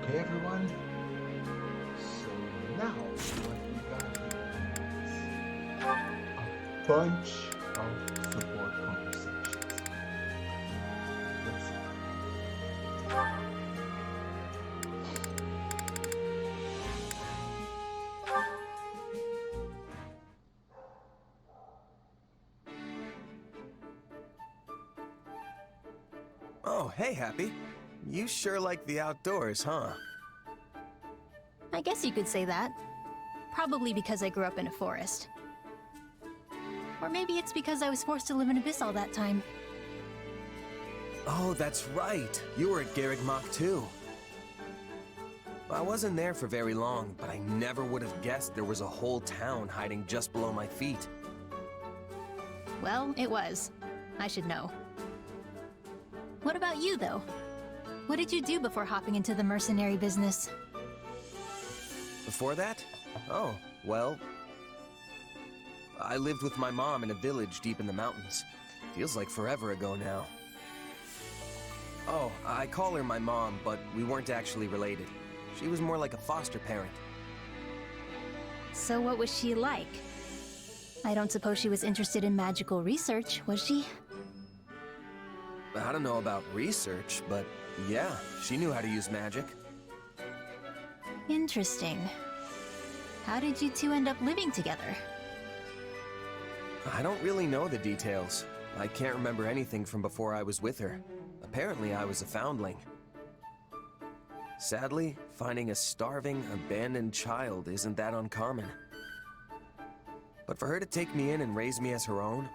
Okay, everyone. So now what we got here is a bunch of support conversations. Let's see. Oh, hey, Happy. You sure like the outdoors, huh? I guess you could say that. Probably because I grew up in a forest. Or maybe it's because I was forced to live in Abyss all that time. Oh, that's right. You were at GAYmer too. I wasn't there for very long, but I never would have guessed there was a whole town hiding just below my feet. Well, it was. I should know. What about you, though? What did you do before hopping into the mercenary business? Before that? Oh, well... I lived with my mom in a village deep in the mountains. Feels like forever ago now. Oh, I call her my mom, but we weren't actually related. She was more like a foster parent. So what was she like? I don't suppose she was interested in magical research, was she? I don't know about research, but yeah, she knew how to use magic. Interesting. How did you two end up living together? I don't really know the details. I can't remember anything from before I was with her. Apparently, I was a foundling. Sadly, finding a starving, abandoned child isn't that uncommon. But for her to take me in and raise me as her own,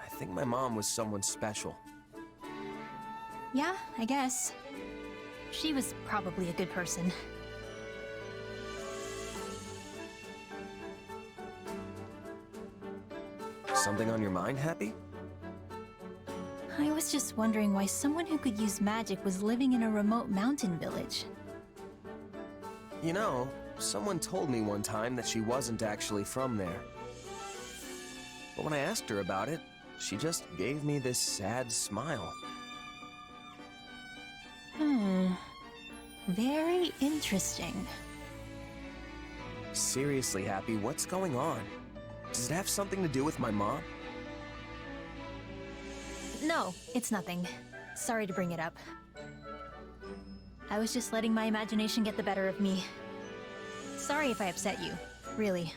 I think my mom was someone special. Yeah, I guess. She was probably a good person. Something on your mind, Happy? I was just wondering why someone who could use magic was living in a remote mountain village. You know, someone told me one time that she wasn't actually from there. But when I asked her about it, she just gave me this sad smile. Very interesting. Seriously, Happy, what's going on? Does it have something to do with my mom? No, it's nothing. Sorry to bring it up. I was just letting my imagination get the better of me. Sorry if I upset you, really.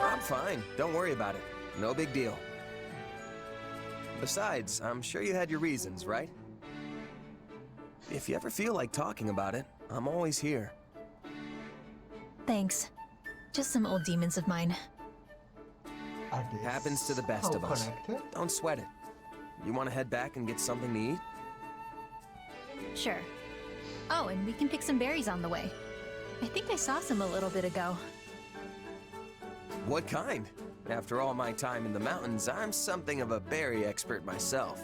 I'm fine. Don't worry about it. No big deal. Besides, I'm sure you had your reasons, right? If you ever feel like talking about it, I'm always here. Thanks. Just some old demons of mine. Are they Happens to the best so of us. connected? Don't sweat it. You want to head back and get something to eat? Sure. Oh, and we can pick some berries on the way. I think I saw some a little bit ago. What kind? After all my time in the mountains, I'm something of a berry expert myself.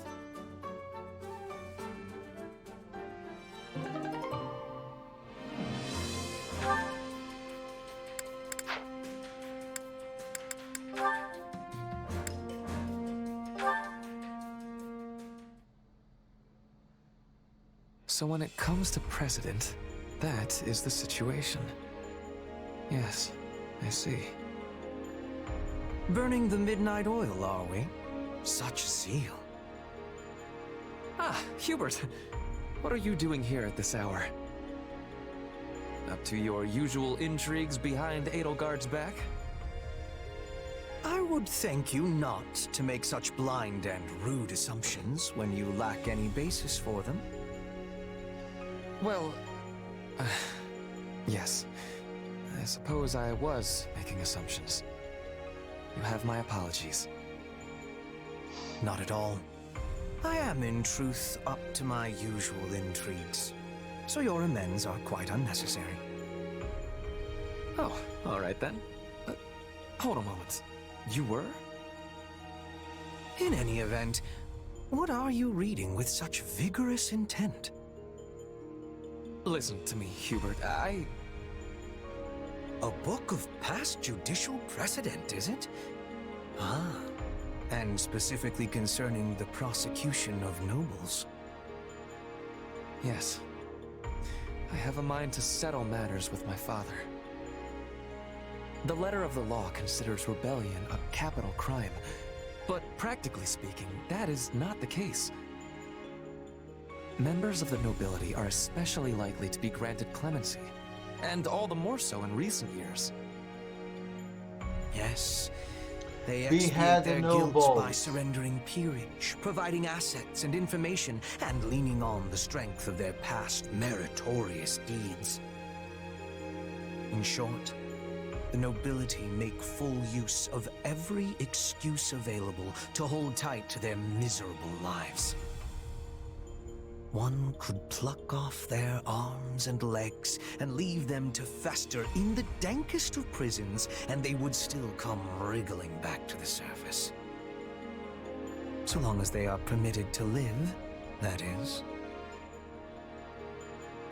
So when it comes to precedent, that is the situation. Yes, I see. Burning the midnight oil, are we? Such zeal. Ah, Hubert! What are you doing here at this hour? Up to your usual intrigues behind Edelgard's back? I would thank you not to make such blind and rude assumptions when you lack any basis for them. Well, yes. I suppose I was making assumptions. You have my apologies. Not at all. I am, in truth, up to my usual intrigues, so your amends are quite unnecessary. Oh, all right then. Hold a moment. You were? In any event, what are you reading with such vigorous intent? Listen to me, Hubert. A book of past judicial precedent, is it? Ah, and specifically concerning the prosecution of nobles. Yes. I have a mind to settle matters with my father. The letter of the law considers rebellion a capital crime, but practically speaking, that is not the case. Members of the nobility are especially likely to be granted clemency, and all the more so in recent years. Yes, they Behead expiate their the guilt nobles. by surrendering peerage, providing assets and information, and leaning on the strength of their past meritorious deeds. In short, the nobility make full use of every excuse available to hold tight to their miserable lives. One could pluck off their arms and legs and leave them to fester in the dankest of prisons, and they would still come wriggling back to the surface. So long as they are permitted to live, that is.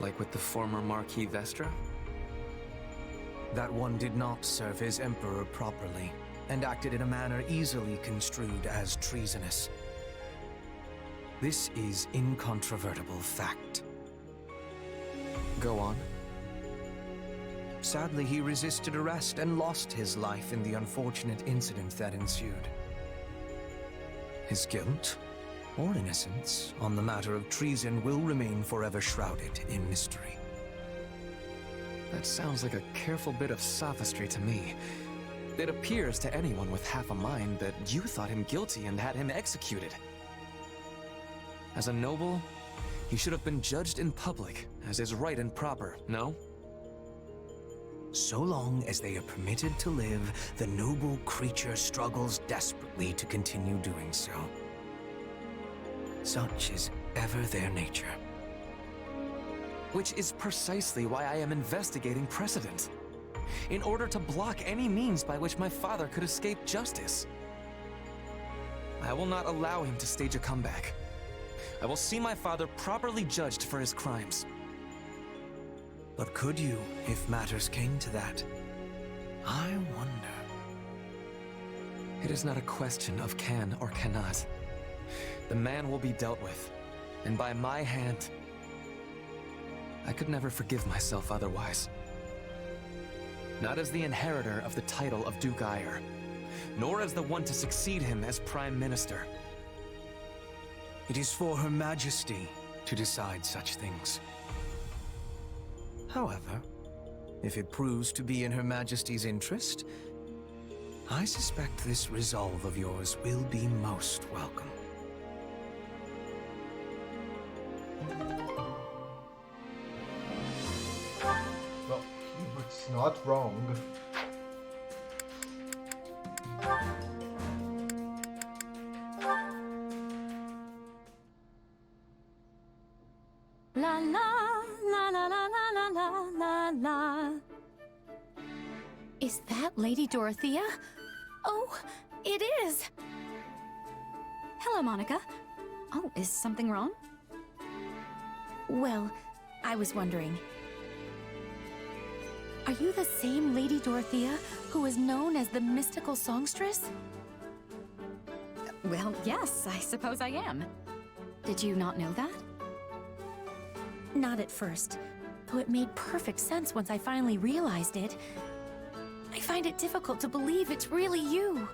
Like with the former Marquis Vestra? That one did not serve his emperor properly, and acted in a manner easily construed as treasonous. This is incontrovertible fact. Go on. Sadly, he resisted arrest and lost his life in the unfortunate incident that ensued. His guilt, or innocence, on the matter of treason will remain forever shrouded in mystery. That sounds like a careful bit of sophistry to me. It appears to anyone with half a mind that you thought him guilty and had him executed. As a noble, he should have been judged in public, as is right and proper, no? So long as they are permitted to live, the noble creature struggles desperately to continue doing so. Such is ever their nature. Which is precisely why I am investigating precedent. In order to block any means by which my father could escape justice. I will not allow him to stage a comeback. I will see my father properly judged for his crimes. But could you, if matters came to that? I wonder. It is not a question of can or cannot. The man will be dealt with, and by my hand. I could never forgive myself otherwise. Not as the inheritor of the title of GAYmer, nor as the one to succeed him as Prime Minister. It is for Her Majesty to decide such things. However, if it proves to be in Her Majesty's interest, I suspect this resolve of yours will be most welcome. Well, it's not wrong. La la la la la la la la la. Is that Lady Dorothea? Oh, it is! Hello, Monica. Oh, is something wrong? Well, I was wondering. Are you the same Lady Dorothea who is known as the mystical songstress? Well, yes, I suppose I am. Did you not know that? Not at first, though it made perfect sense once I finally realized it. I find it difficult to believe it's really you.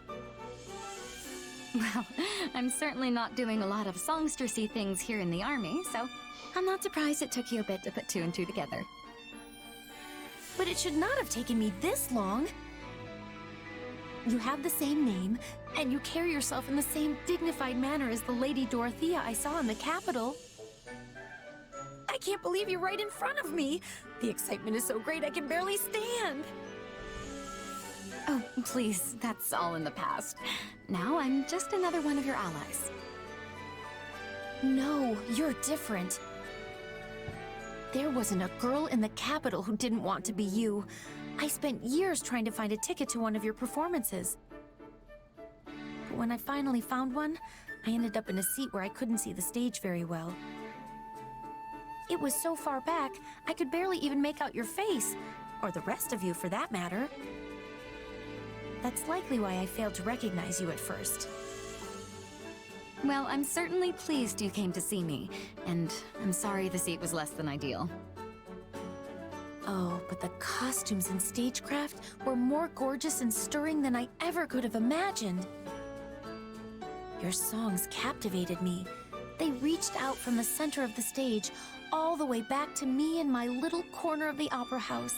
Well, I'm certainly not doing a lot of songstressy things here in the army, so I'm not surprised it took you a bit to put two and two together. But it should not have taken me this long. You have the same name, and you carry yourself in the same dignified manner as the Lady Dorothea I saw in the capital. I can't believe you're right in front of me. The excitement is so great I can barely stand. Oh, please, that's all in the past. Now I'm just another one of your allies. No, you're different. There wasn't a girl in the capital who didn't want to be you. I spent years trying to find a ticket to one of your performances. But when I finally found one, I ended up in a seat where I couldn't see the stage very well. It was so far back, I could barely even make out your face, or the rest of you for that matter. That's likely why I failed to recognize you at first. Well, I'm certainly pleased you came to see me, and I'm sorry the seat was less than ideal. Oh, but the costumes and stagecraft were more gorgeous and stirring than I ever could have imagined. Your songs captivated me. They reached out from the center of the stage, all the way back to me in my little corner of the opera house.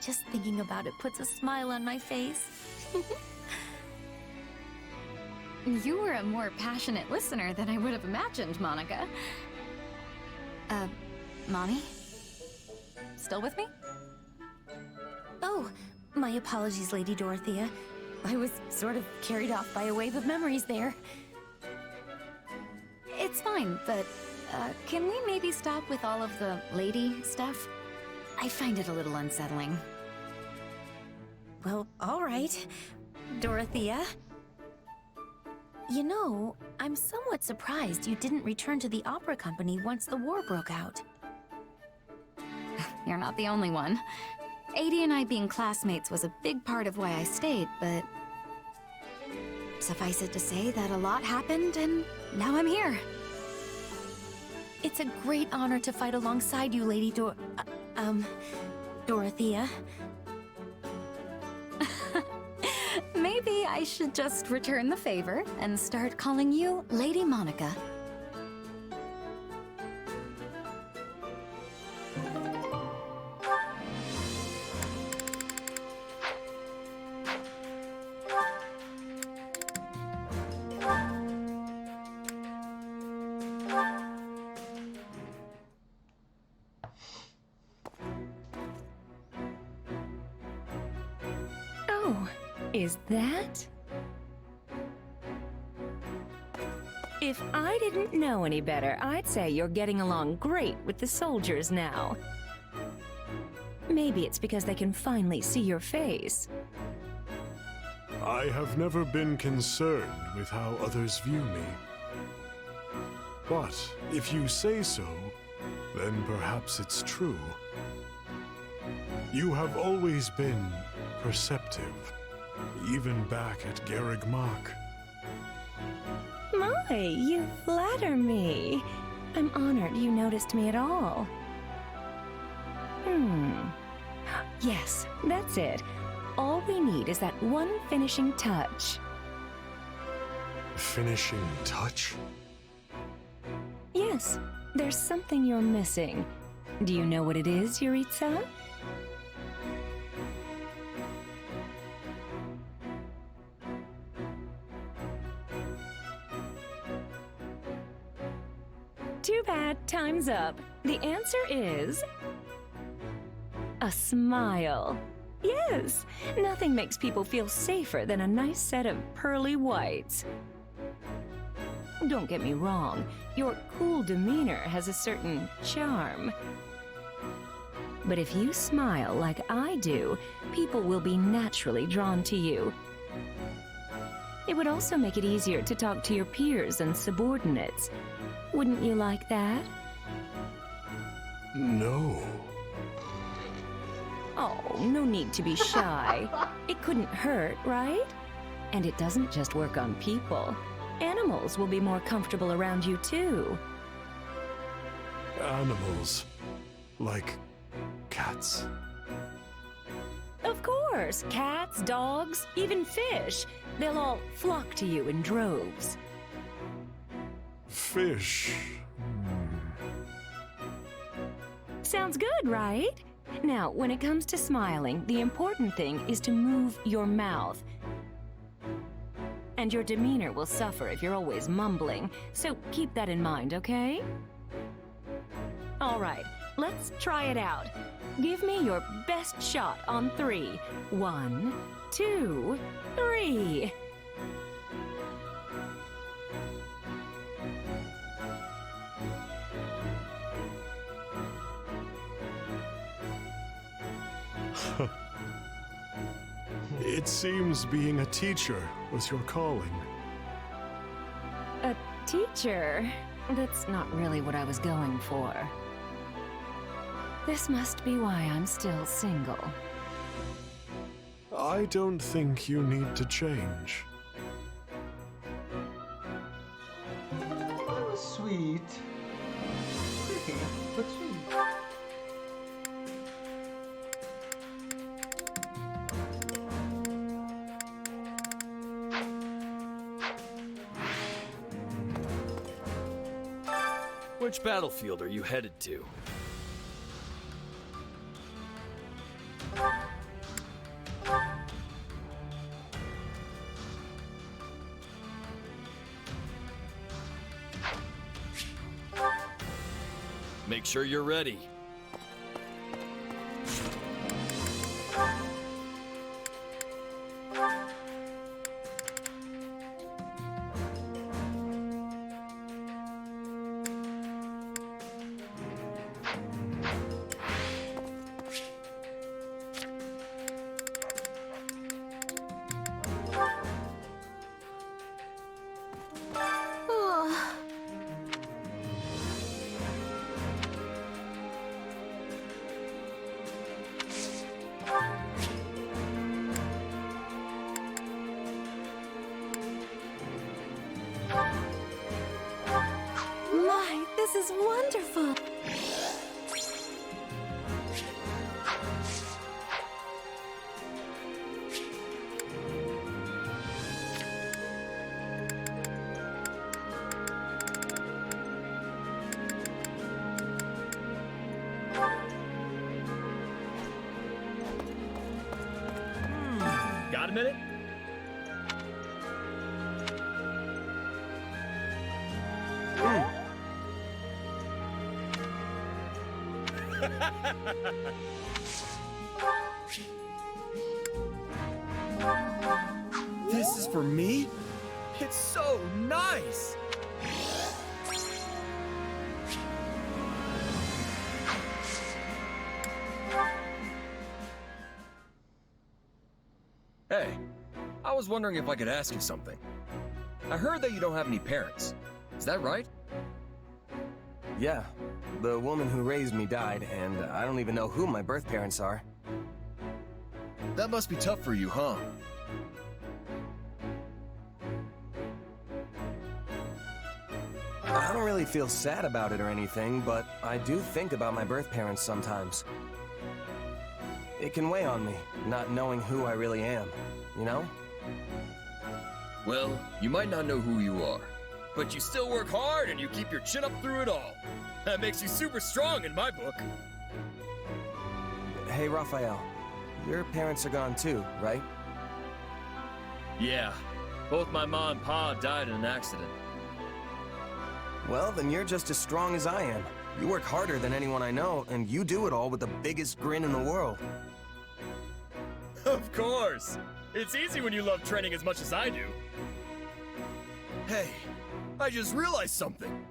Just thinking about it puts a smile on my face. You were a more passionate listener than I would have imagined, Monica. Mommy? Still with me? Oh, my apologies, Lady Dorothea. I was sort of carried off by a wave of memories there. It's fine, but, can we maybe stop with all of the lady stuff? I find it a little unsettling. Well, all right, Dorothea. You know, I'm somewhat surprised you didn't return to the opera company once the war broke out. You're not the only one. Adie and I being classmates was a big part of why I stayed, but suffice it to say that a lot happened, and now I'm here. It's a great honor to fight alongside you, Lady Dorothea. Maybe I should just return the favor and start calling you Lady Monica. Oh, is that? If I didn't know any better, I'd say you're getting along great with the soldiers now. Maybe it's because they can finally see your face. I have never been concerned with how others view me. But if you say so, then perhaps it's true. You have always been perceptive, even back at GAYmer. My, you flatter me. I'm honored you noticed me at all. Yes, that's it. All we need is that one finishing touch. Finishing touch? Yes, there's something you're missing. Do you know what it is, Yuritsa? Too bad, time's up. The answer is... a smile. Yes, nothing makes people feel safer than a nice set of pearly whites. Don't get me wrong, your cool demeanor has a certain charm. But if you smile like I do, people will be naturally drawn to you. It would also make it easier to talk to your peers and subordinates. Wouldn't you like that? No. Oh, no need to be shy. It couldn't hurt, right? And it doesn't just work on people. Animals will be more comfortable around you, too. Animals. Like cats. Of course, cats, dogs, even fish. They'll all flock to you in droves. Fish. Sounds good, right? Now, when it comes to smiling, the important thing is to move your mouth. And your demeanor will suffer if you're always mumbling, so keep that in mind, okay? All right, let's try it out. Give me your best shot on 3. 1, 2, 3. It seems being a teacher was your calling. A teacher? That's not really what I was going for. This must be why I'm still single. I don't think you need to change. sweet. Pretty, but sweet. Which battlefield are you headed to? Make sure you're ready. My, this is wonderful. Got a minute? This is for me? It's so nice! Hey, I was wondering if I could ask you something. I heard that you don't have any parents. Is that right? Yeah, the woman who raised me died, and I don't even know who my birth parents are. That must be tough for you, huh? I don't really feel sad about it or anything, but I do think about my birth parents sometimes. It can weigh on me, not knowing who I really am, you know? Well, you might not know who you are, but you still work hard and you keep your chin up through it all. That makes you super strong in my book. Hey, Raphael, your parents are gone too, right? Yeah, both my mom and pa died in an accident. Well, then you're just as strong as I am. You work harder than anyone I know, and you do it all with the biggest grin in the world. Of course! It's easy when you love training as much as I do. Hey, I just realized something.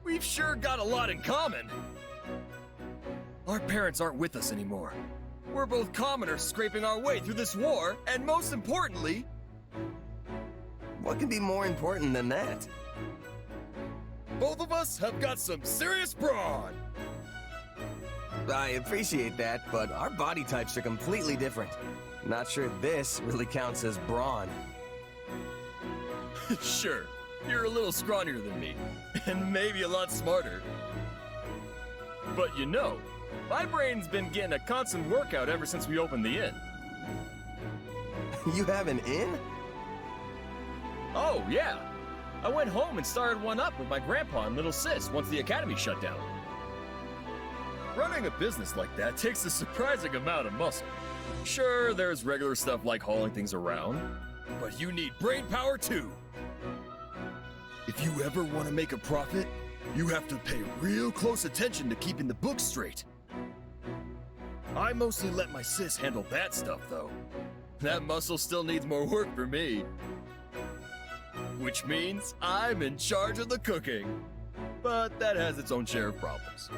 We've sure got a lot in common. Our parents aren't with us anymore. We're both commoners scraping our way through this war, and most importantly... What could be more important than that? both of us have got some serious brawn! I appreciate that, but our body types are completely different. Not sure this really counts as brawn. Sure, you're a little scrawnier than me, and maybe a lot smarter. But you know, my brain's been getting a constant workout ever since we opened the inn. You have an inn? Oh, yeah. I went home and started one up with my grandpa and little sis once the academy shut down. Running a business like that takes a surprising amount of muscle. Sure, there's regular stuff like hauling things around, but you need brain power too. If you ever want to make a profit, you have to pay real close attention to keeping the books straight. I mostly let my sis handle that stuff, though. That muscle still needs more work for me. Which means I'm in charge of the cooking. But that has its own share of problems.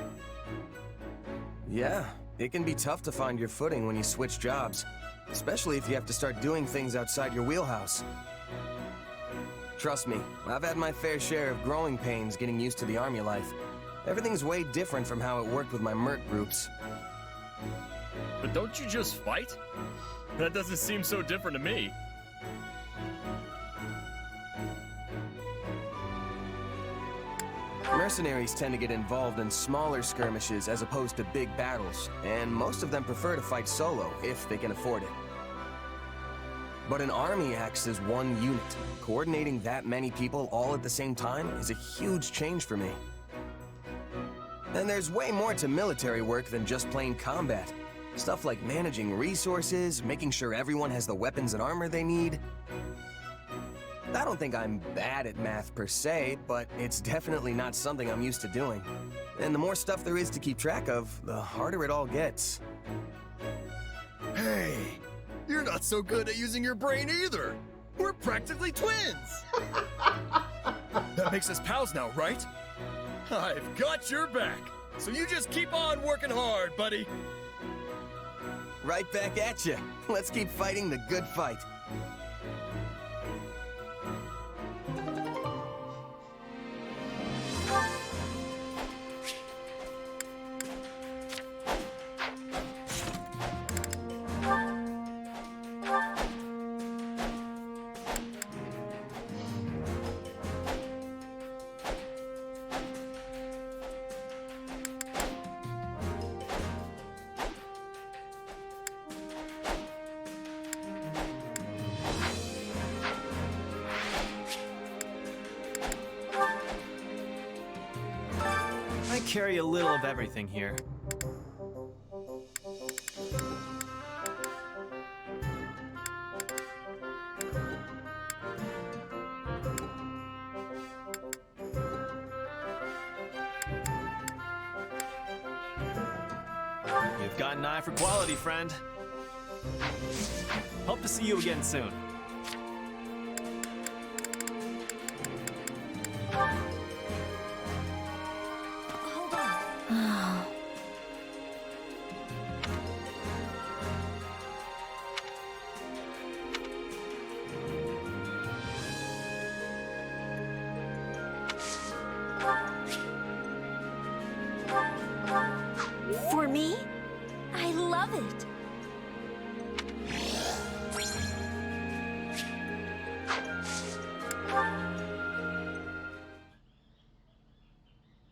Yeah, it can be tough to find your footing when you switch jobs, especially if you have to start doing things outside your wheelhouse. Trust me, I've had my fair share of growing pains getting used to the army life. Everything's way different from how it worked with my merc groups. But don't you just fight? That doesn't seem so different to me. Mercenaries tend to get involved in smaller skirmishes as opposed to big battles, and most of them prefer to fight solo if they can afford it. But an army acts as one unit. Coordinating that many people all at the same time is a huge change for me. And there's way more to military work than just plain combat. Stuff like managing resources, making sure everyone has the weapons and armor they need. I don't think I'm bad at math per se, but it's definitely not something I'm used to doing. And the more stuff there is to keep track of, the harder it all gets. Hey, you're not so good at using your brain either. We're practically twins. That makes us pals now, right? I've got your back. So you just keep on working hard, buddy. Right back at you. Let's keep fighting the good fight. I carry a little of everything here. You've got an eye for quality, friend. Hope to see you again soon. For me? I love it.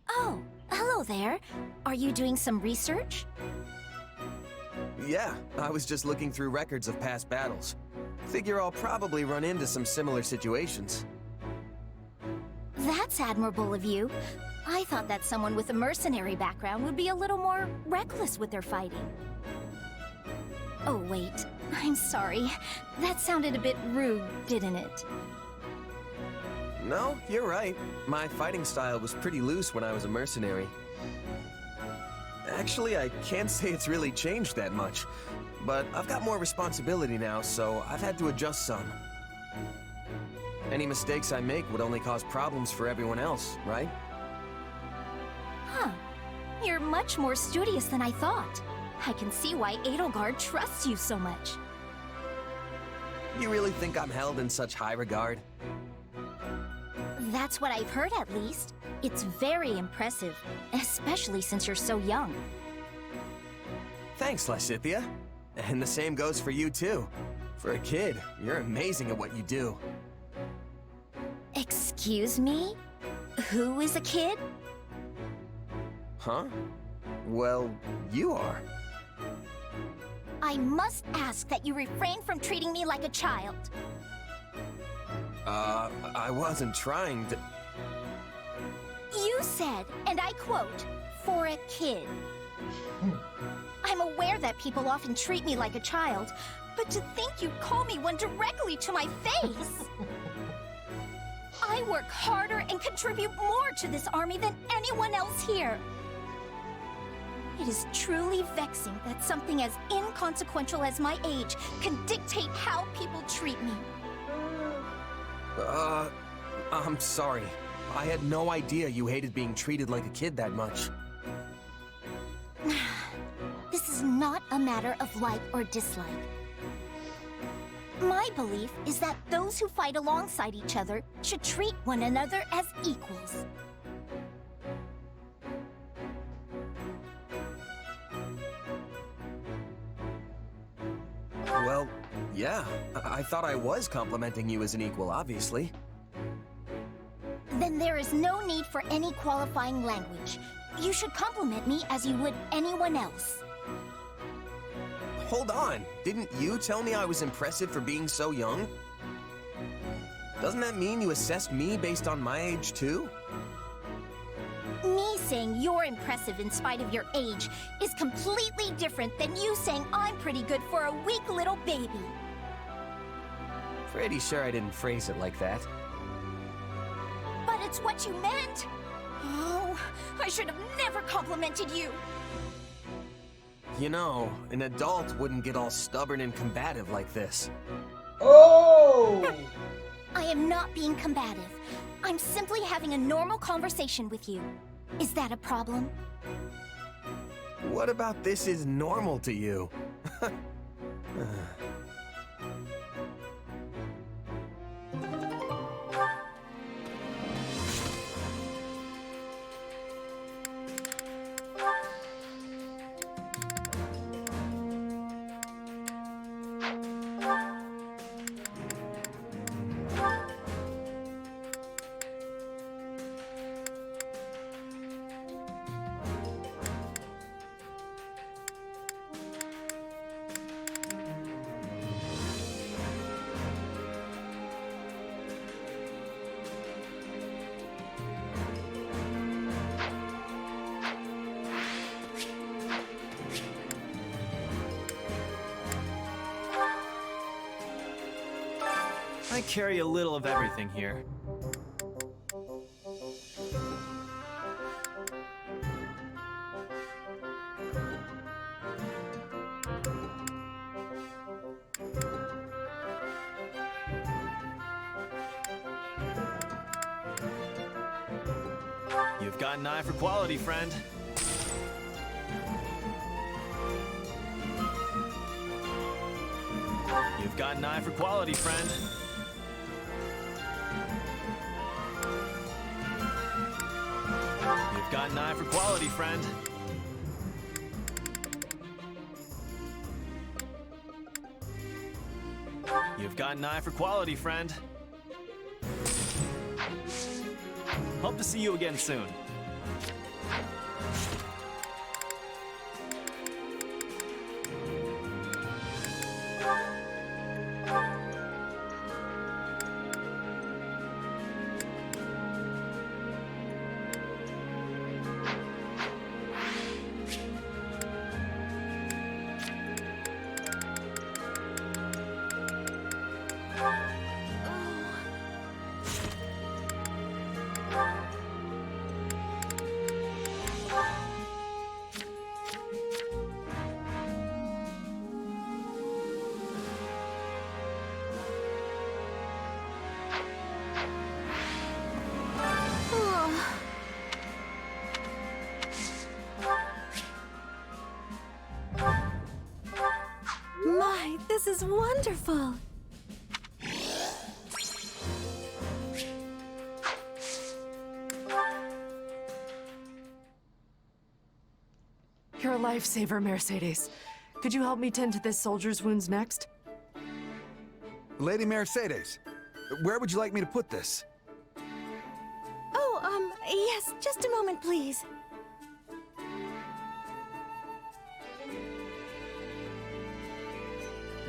Oh, hello there. Are you doing some research? Yeah, I was just looking through records of past battles. Figure I'll probably run into some similar situations. That's admirable of you. I thought that someone with a mercenary background would be a little more reckless with their fighting. Oh, wait. I'm sorry. That sounded a bit rude, didn't it? No, you're right. My fighting style was pretty loose when I was a mercenary. Actually, I can't say it's really changed that much. But I've got more responsibility now, so I've had to adjust some. Any mistakes I make would only cause problems for everyone else, right? Huh. You're much more studious than I thought. I can see why Edelgard trusts you so much. You really think I'm held in such high regard? That's what I've heard, at least. It's very impressive, especially since you're so young. Thanks, Lysithea. And the same goes for you, too. For a kid, you're amazing at what you do. Excuse me? Who is a kid? Huh? Well, you are. I must ask that you refrain from treating me like a child. I wasn't trying to... You said, and I quote, for a kid. I'm aware that people often treat me like a child, but to think you'd call me one directly to my face! I work harder and contribute more to this army than anyone else here. It is truly vexing that something as inconsequential as my age can dictate how people treat me. I'm sorry. I had no idea you hated being treated like a kid that much. This is not a matter of like or dislike. My belief is that those who fight alongside each other should treat one another as equals. Well, yeah. I thought I was complimenting you as an equal, obviously. Then there is no need for any qualifying language. You should compliment me as you would anyone else. Hold on, didn't you tell me I was impressive for being so young? Doesn't that mean you assessed me based on my age too? Me saying you're impressive in spite of your age is completely different than you saying I'm pretty good for a weak little baby. Pretty sure I didn't phrase it like that. But it's what you meant. Oh, I should have never complimented you. You know, an adult wouldn't get all stubborn and combative like this. Oh! I am not being combative. I'm simply having a normal conversation with you. Is that a problem? What about this is normal to you? I carry a little of everything here. You've got an eye for quality, friend. You've got an eye for quality, friend. You've got an eye for quality, friend. You've got an eye for quality, friend. Hope to see you again soon. My, this is wonderful. You're a lifesaver, Mercedes. Could you help me tend to this soldier's wounds next? Lady Mercedes, where would you like me to put this? Oh, yes, just a moment, please.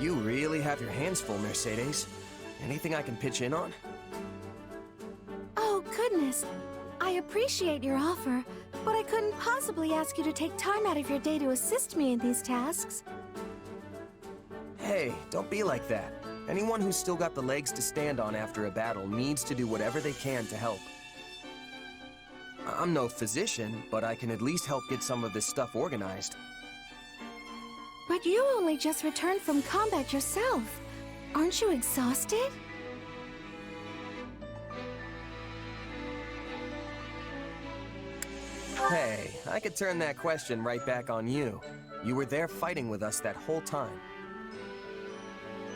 You really have your hands full, Mercedes. Anything I can pitch in on? Oh, goodness. I appreciate your offer, but I couldn't possibly ask you to take time out of your day to assist me in these tasks. Hey, don't be like that. Anyone who's still got the legs to stand on after a battle needs to do whatever they can to help. I'm no physician, but I can at least help get some of this stuff organized. But you only just returned from combat yourself. Aren't you exhausted? Hey, I could turn that question right back on you. You were there fighting with us that whole time.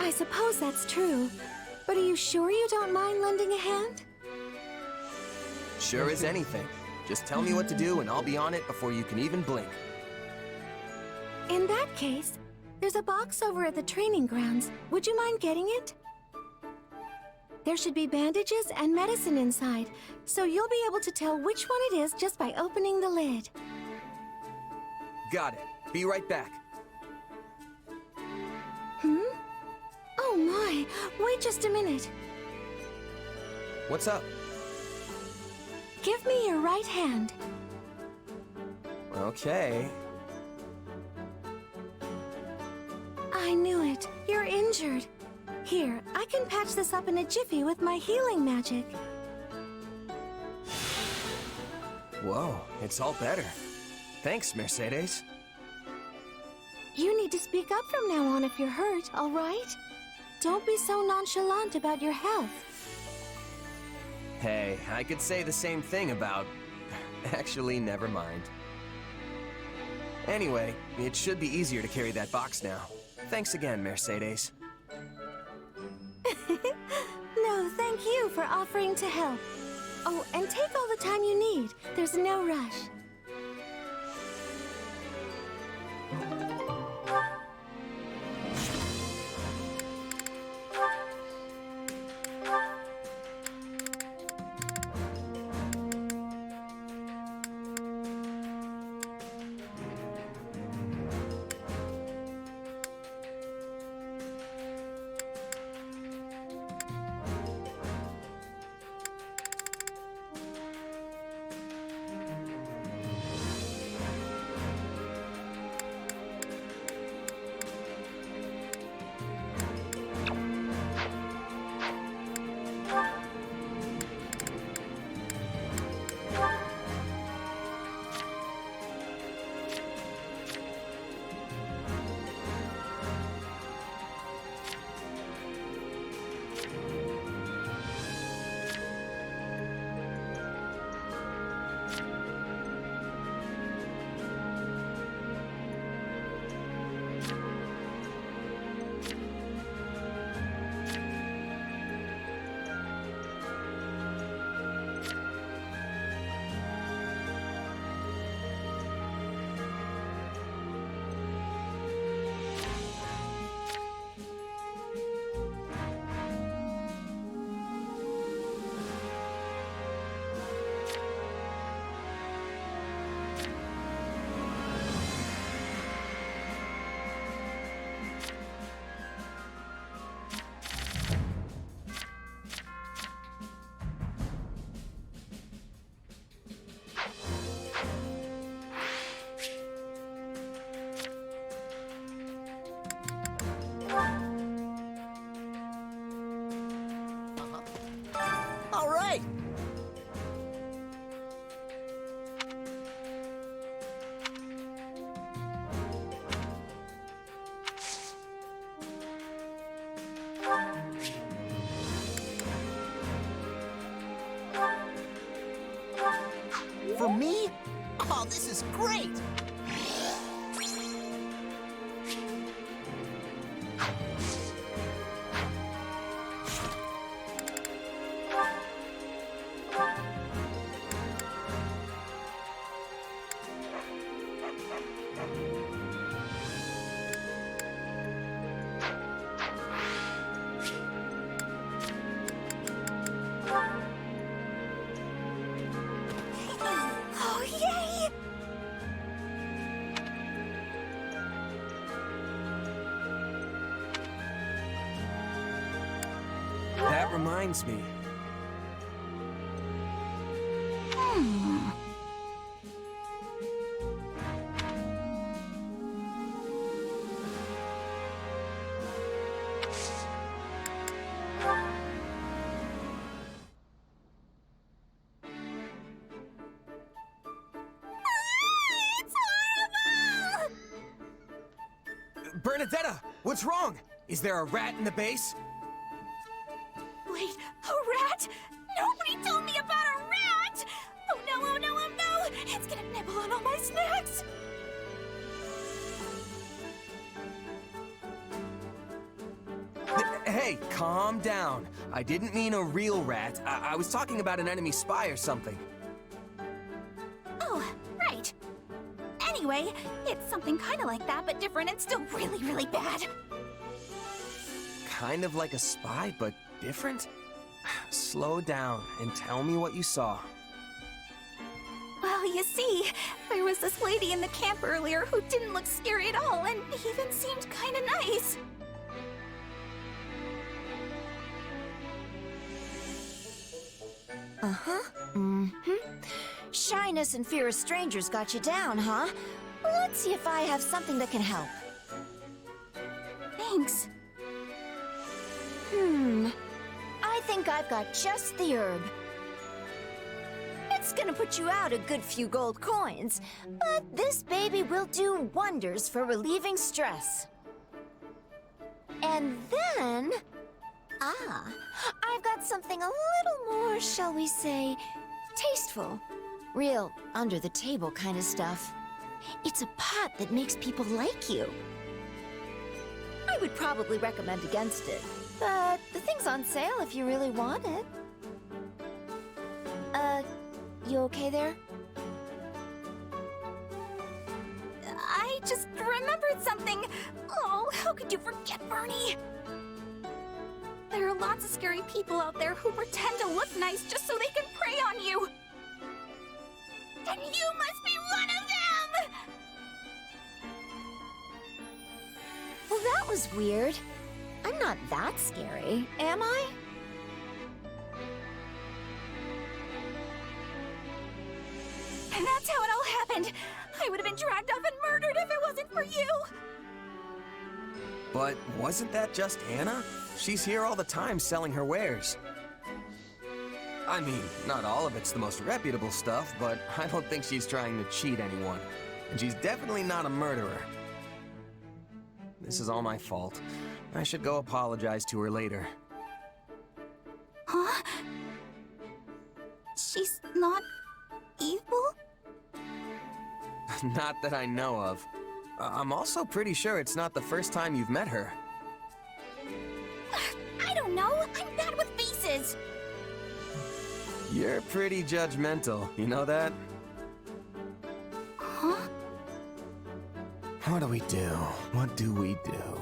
I suppose that's true. But are you sure you don't mind lending a hand? Sure as anything. Just tell me what to do and I'll be on it before you can even blink. In that case, there's a box over at the training grounds. Would you mind getting it? There should be bandages and medicine inside, so you'll be able to tell which one it is just by opening the lid. Got it. Be right back. Oh my, wait just a minute. What's up? Give me your right hand. Okay. I knew it. You're injured. Here, I can patch this up in a jiffy with my healing magic. Whoa, it's all better. Thanks, Mercedes. You need to speak up from now on if you're hurt, all right? Don't be so nonchalant about your health. Hey, I could say the same thing about... Actually, never mind. Anyway, it should be easier to carry that box now. Thanks again, Mercedes. No, thank you for offering to help. Oh, and take all the time you need. There's no rush. All right! For me? Oh, this is great! Oh, yay! That reminds me. Bernadetta, what's wrong? Is there a rat in the base? Wait, a rat? Nobody told me about a rat! Oh no, oh no, oh no! It's gonna nibble on all my snacks! Hey, calm down. I didn't mean a real rat. I was talking about an enemy spy or something. Oh, right. Anyway, it's something kind of like that, but different and still really, really bad. Kind of like a spy, but different? Slow down and tell me what you saw. Well, you see, there was this lady in the camp earlier who didn't look scary at all and even seemed kinda nice. Uh-huh. Mm-hmm. Shyness and fear of strangers got you down, huh? Let's see if I have something that can help. Thanks. I think I've got just the herb. It's gonna put you out a good few gold coins, but this baby will do wonders for relieving stress. And then... I've got something a little more, shall we say, tasteful. Real under-the-table kind of stuff. It's a pot that makes people like you. I would probably recommend against it, but the thing's on sale if you really want it. You okay there? I just remembered something. Oh, how could you forget, Bernie? There are lots of scary people out there who pretend to look nice just so they can prey on you. And you must be one of them! Well, that was weird. I'm not that scary, am I? And that's how it all happened. I would have been dragged off and murdered if it wasn't for you. But wasn't that just Anna? She's here all the time selling her wares. I mean, not all of it's the most reputable stuff, but I don't think she's trying to cheat anyone. And she's definitely not a murderer. This is all my fault. I should go apologize to her later. Huh? She's not evil? Not that I know of. I'm also pretty sure it's not the first time you've met her. I don't know. I'm bad with faces. You're pretty judgmental, you know that? Huh? What do we do? What do we do?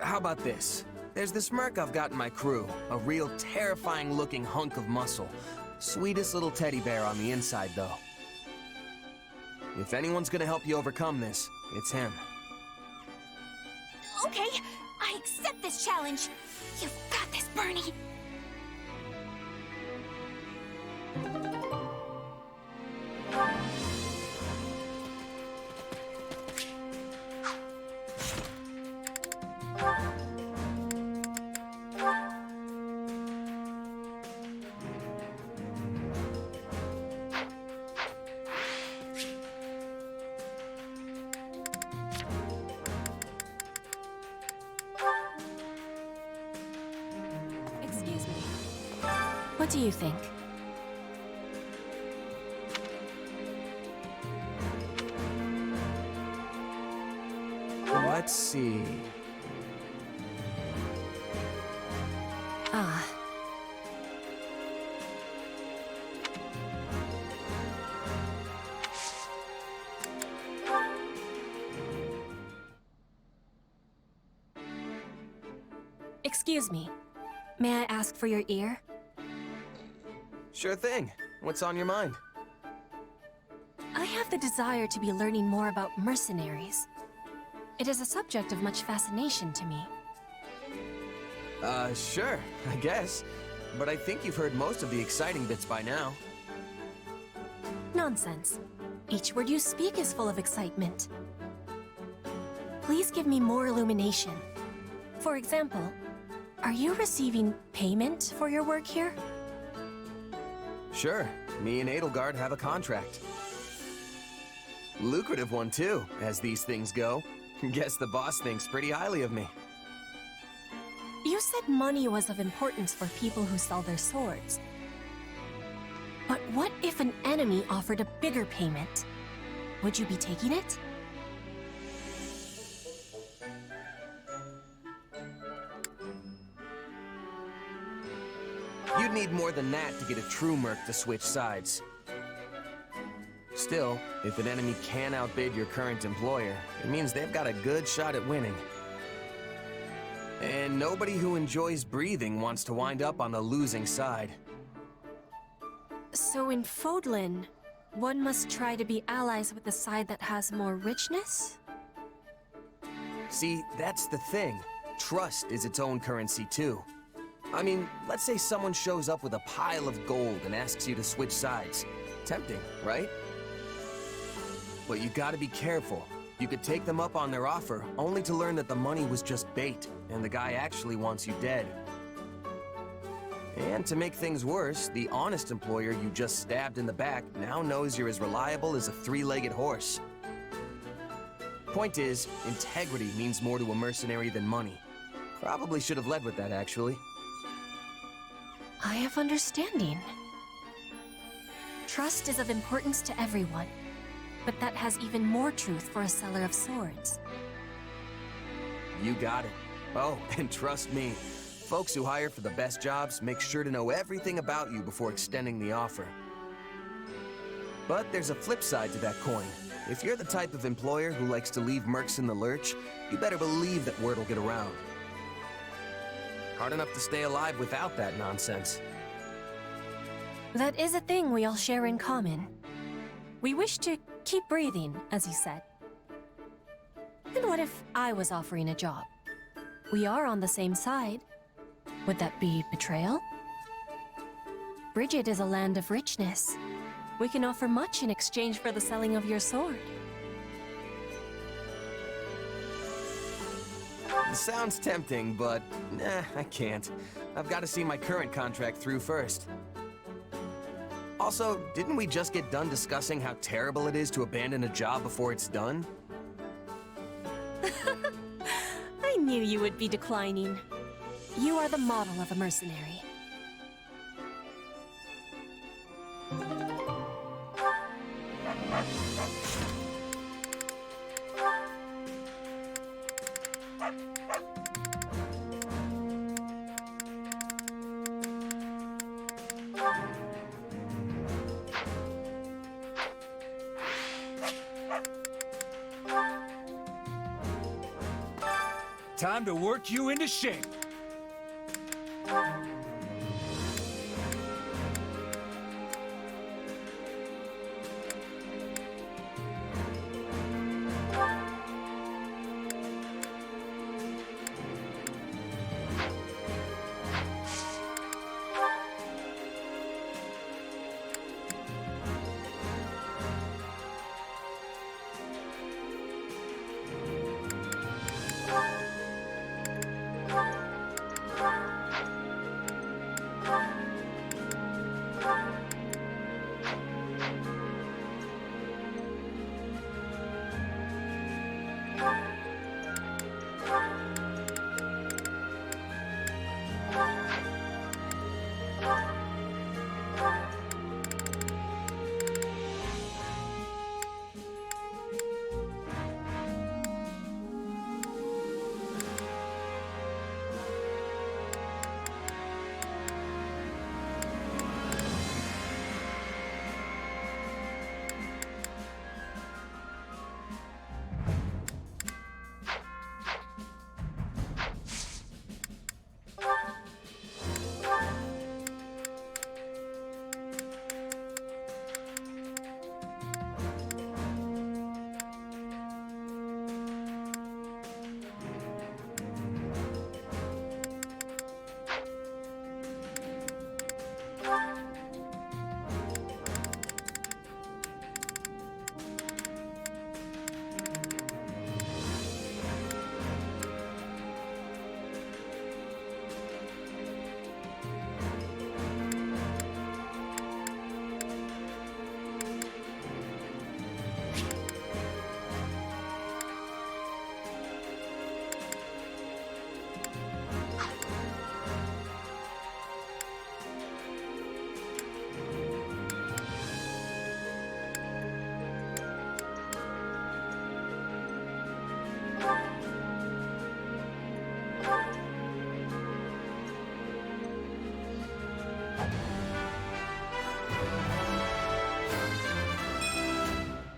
How about this? There's this merc I've got in my crew. A real terrifying-looking hunk of muscle. Sweetest little teddy bear on the inside, though. If anyone's gonna help you overcome this, it's him. Okay, I accept this challenge. You've got this, Bernie. Excuse me. What do you think? Let's see. Excuse me. May I ask for your ear? Sure thing. What's on your mind? I have the desire to be learning more about mercenaries. It is a subject of much fascination to me. Sure, I guess. But I think you've heard most of the exciting bits by now. Nonsense. Each word you speak is full of excitement. Please give me more illumination. For example, are you receiving payment for your work here? Sure, me and Edelgard have a contract. Lucrative one too, as these things go. Guess the boss thinks pretty highly of me. You said money was of importance for people who sell their swords. But what if an enemy offered a bigger payment? Would you be taking it? You'd need more than that to get a true merc to switch sides. Still, if an enemy can outbid your current employer, it means they've got a good shot at winning. And nobody who enjoys breathing wants to wind up on the losing side. So in Fodlan, one must try to be allies with the side that has more richness? See, that's the thing. Trust is its own currency too. I mean, let's say someone shows up with a pile of gold and asks you to switch sides. Tempting, right? But you gotta be careful. You could take them up on their offer, only to learn that the money was just bait, and the guy actually wants you dead. And to make things worse, the honest employer you just stabbed in the back now knows you're as reliable as a three-legged horse. Point is, integrity means more to a mercenary than money. Probably should have led with that, actually. I have understanding. Trust is of importance to everyone, but that has even more truth for a seller of swords. You got it. Oh, and trust me, folks who hire for the best jobs make sure to know everything about you before extending the offer. But there's a flip side to that coin. If you're the type of employer who likes to leave mercs in the lurch, you better believe that word will get around. Hard enough to stay alive without that nonsense. That is a thing we all share in common. We wish to keep breathing, as you said. And what if I was offering a job? We are on the same side. Would that be betrayal? Bridget is a land of richness. We can offer much in exchange for the selling of your sword. It sounds tempting, but nah, I can't. I've got to see my current contract through first. Also, didn't we just get done discussing how terrible it is to abandon a job before it's done? I knew you would be declining. You are the model of a mercenary. Time to work you into shape.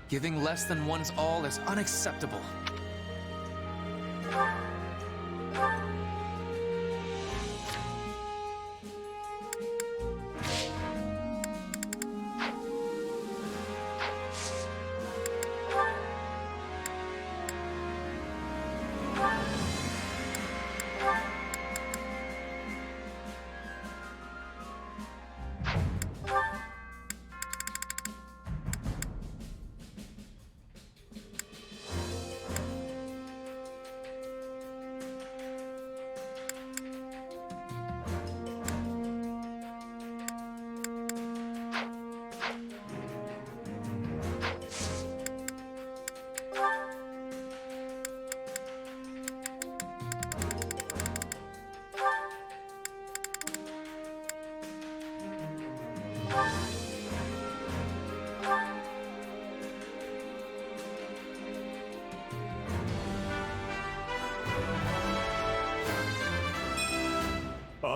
Giving less than one's all is unacceptable.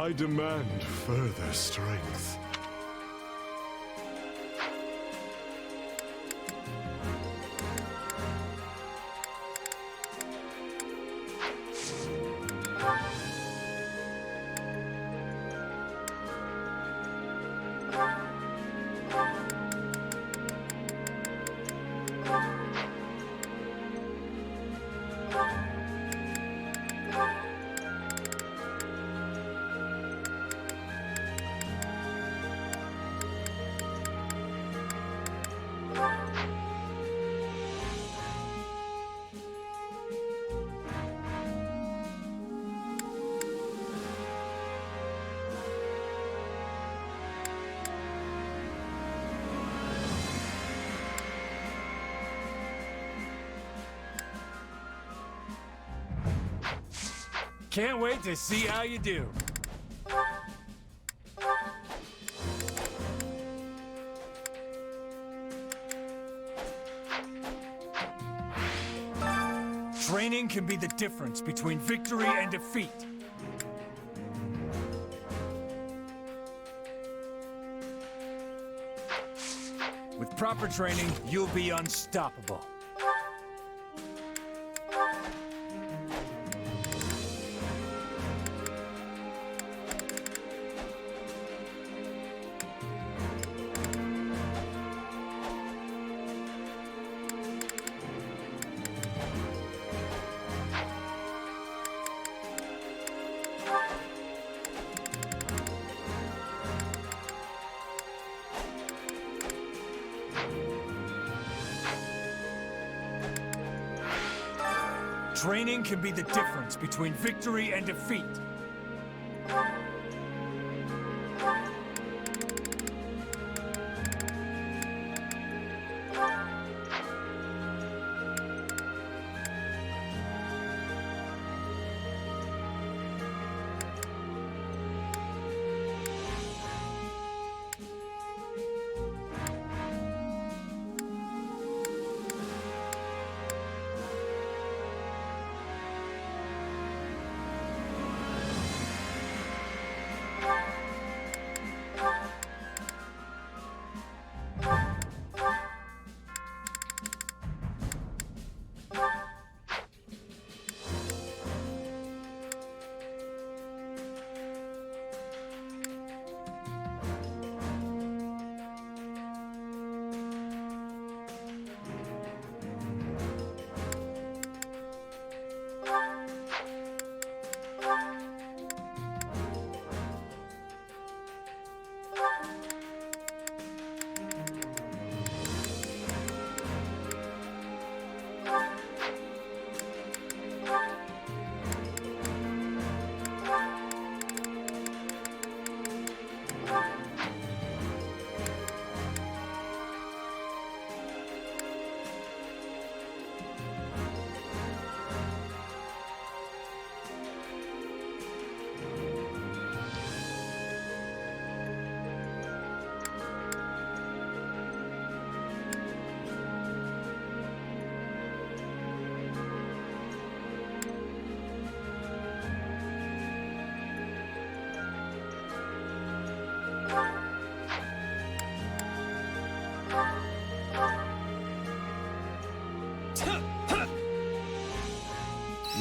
I demand further strength. Can't wait to see how you do. Training can be the difference between victory and defeat. With proper training, you'll be unstoppable. Training can be the difference between victory and defeat.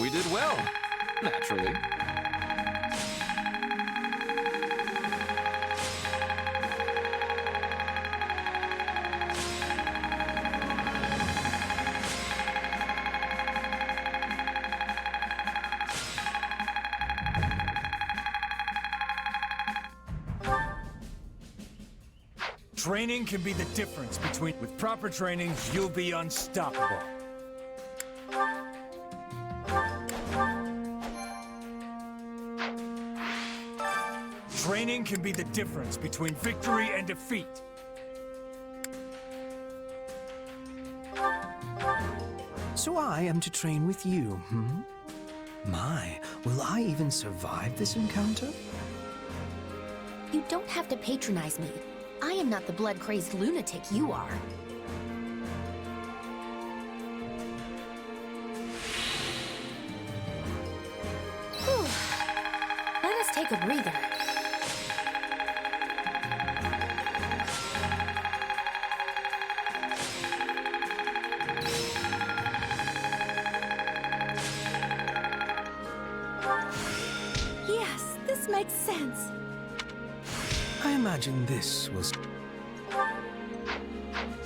We did well, naturally. Training can be the difference between... With proper training, you'll be unstoppable. Training can be the difference between victory and defeat. So I am to train with you, hmm? My, will I even survive this encounter? You don't have to patronize me. I am not the blood-crazed lunatic you are. Whew. Let us take a breather. makes sense. I imagine this was...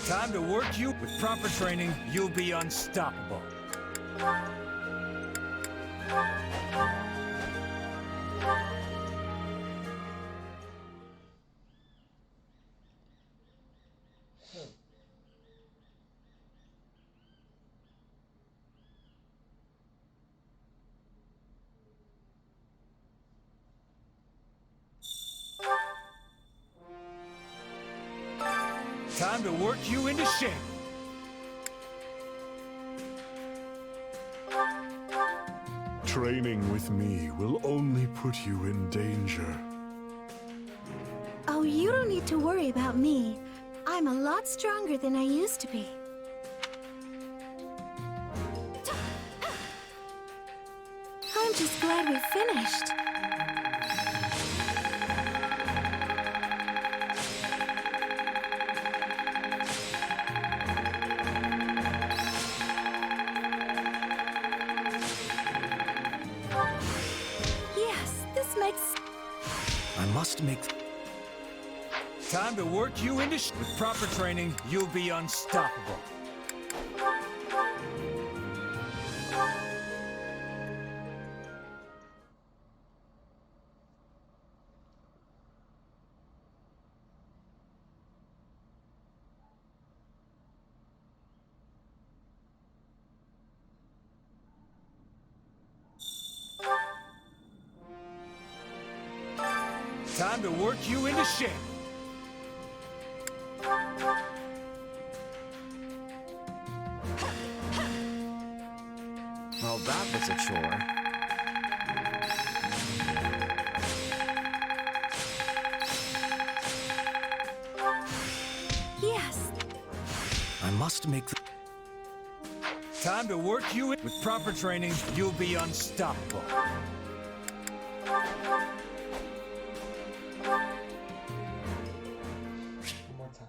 Time to work you. With proper training, you'll be unstoppable. Time to work you into shape. Training with me will only put you in danger. Oh, you don't need to worry about me. I'm a lot stronger than I used to be. I'm just glad we finished. Yes, this makes... I must make... Time to work you into With proper training, you'll be unstoppable. Time to work you into shape. Well, that was a chore. Yes. I must make the... Time to work you in. With proper training, you'll be unstoppable. One more time.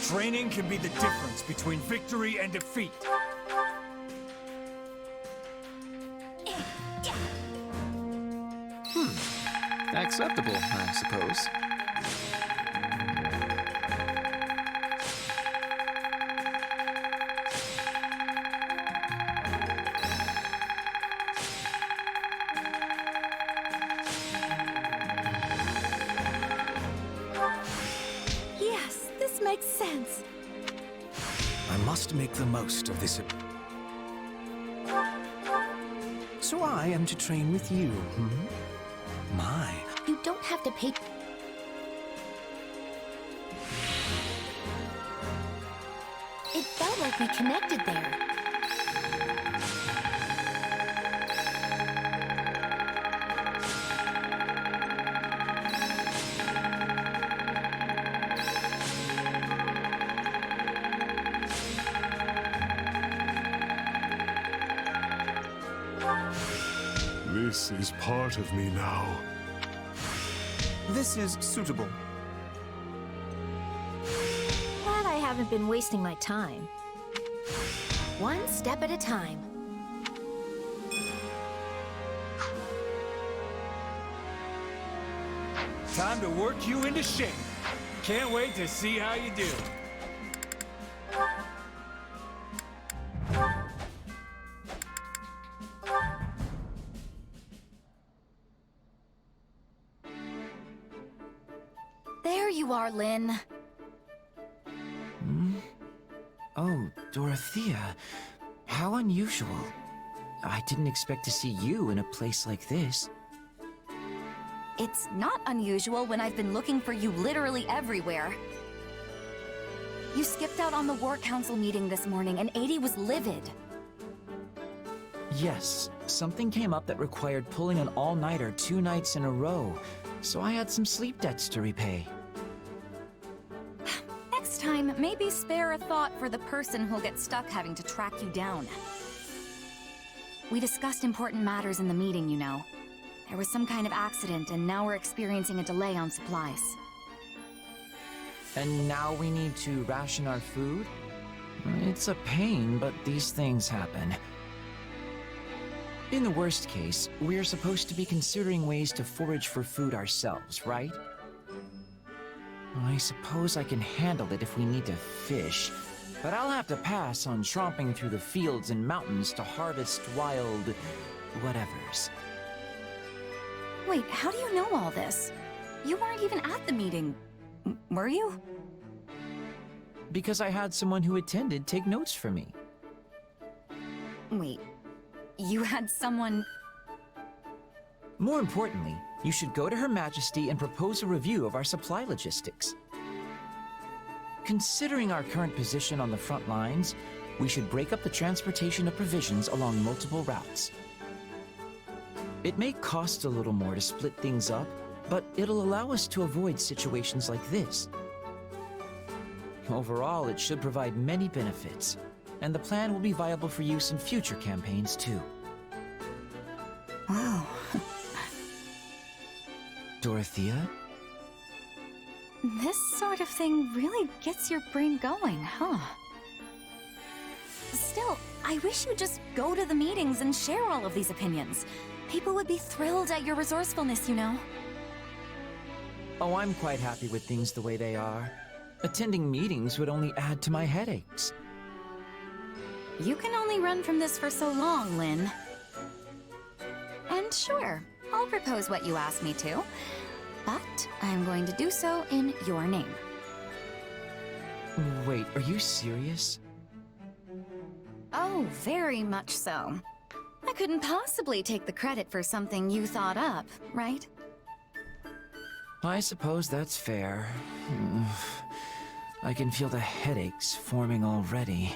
Training can be the difference between victory and defeat. Acceptable, I suppose. Yes, this makes sense. I must make the most of this... So I am to train with you, hmm? My... You don't have to pay... It felt like we connected there. This is part of me now. This is suitable. Glad I haven't been wasting my time. One step at a time. Time to work you into shape. Can't wait to see how you do. There you are, Lynn. Oh, Dorothea. How unusual. I didn't expect to see you in a place like this. It's not unusual when I've been looking for you literally everywhere. You skipped out on the War Council meeting this morning, and 80 was livid. Yes, something came up that required pulling an all-nighter 2 nights in a row, so I had some sleep debts to repay. Next time, maybe spare a thought for the person who'll get stuck having to track you down. We discussed important matters in the meeting, you know. There was some kind of accident, and now we're experiencing a delay on supplies. And now we need to ration our food? It's a pain, but these things happen. In the worst case, we're supposed to be considering ways to forage for food ourselves, right? I suppose I can handle it if we need to fish, but I'll have to pass on tromping through the fields and mountains to harvest wild whatevers. Wait, how do you know all this? You weren't even at the meeting, were you? Because I had someone who attended take notes for me. Wait, you had someone... More importantly, you should go to Her Majesty and propose a review of our supply logistics. Considering our current position on the front lines, we should break up the transportation of provisions along multiple routes. It may cost a little more to split things up, but it'll allow us to avoid situations like this. Overall, it should provide many benefits, and the plan will be viable for use in future campaigns too. Wow. Dorothea? This sort of thing really gets your brain going, huh? Still, I wish you'd just go to the meetings and share all of these opinions. People would be thrilled at your resourcefulness, you know. Oh, I'm quite happy with things the way they are. Attending meetings would only add to my headaches. You can only run from this for so long, Lynn. And sure, I'll propose what you asked me to, but I'm going to do so in your name. Wait, are you serious? Oh, very much so. I couldn't possibly take the credit for something you thought up, right? I suppose that's fair. I can feel the headaches forming already.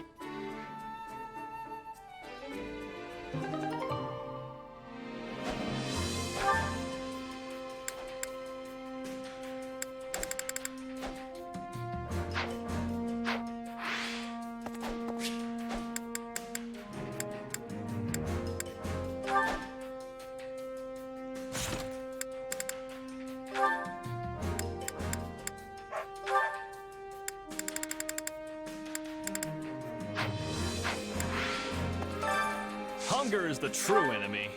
Hunger is the true enemy.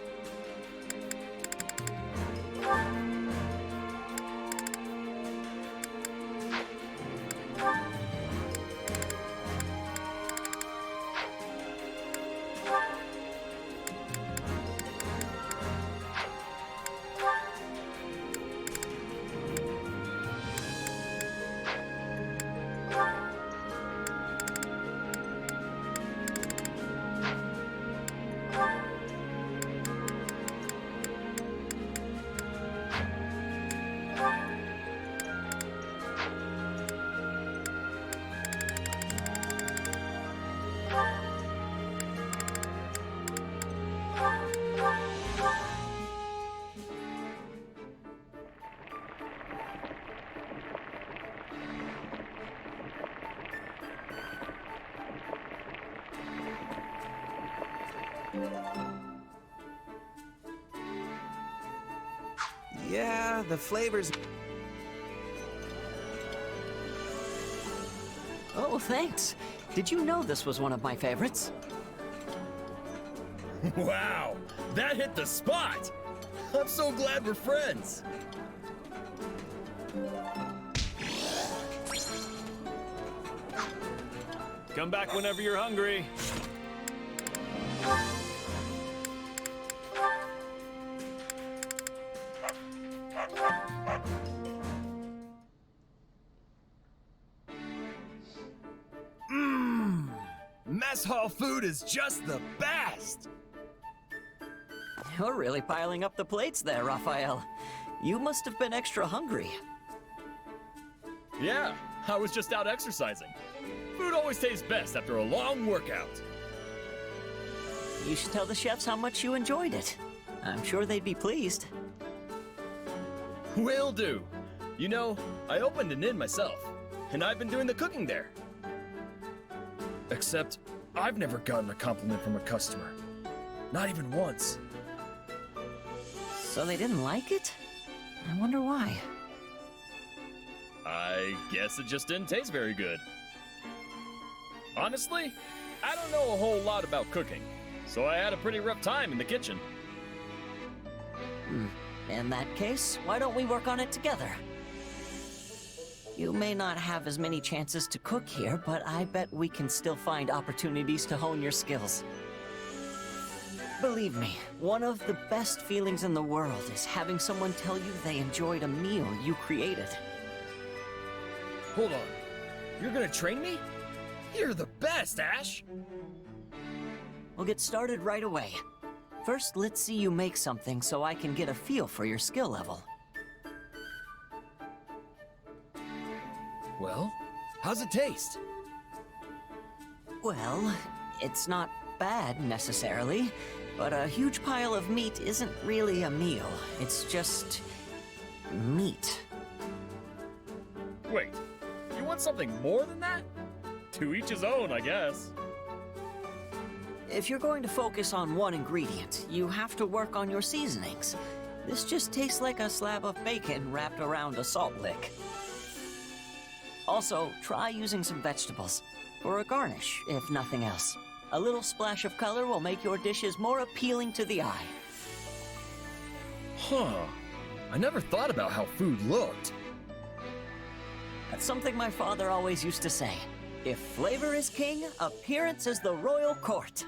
Yeah, the flavors... Oh, thanks. Did you know this was one of my favorites? Wow, that hit the spot! I'm so glad we're friends. Come back whenever you're hungry. Mess hall food is just the best! You're really piling up the plates there, Raphael. You must have been extra hungry. Yeah, I was just out exercising. Food always tastes best after a long workout. You should tell the chefs how much you enjoyed it. I'm sure they'd be pleased. Will do. You know, I opened an inn myself, and I've been doing the cooking there. Except, I've never gotten a compliment from a customer. Not even once. So they didn't like it? I wonder why. I guess it just didn't taste very good. Honestly, I don't know a whole lot about cooking, so I had a pretty rough time in the kitchen. In that case, why don't we work on it together? You may not have as many chances to cook here, but I bet we can still find opportunities to hone your skills. Believe me, one of the best feelings in the world is having someone tell you they enjoyed a meal you created. Hold on. You're gonna train me? You're the best, Ash! We'll get started right away. First, let's see you make something so I can get a feel for your skill level. Well, how's it taste? Well, it's not bad necessarily, but a huge pile of meat isn't really a meal. It's just meat. Wait, you want something more than that? To each his own, I guess. If you're going to focus on one ingredient, you have to work on your seasonings. This just tastes like a slab of bacon wrapped around a salt lick. Also, try using some vegetables, or a garnish, if nothing else. A little splash of color will make your dishes more appealing to the eye. Huh. I never thought about how food looked. That's something my father always used to say. If flavor is king, appearance is the royal court.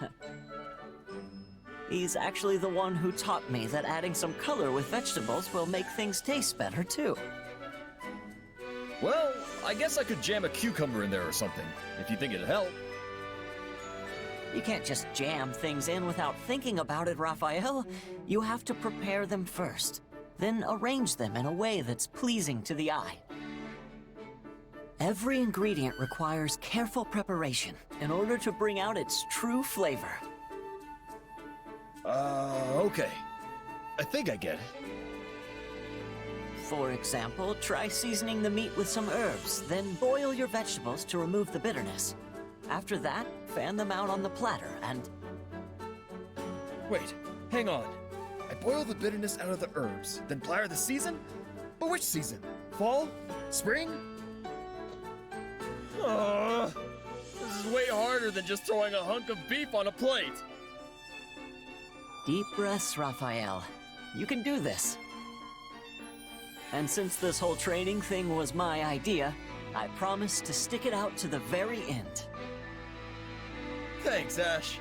He's actually the one who taught me that adding some color with vegetables will make things taste better, too. Well, I guess I could jam a cucumber in there or something, if you think it'd help. You can't just jam things in without thinking about it, Raphael. You have to prepare them first, then arrange them in a way that's pleasing to the eye. Every ingredient requires careful preparation in order to bring out its true flavor. Okay. I think I get it. For example, try seasoning the meat with some herbs, then boil your vegetables to remove the bitterness. After that, fan them out on the platter and... Wait, hang on. I boil the bitterness out of the herbs, then platter the season? But which season? Fall? Spring? This is way harder than just throwing a hunk of beef on a plate. Deep breaths, Raphael. You can do this. And since this whole training thing was my idea, I promise to stick it out to the very end. Thanks, Ash.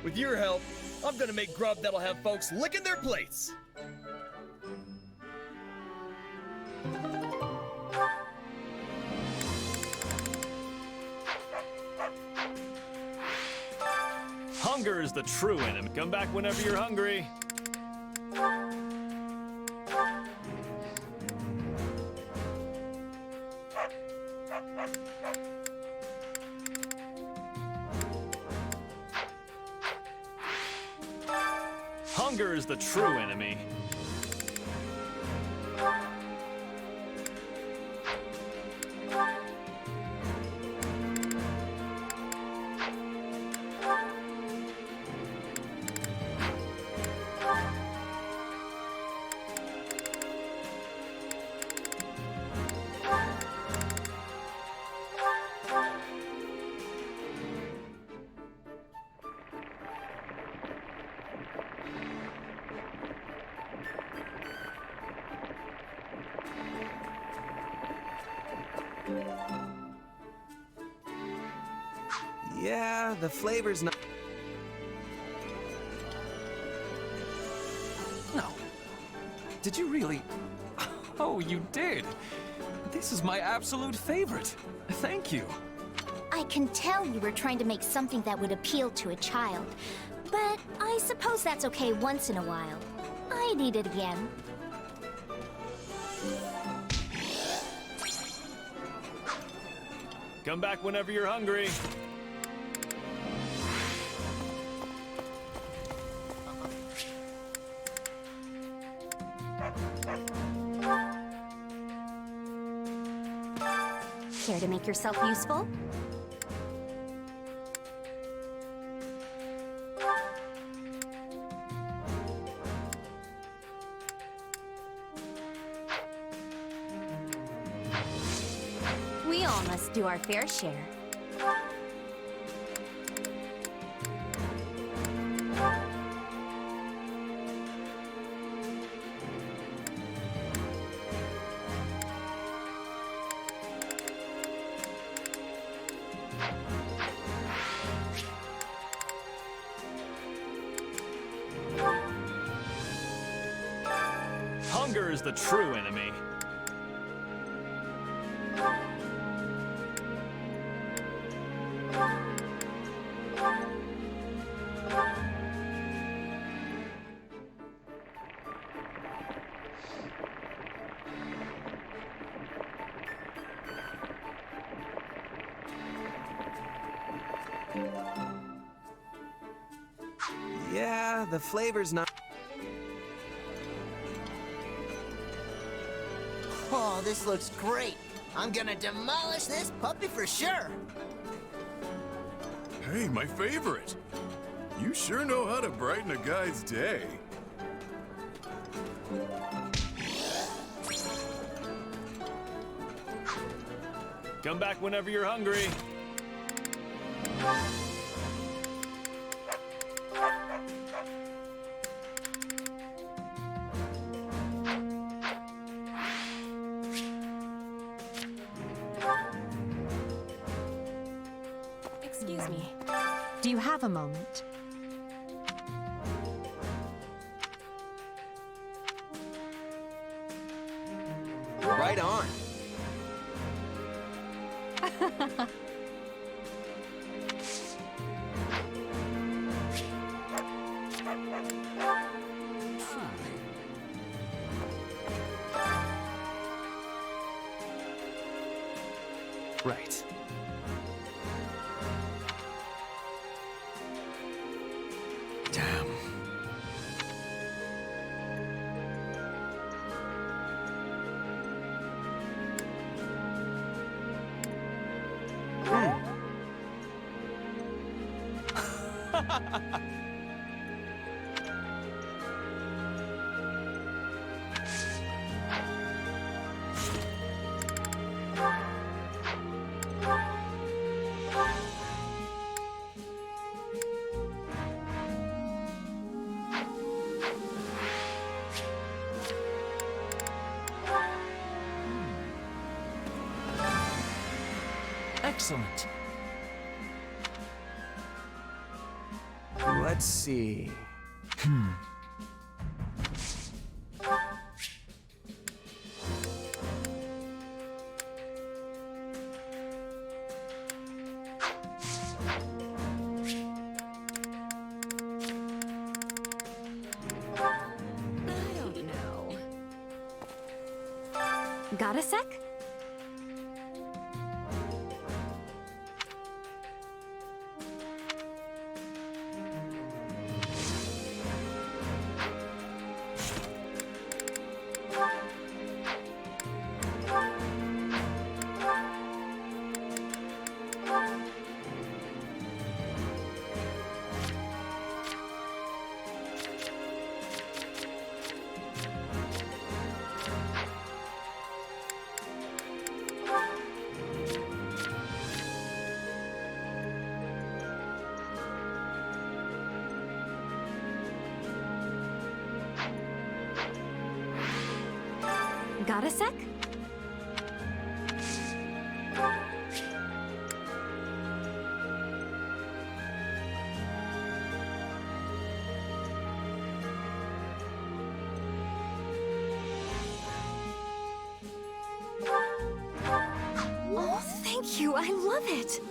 With your help, I'm gonna make grub that'll have folks licking their plates. Hunger is the true enemy. Come back whenever you're hungry. Hunger is the true enemy. Yeah, the flavor's not... No. Did you really? Oh, you did. This is my absolute favorite. Thank you. I can tell you were trying to make something that would appeal to a child, but I suppose that's okay once in a while. I'd eat it again. Come back whenever you're hungry. Care to make yourself useful? all must do our fair share. Hunger is the true enemy. Yeah, the flavor's not... Oh, this looks great. I'm gonna demolish this puppy for sure. Hey, my favorite. You sure know how to brighten a guy's day. Come back whenever you're hungry. Excuse me. Do you have a moment? Right on. Right. Damn. Excellent. Let's see. I don't know. Got a sec? Got a sec? Oh, thank you. I love it.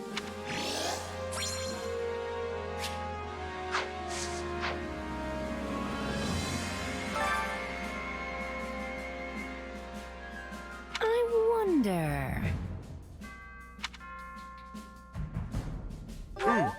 I wonder. Oh.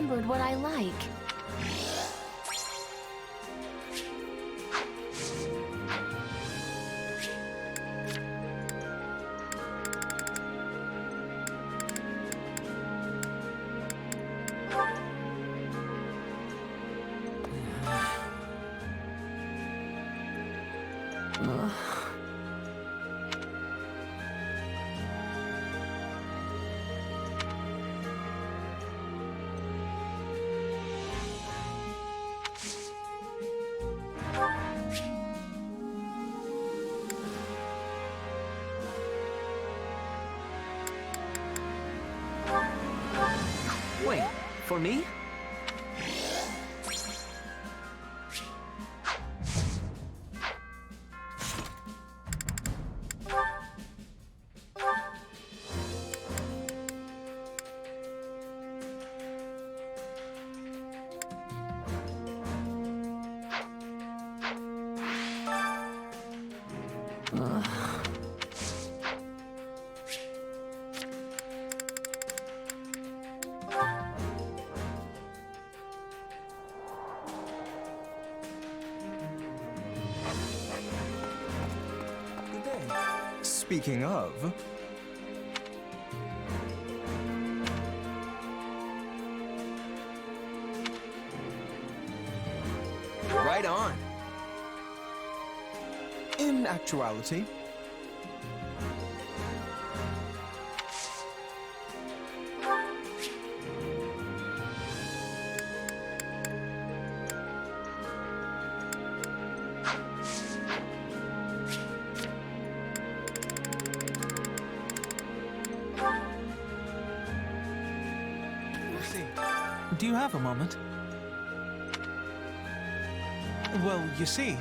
remembered what I like. Wait, for me? Speaking of... Right on. In actuality... Do you have a moment? Well, you see...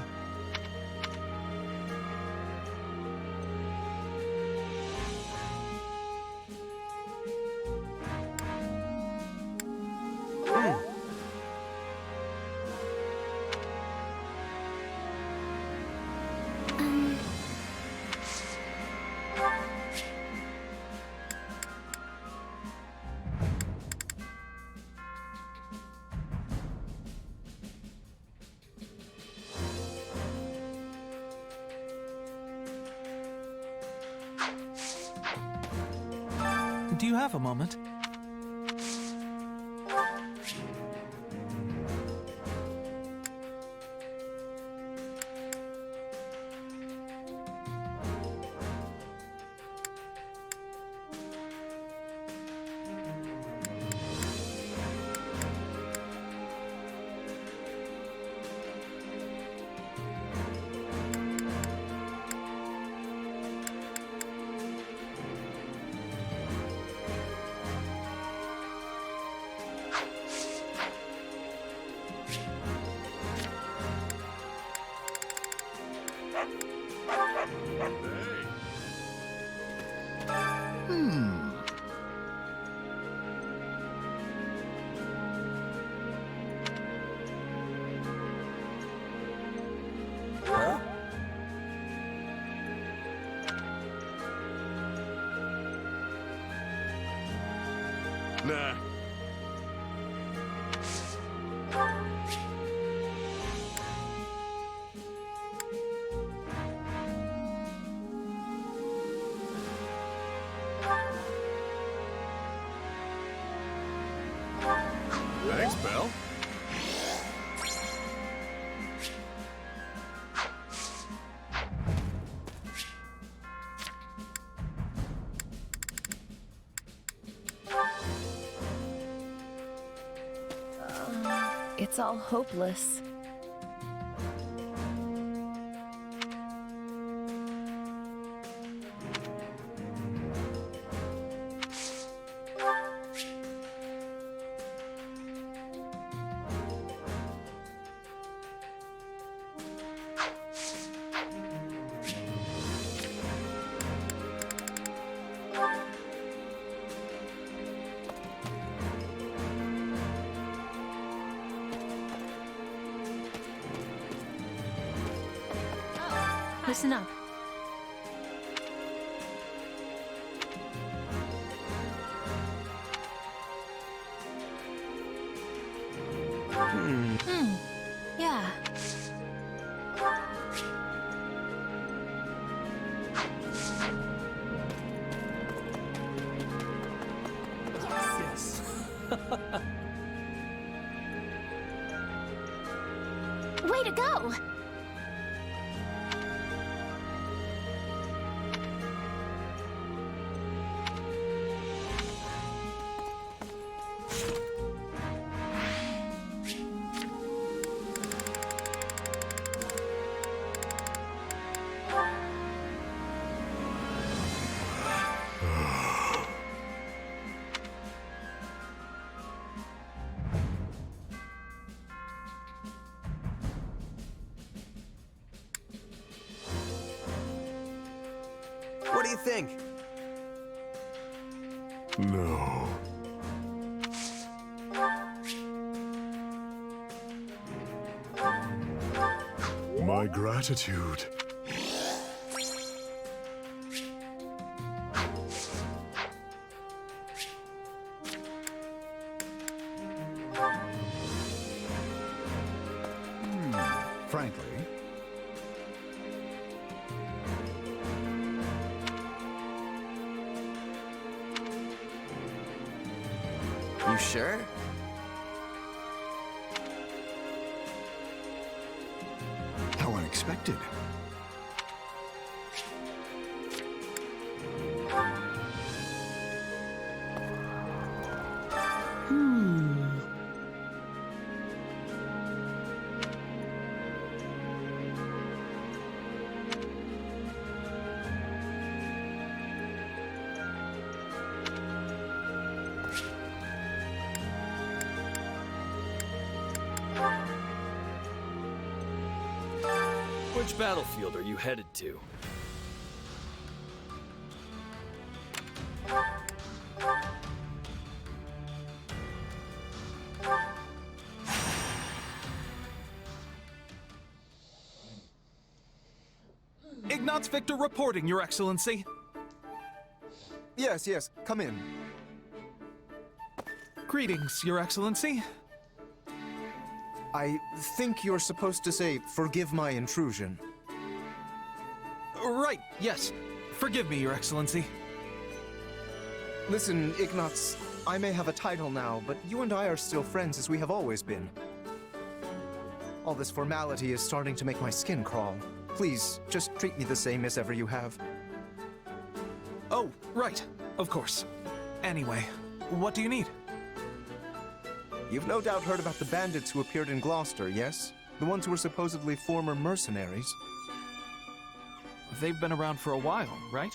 Do you have a moment? Nah. Thanks, pal. It's all hopeless. Listen up. Yeah. Yes. Way to go! What do you think? No. My gratitude. Frankly. You sure? How unexpected. Which battlefield are you headed to? Ignatz Victor reporting, Your Excellency. Yes, yes, come in. Greetings, Your Excellency. I think you're supposed to say, forgive my intrusion. Right, yes. Forgive me, Your Excellency. Listen, Ignatz, I may have a title now, but you and I are still friends as we have always been. All this formality is starting to make my skin crawl. Please, just treat me the same as ever you have. Oh, right. Of course. Anyway, what do you need? You've no doubt heard about the bandits who appeared in Gloucester, yes? The ones who were supposedly former mercenaries. They've been around for a while, right?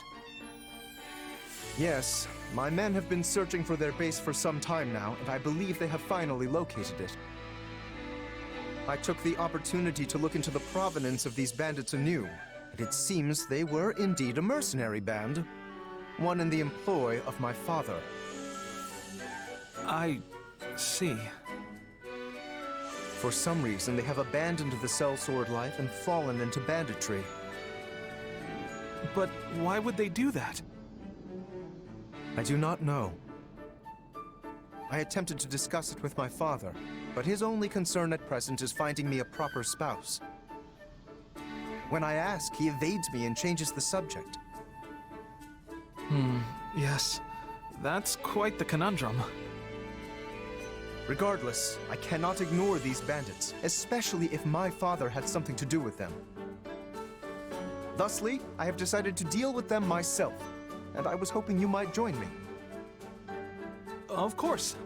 Yes. My men have been searching for their base for some time now, and I believe they have finally located it. I took the opportunity to look into the provenance of these bandits anew, and it seems they were indeed a mercenary band. One in the employ of my father. I see. For some reason, they have abandoned the sellsword life and fallen into banditry. But why would they do that? I do not know. I attempted to discuss it with my father, but his only concern at present is finding me a proper spouse. When I ask, he evades me and changes the subject. Yes. That's quite the conundrum. Regardless, I cannot ignore these bandits, especially if my father had something to do with them. Thusly, I have decided to deal with them myself, and I was hoping you might join me. Of course.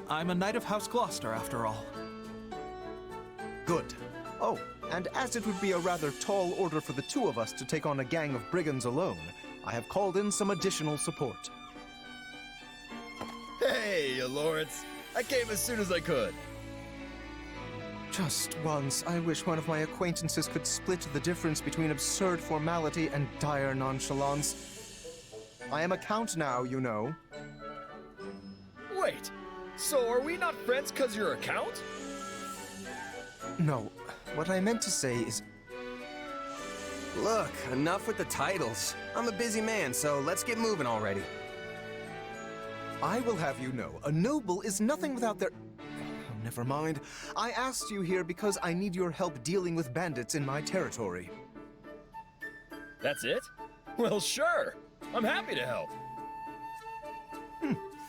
I'm a knight of House Gloucester, after all. Good. Oh, and as it would be a rather tall order for the two of us to take on a gang of brigands alone, I have called in some additional support. Hey, Lawrence. I came as soon as I could. Just once, I wish one of my acquaintances could split the difference between absurd formality and dire nonchalance. I am a count now, you know. Wait, so are we not friends because you're a count? No, what I meant to say is... Look, enough with the titles. I'm a busy man, so let's get moving already. I will have you know, a noble is nothing without their... never mind. I asked you here because I need your help dealing with bandits in my territory. That's it? Well, sure. I'm happy to help.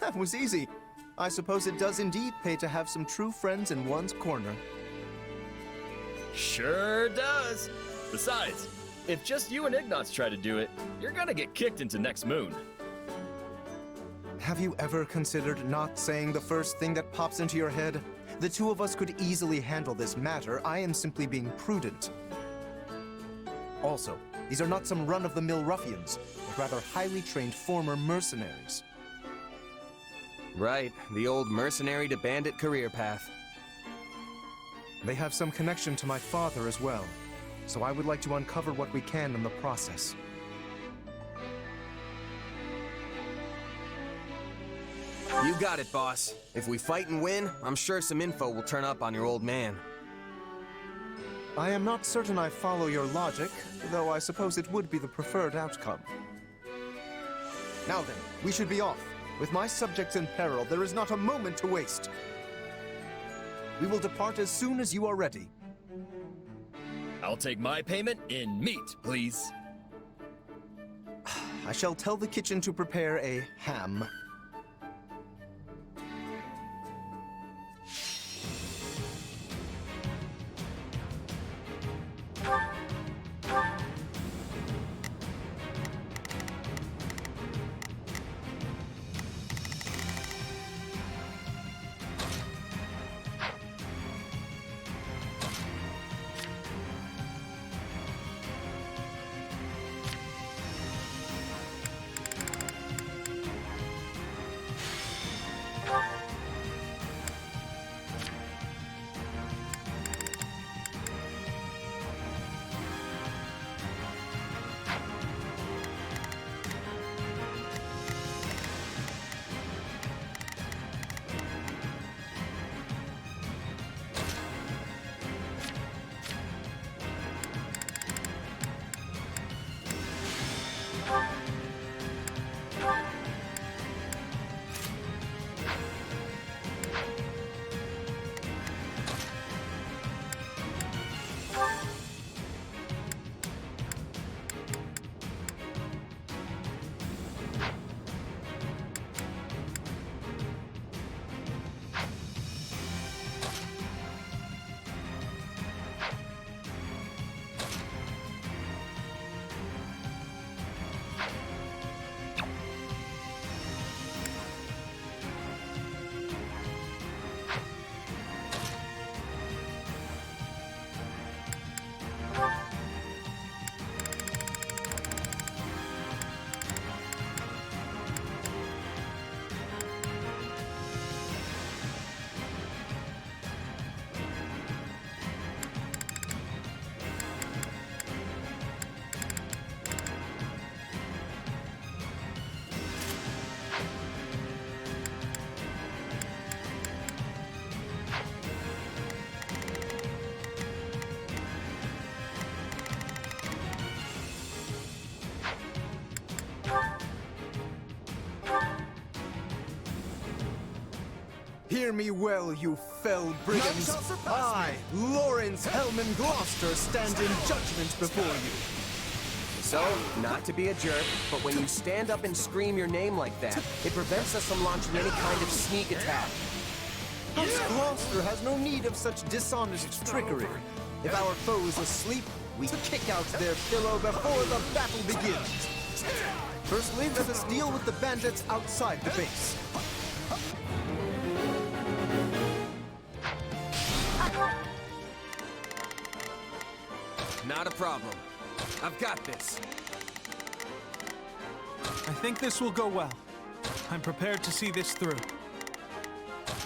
That was easy. I suppose it does indeed pay to have some true friends in one's corner. Sure does. Besides, if just you and Ignatz try to do it, you're gonna get kicked into next moon. Have you ever considered not saying the first thing that pops into your head? The two of us could easily handle this matter. I am simply being prudent. Also, these are not some run-of-the-mill ruffians, but rather highly trained former mercenaries. Right, the old mercenary to bandit career path. They have some connection to my father as well, so I would like to uncover what we can in the process. You got it, boss. If we fight and win, I'm sure some info will turn up on your old man. I am not certain I follow your logic, though I suppose it would be the preferred outcome. Now then, we should be off. With my subjects in peril, there is not a moment to waste. We will depart as soon as you are ready. I'll take my payment in meat, please. I shall tell the kitchen to prepare a ham. Hear me well, you fell brigands. I, Lawrence Hellman Gloucester, stand in judgment before you. So, not to be a jerk, but when you stand up and scream your name like that, it prevents us from launching any kind of sneak attack. House Gloucester has no need of such dishonest trickery. If our foe is asleep, we kick out their pillow before the battle begins. Firstly, let us deal with the bandits outside the base. Not a problem. I've got this. I think this will go well. I'm prepared to see this through.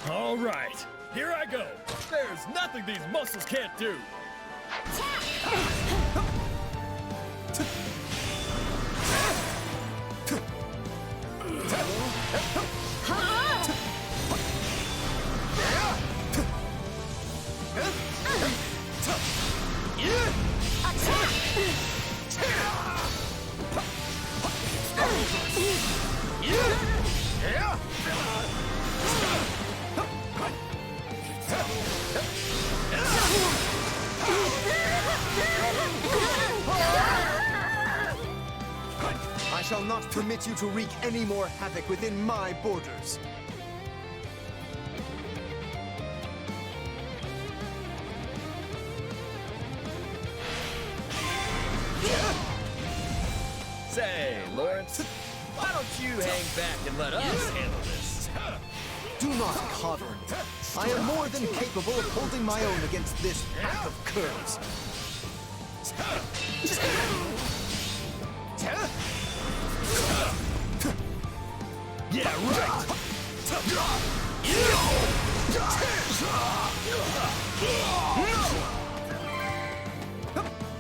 All right, here I go. There's nothing these muscles can't do. shall not permit you to wreak any more havoc within my borders. Say, Lawrence, why don't you hang back and let us handle this? Do not coddle me. I am more than capable of holding my own against this pack of curs. Yeah, right!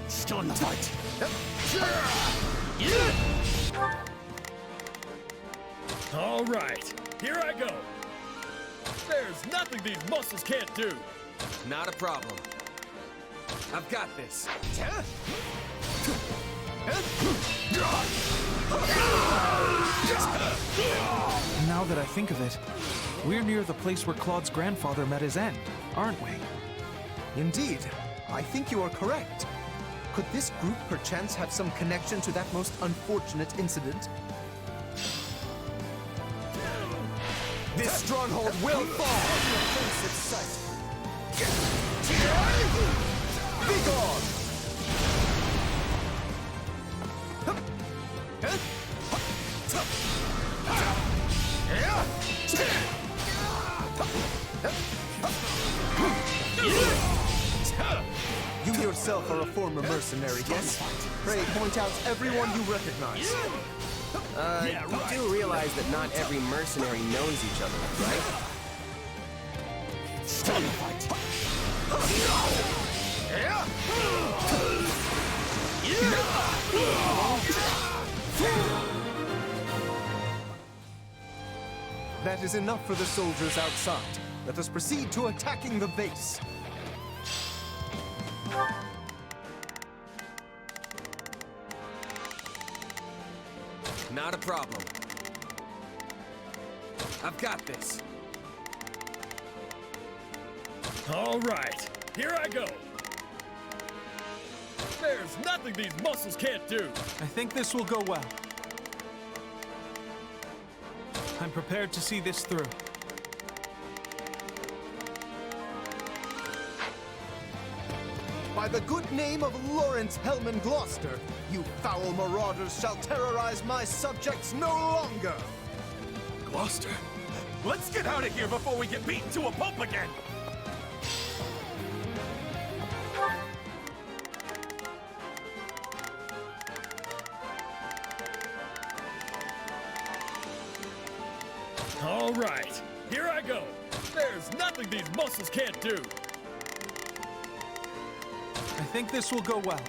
Still in the fight. All right, here I go. There's nothing these muscles can't do. Not a problem. I've got this. Now that I think of it, we're near the place where Claude's grandfather met his end, aren't we? Indeed. I think you are correct. Could this group perchance have some connection to that most unfortunate incident? This stronghold will fall! Be gone! You yourself are a former mercenary, yes? Pray point out everyone you recognize. You do realize that not every mercenary knows each other, right? Stop the fight. That is enough for the soldiers outside. Let us proceed to attacking the base. Not a problem. I've got this. All right, here I go. There's nothing these muscles can't do. I think this will go well. I'm prepared to see this through. By the good name of Lawrence Hellman Gloucester, you foul marauders shall terrorize my subjects no longer! Gloucester, let's get out of here before we get beaten to a pulp again! All right, here I go. There's nothing these muscles can't do. I think this will go well.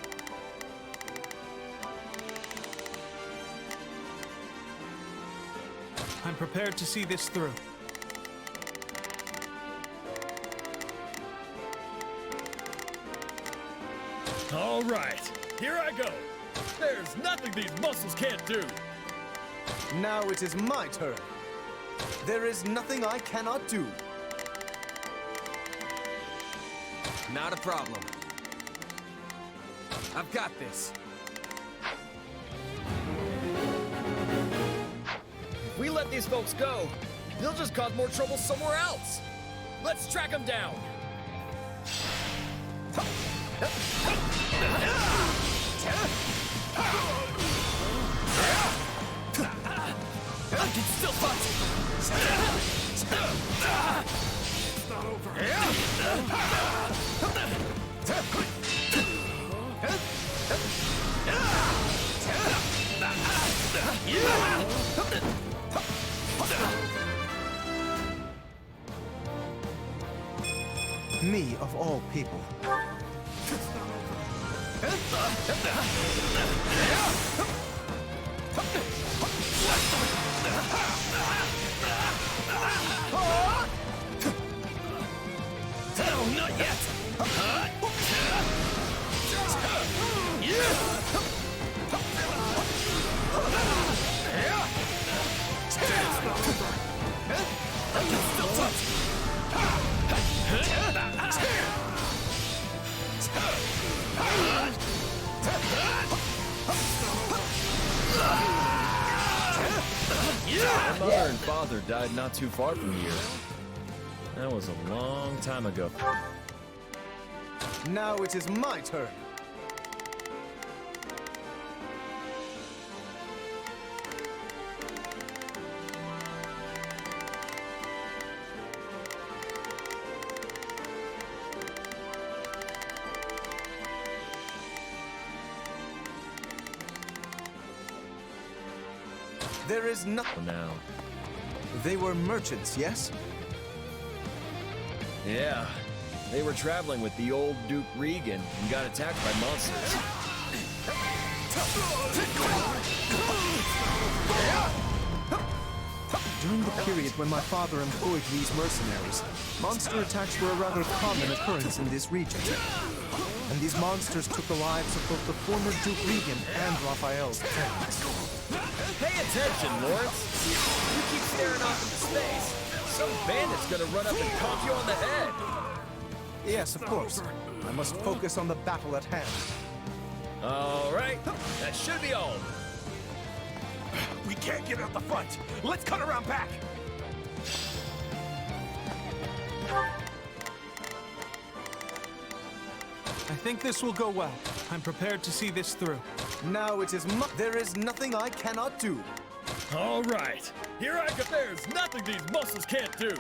I'm prepared to see this through. All right, here I go. There's nothing these muscles can't do. Now it is my turn. There is nothing I cannot do. Not a problem. I've got this. If we let these folks go, they'll just cause more trouble somewhere else. Let's track them down. I can still fight. It's not over. Me, of all people. No, not yet. I can still touch. My mother and father died not too far from here. That was a long time ago. Now it is my turn. There is nothing now. They were merchants, yes? Yeah. They were traveling with the old Duke Regan and got attacked by monsters. During the period when my father employed these mercenaries, monster attacks were a rather common occurrence in this region. And these monsters took the lives of both the former Duke Regan and Raphael's friends. Pay attention, Lawrence! You keep staring off into space, some bandit's gonna run up and conk you on the head! Yes, of course. I must focus on the battle at hand. Alright, that should be all. We can't get out the front! Let's cut around back! I think this will go well. I'm prepared to see this through. Now it is there is nothing I cannot do. Alright, here I go. There's nothing these muscles can't do.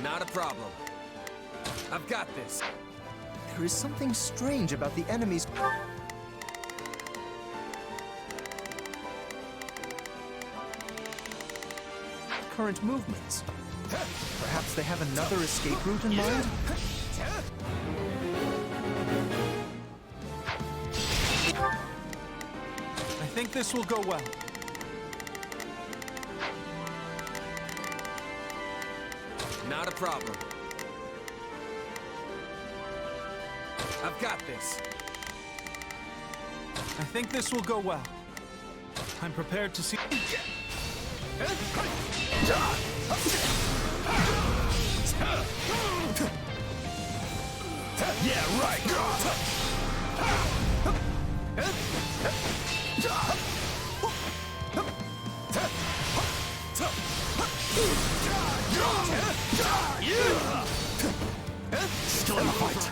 Not a problem. I've got this. There is something strange about the enemy's current movements. Perhaps they have another escape route in mind? I think this will go well. Not a problem. I've got this. I think this will go well. I'm prepared to see... Yeah, right! Still in the fight!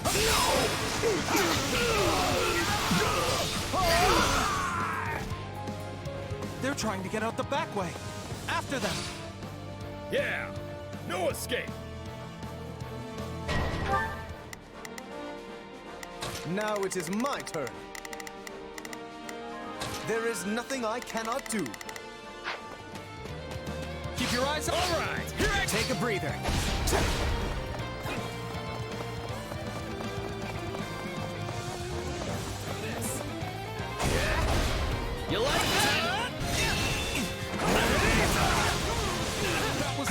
They're trying to get out the back way. After them! Yeah! No escape! Now it is my turn. There is nothing I cannot do. Keep your eyes on. All right, here I take a breather. You like that? That was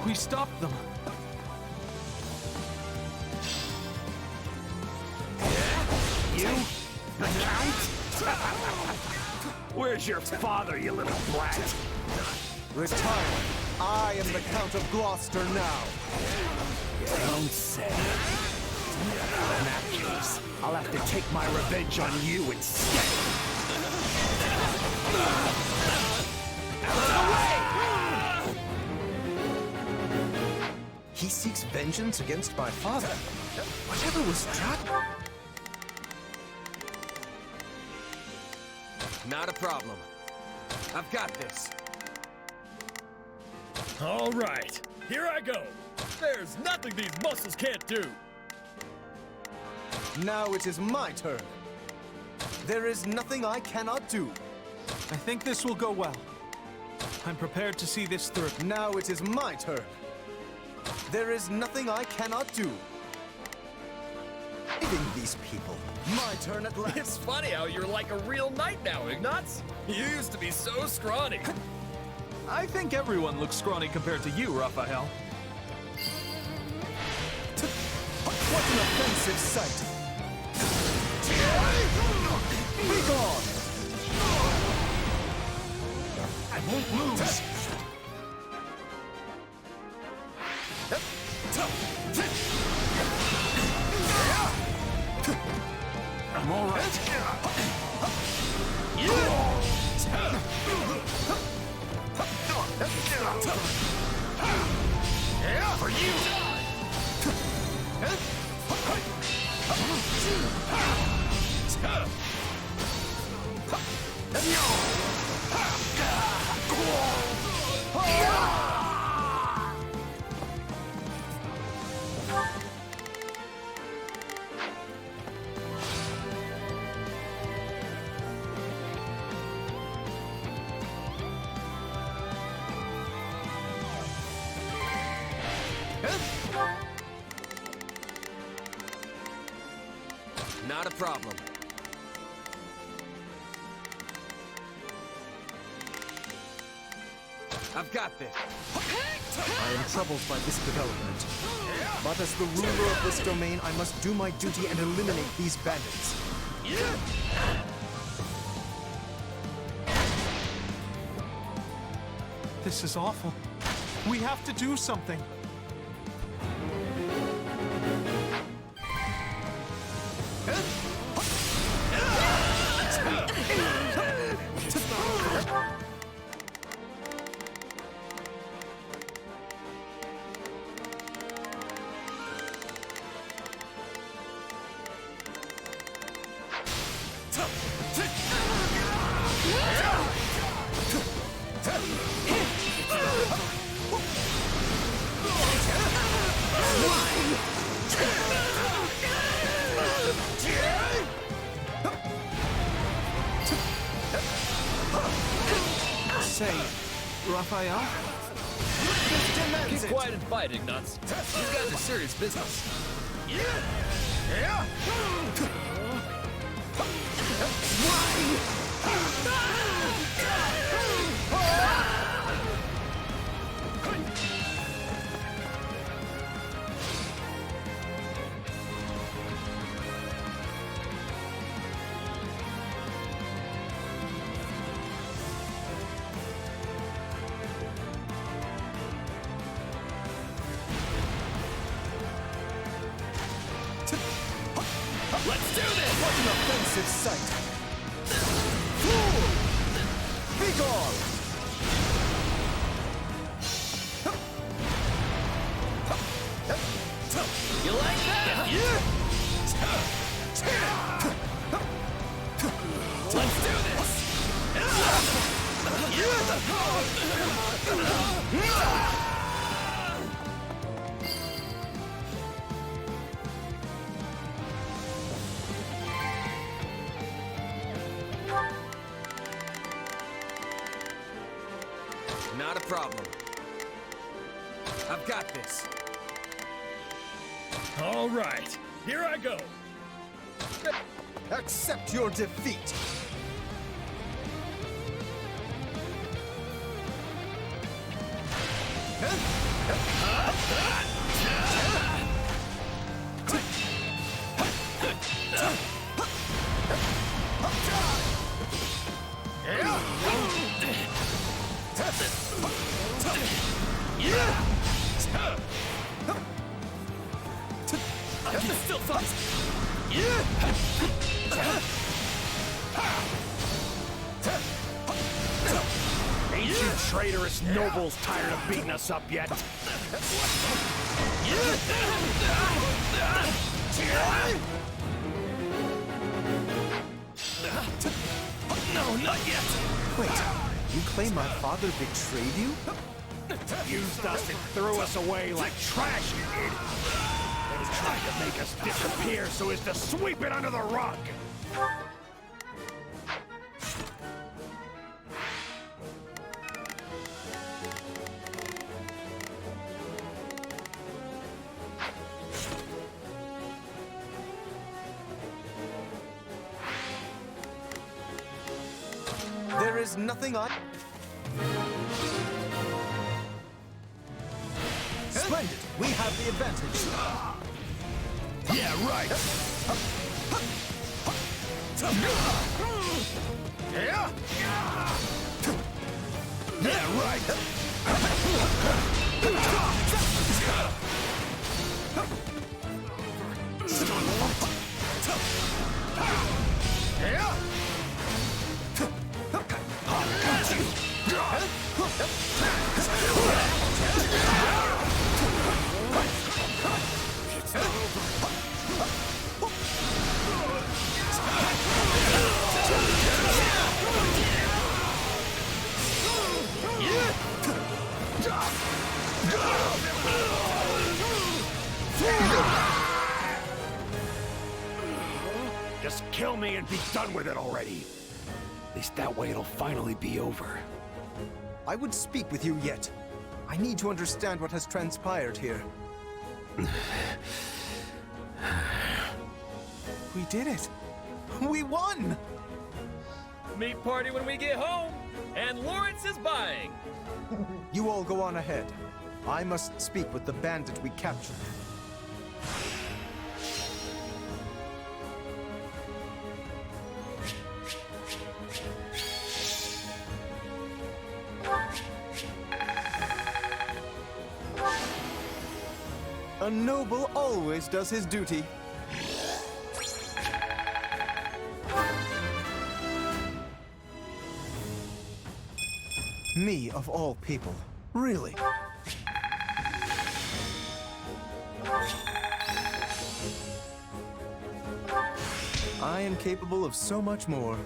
We stopped them. You? The Count? Where's your father, you little brat? Retire. I am the Count of Gloucester now. Don't say. In that case, I'll have to take my revenge on you instead. Out of the way! He seeks vengeance against my father. Whatever was trapped. Not a problem. I've got this. All right, here I go. There's nothing these muscles can't do. Now it is my turn. There is nothing I cannot do. I think this will go well. I'm prepared to see this through. Now it is my turn. There is nothing I cannot do. Saving these people. My turn at last. It's funny how you're like a real knight now, Ignatz. You used to be so scrawny. I think everyone looks scrawny compared to you, Raphael. What an offensive sight! Be gone! I won't lose. I'm all right. For you. Not a problem. I've got this. I am troubled by this development. But as the ruler of this domain, I must do my duty and eliminate these bandits. This is awful. We have to do something. Say, Raphael? Keep quiet and fight, Ignatz. These guys are serious business. Let's do this! What an offensive sight! Fool! Be gone! You like that? Let's do this! Not a problem. I've got this. All right, here I go. Accept your defeat! I can still fight. Ain't you traitorous nobles tired of beating us up yet? No, not yet. Wait, you claim my father betrayed you? Used us and threw us away like trash, you did. Then he tried to make us disappear so as to sweep it under the rug. There is nothing I... Splendid! We have the advantage. Yeah, right. Yeah, right! Just kill me and be done with it already. At least that way it'll finally be over. I would speak with you yet. I need to understand what has transpired here. We did it! We won! Meat party when we get home, and Lawrence is buying. You all go on ahead. I must speak with the bandit we captured. A noble always does his duty. Me, of all people. Really? I am capable of so much more.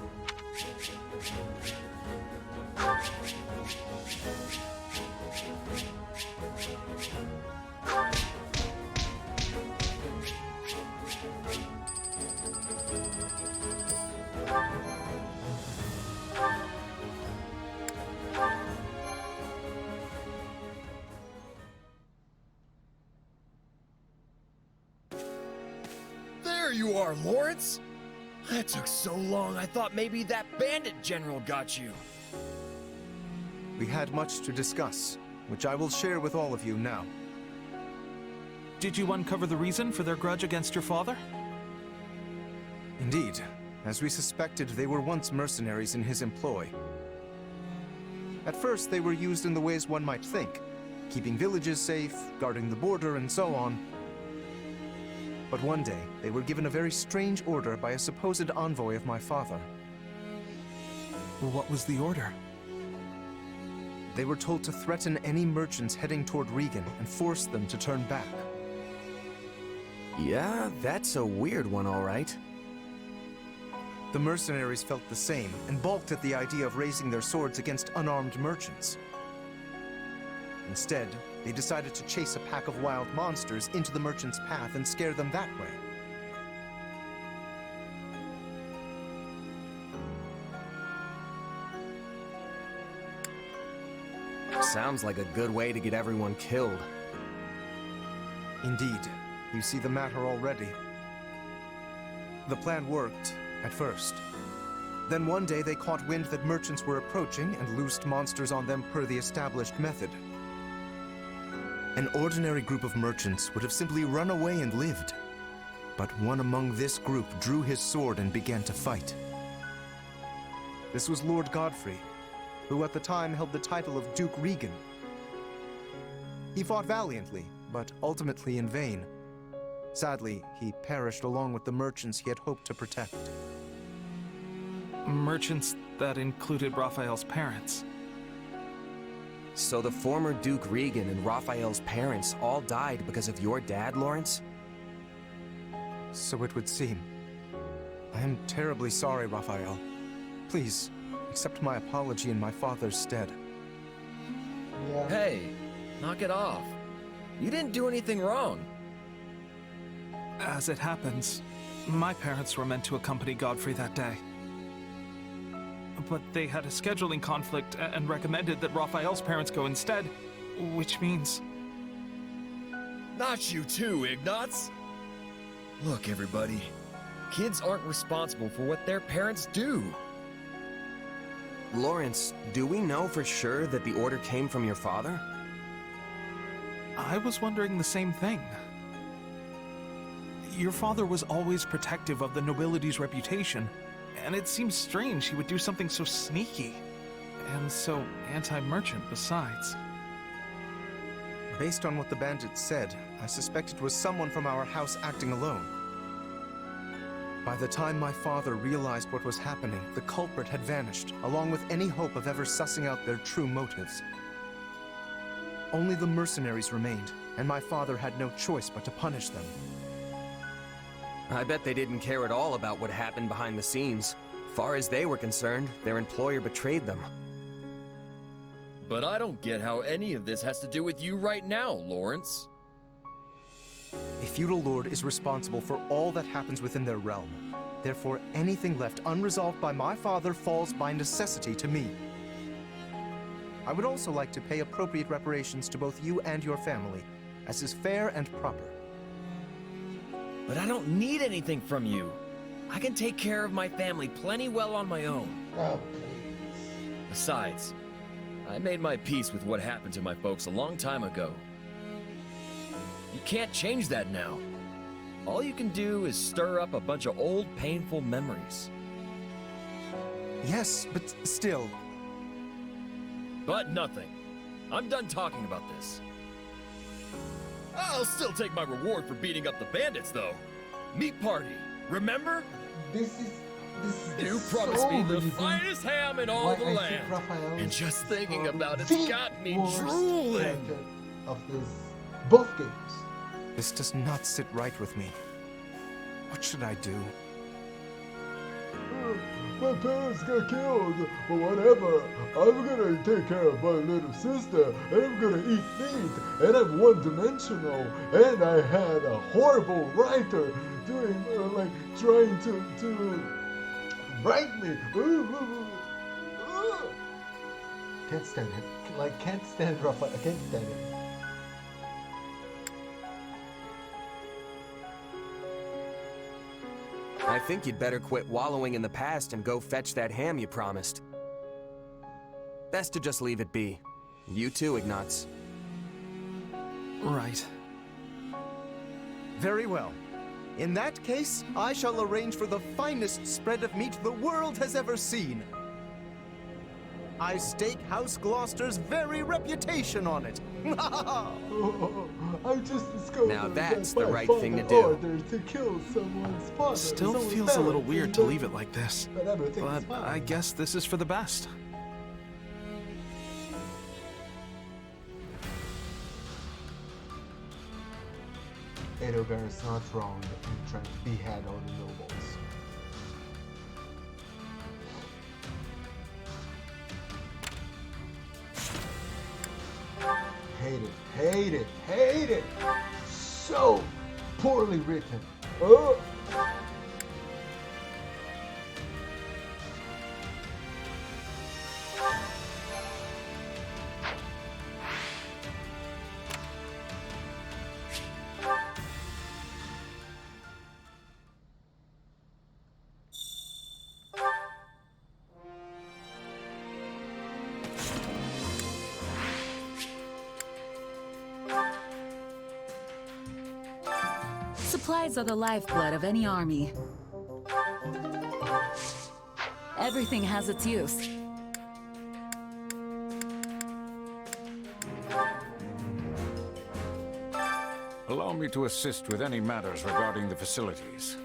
There you are, Lawrence! That took so long, I thought maybe that bandit general got you. We had much to discuss, which I will share with all of you now. Did you uncover the reason for their grudge against your father? Indeed. As we suspected, they were once mercenaries in his employ. At first, they were used in the ways one might think, keeping villages safe, guarding the border, and so on. But one day, they were given a very strange order by a supposed envoy of my father. What was the order? They were told to threaten any merchants heading toward Regan and force them to turn back. Yeah, that's a weird one, all right. The mercenaries felt the same and balked at the idea of raising their swords against unarmed merchants. Instead, they decided to chase a pack of wild monsters into the merchant's path and scare them that way. Sounds like a good way to get everyone killed. Indeed. You see the matter already. The plan worked, at first. Then one day they caught wind that merchants were approaching and loosed monsters on them per the established method. An ordinary group of merchants would have simply run away and lived. But one among this group drew his sword and began to fight. This was Lord Godfrey, who at the time held the title of Duke Regan. He fought valiantly, but ultimately in vain. Sadly, he perished along with the merchants he had hoped to protect. Merchants that included Raphael's parents. So the former Duke Regan and Raphael's parents all died because of your dad, Lawrence? So it would seem. I am terribly sorry, Raphael. Please, accept my apology in my father's stead. Hey, knock it off. You didn't do anything wrong. As it happens, my parents were meant to accompany Godfrey that day. But they had a scheduling conflict and recommended that Raphael's parents go instead, which means... Not you too, Ignatz! Look, everybody. Kids aren't responsible for what their parents do. Lawrence, do we know for sure that the order came from your father? I was wondering the same thing. Your father was always protective of the nobility's reputation, and it seems strange he would do something so sneaky. and so anti-merchant besides. Based on what the bandits said, I suspect it was someone from our house acting alone. By the time my father realized what was happening, the culprit had vanished, along with any hope of ever sussing out their true motives. Only the mercenaries remained, and my father had no choice but to punish them. I bet they didn't care at all about what happened behind the scenes. Far as they were concerned, their employer betrayed them. But I don't get how any of this has to do with you right now, Lawrence. A feudal lord is responsible for all that happens within their realm. Therefore, anything left unresolved by my father falls by necessity to me. I would also like to pay appropriate reparations to both you and your family, as is fair and proper. But I don't need anything from you. I can take care of my family plenty well on my own. Oh, please. Besides, I made my peace with what happened to my folks a long time ago. You can't change that now. All you can do is stir up a bunch of old, painful memories. Yes, but still... But nothing. I'm done talking about this. I'll still take my reward for beating up the bandits, though. Meat party, remember? This is You promised so me the reason finest ham in all why the I think land. Raphael And just thinking is about it's the got me worst drooling. character of both games. This does not sit right with me. What should I do? My parents got killed, but whatever. I'm gonna take care of my little sister, and I'm gonna eat meat, and I'm one-dimensional, and I had a horrible writer doing, trying to write me. Can't stand it. Can't stand Raphael. I can't stand it. I think you'd better quit wallowing in the past and go fetch that ham you promised. Best to just leave it be. You too, Ignatz. Right. Very well. In that case, I shall arrange for the finest spread of meat the world has ever seen. I stake House Gloucester's very reputation on it. I just discovered Now that's that the my right father thing to do. ordered to kill someone's father. Still someone's feels a little parents, weird and to then- leave it like this. But everything is But fine. I guess this is for the best. Edogar is not wrong in trying to behead all the nobles. Hate it, hate it, hate it! So poorly written. Oh! Supplies are the lifeblood of any army. Everything has its use. Allow me to assist with any matters regarding the facilities.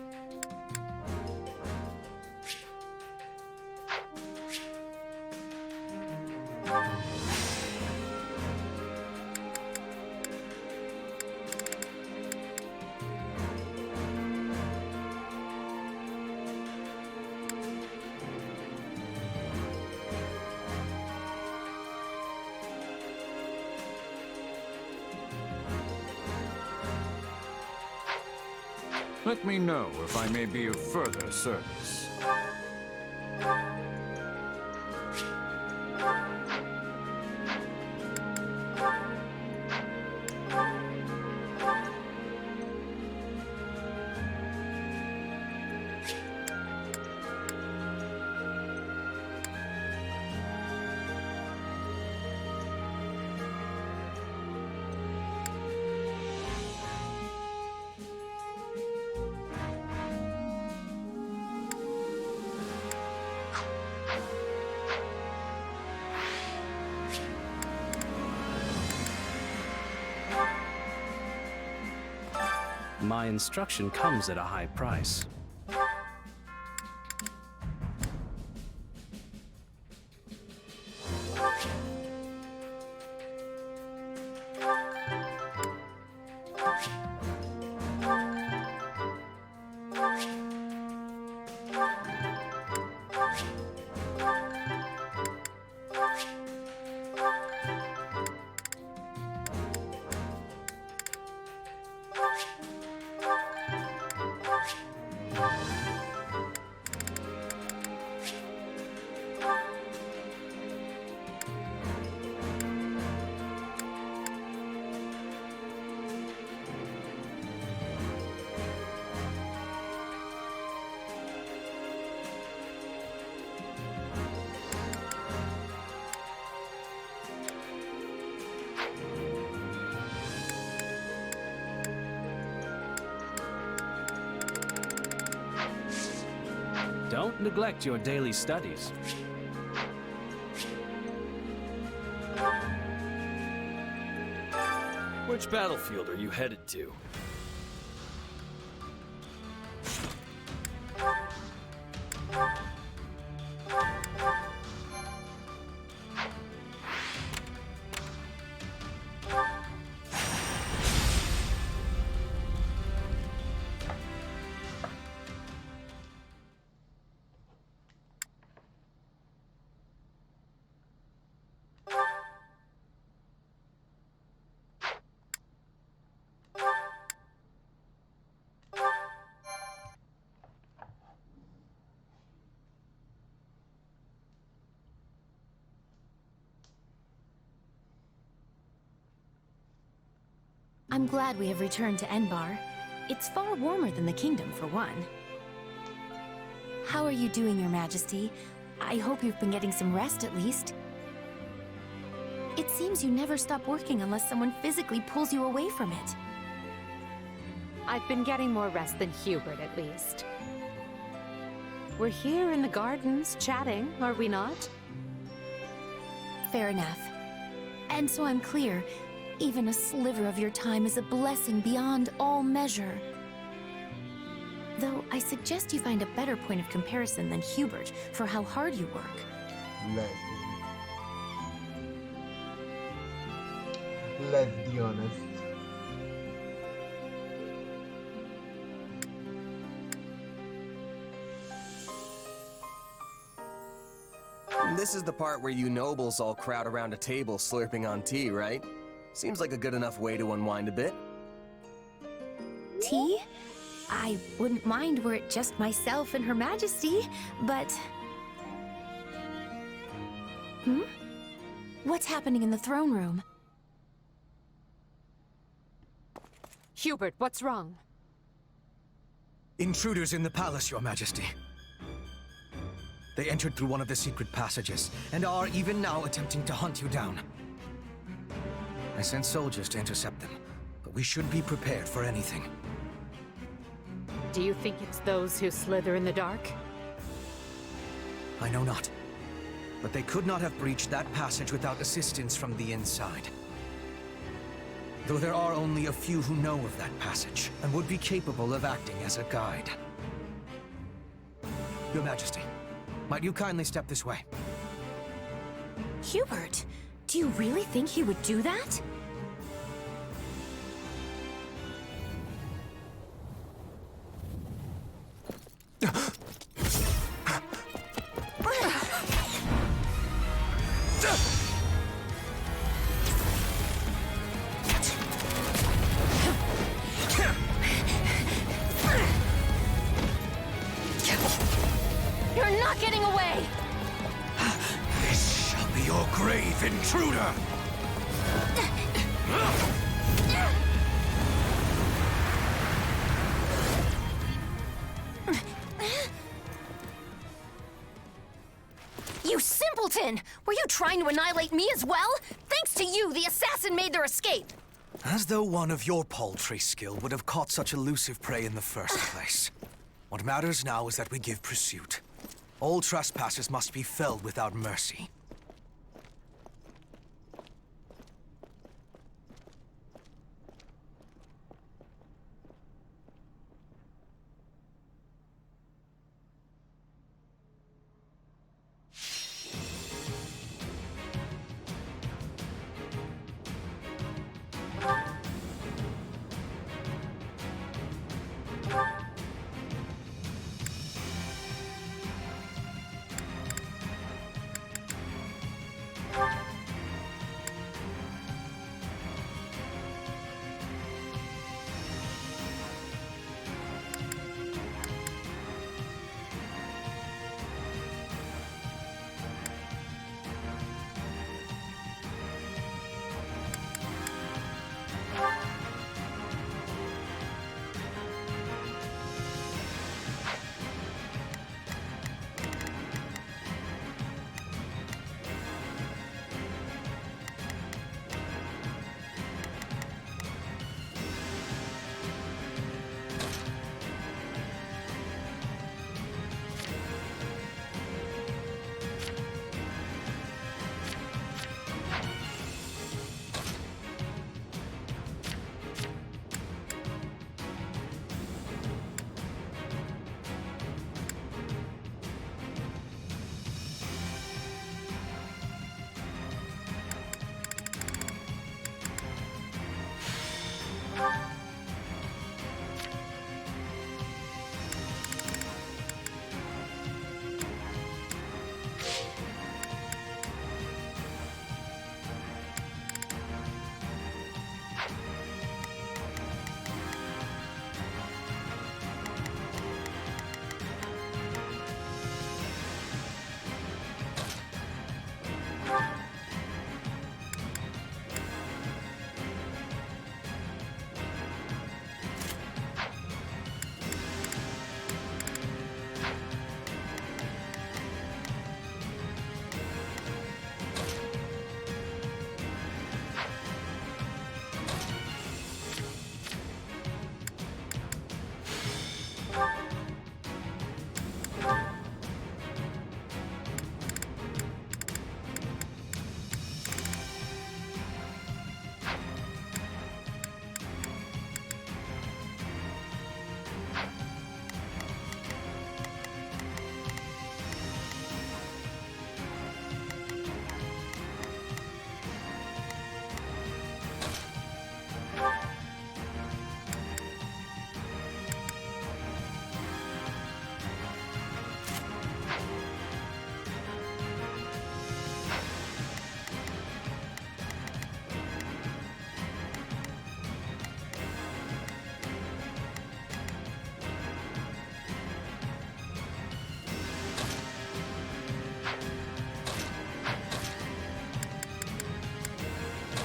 Let me know if I may be of further service. My instruction comes at a high price. Don't neglect your daily studies. Which battlefield are you headed to? I'm glad we have returned to Enbar. It's far warmer than the kingdom, for one. How are you doing, Your Majesty? I hope you've been getting some rest at least. It seems you never stop working unless someone physically pulls you away from it. I've been getting more rest than Hubert, at least. We're here in the gardens, chatting, are we not? Fair enough. And so I'm clear, even a sliver of your time is a blessing beyond all measure. Though I suggest you find a better point of comparison than Hubert for how hard you work. Let's be honest. This is the part where you nobles all crowd around a table slurping on tea, right? Seems like a good enough way to unwind a bit. Tea? I wouldn't mind were it just myself and Her Majesty, but... What's happening in the throne room? Hubert, what's wrong? Intruders in the palace, Your Majesty. They entered through one of the secret passages, and are even now attempting to hunt you down. I sent soldiers to intercept them, but we should be prepared for anything. Do you think it's those who slither in the dark? I know not. But they could not have breached that passage without assistance from the inside. Though there are only a few who know of that passage, and would be capable of acting as a guide. Your Majesty, might you kindly step this way? Hubert, do you really think he would do that? You're not getting away! This shall be your grave, intruder! You simpleton! Were you trying to annihilate me as well? Thanks to you, the assassin made their escape! As though one of your paltry skill would have caught such elusive prey in the first place. What matters now is that we give pursuit. All trespassers must be felled without mercy.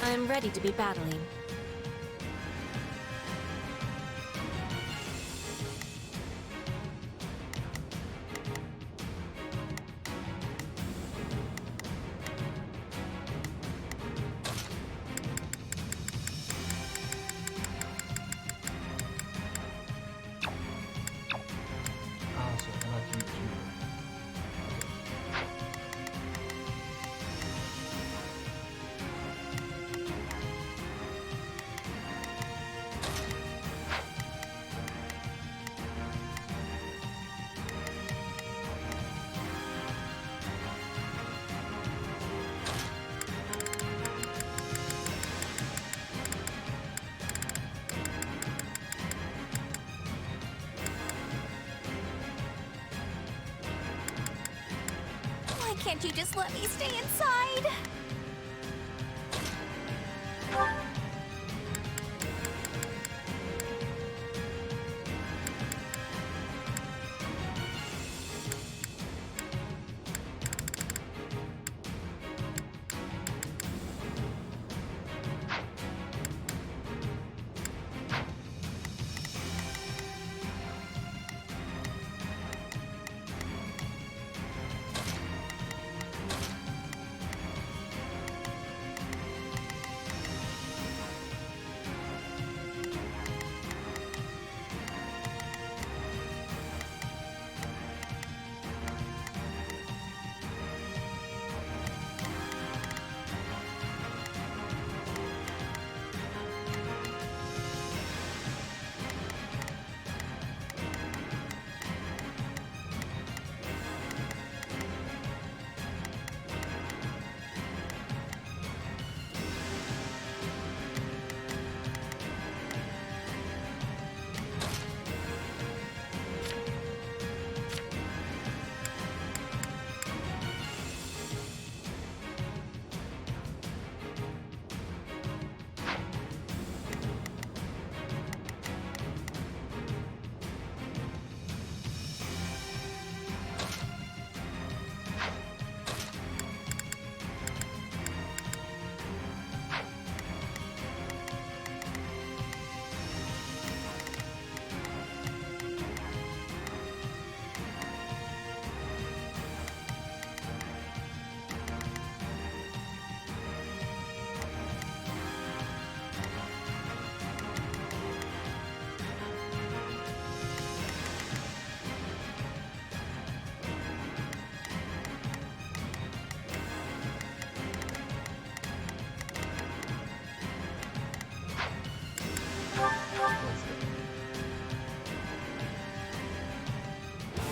I'm ready to be battling. Why can't you just let me stay inside?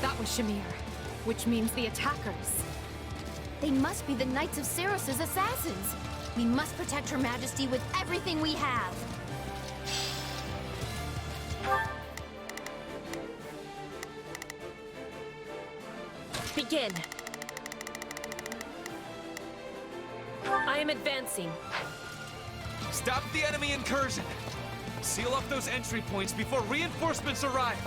That was Shamir, which means the attackers. They must be the Knights of Saros' assassins. We must protect Her Majesty with everything we have. Begin. I am advancing. Stop the enemy incursion! Seal off those entry points before reinforcements arrive!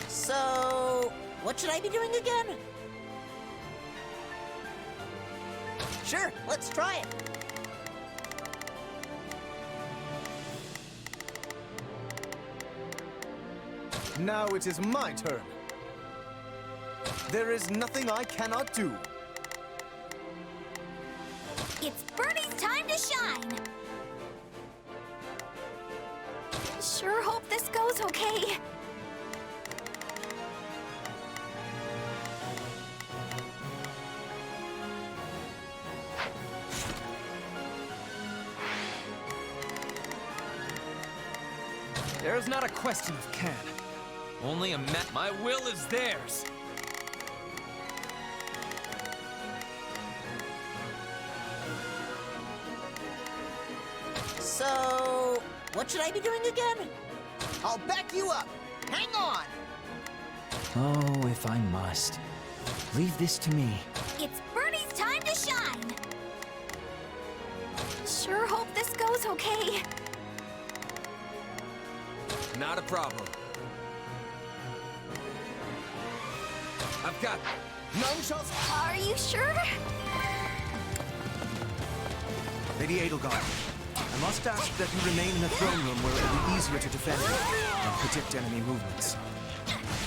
So, what should I be doing again? Sure, let's try it. Now it is my turn. There is nothing I cannot do. It's Bernie's time to shine! Sure hope this goes okay. There is not a question of can. Only a my will is theirs. So, what should I be doing again? I'll back you up. Hang on. Oh, if I must. Leave this to me. It's Bernie's time to shine! Sure hope this goes okay. Not a problem. I've got None shall... Are you sure? Lady Edelgard, I must ask that you remain in the throne room where it will be easier to defend you and predict enemy movements.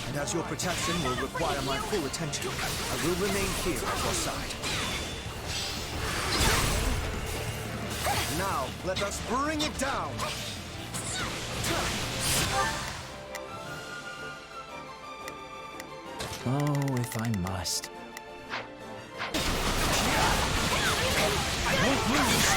And as your protection will require my full attention, I will remain here at your side. Now, let us bring it down! Oh, if I must. I won't lose!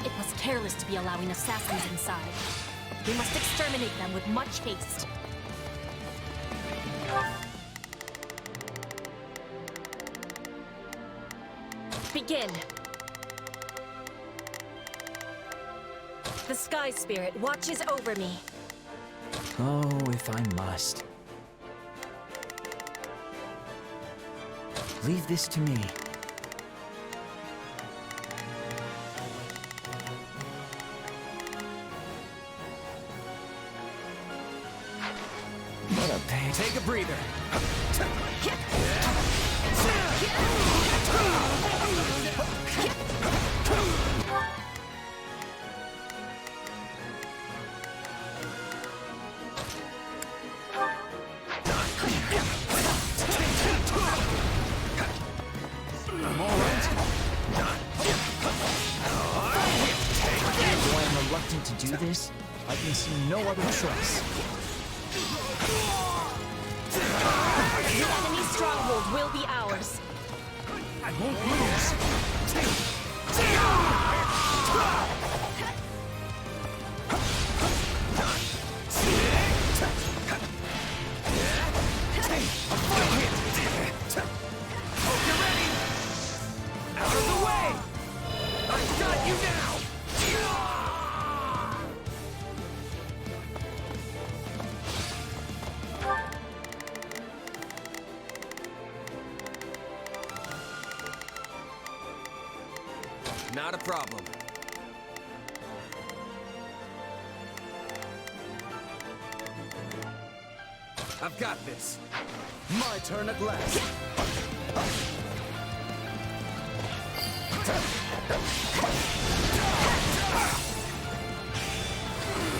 It was careless to be allowing assassins inside. We must exterminate them with much haste. Begin. The Sky Spirit watches over me. Oh, if I must. Leave this to me. What a pain. Take a breather. I'm all right. Though I am reluctant to do this, I can see no other choice. The enemy stronghold will be ours. I won't lose! Hope you're ready! Out of the way! I've got you now! Not a problem. I've got this. My turn at last.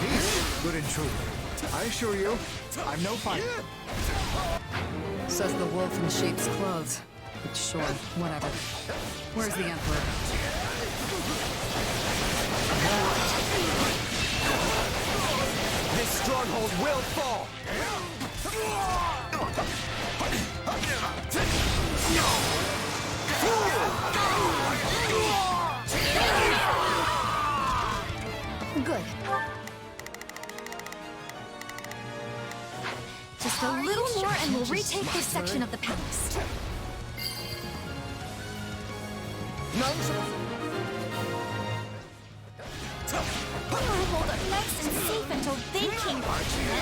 Peace, good and true. I assure you, I'm no fighter. Says the wolf in sheep's clothes. But sure, whatever. Where's the Emperor? This stronghold will fall! Good. Just a little more and we'll retake this section of the palace. We'll hold up nice and safe until they came marching in.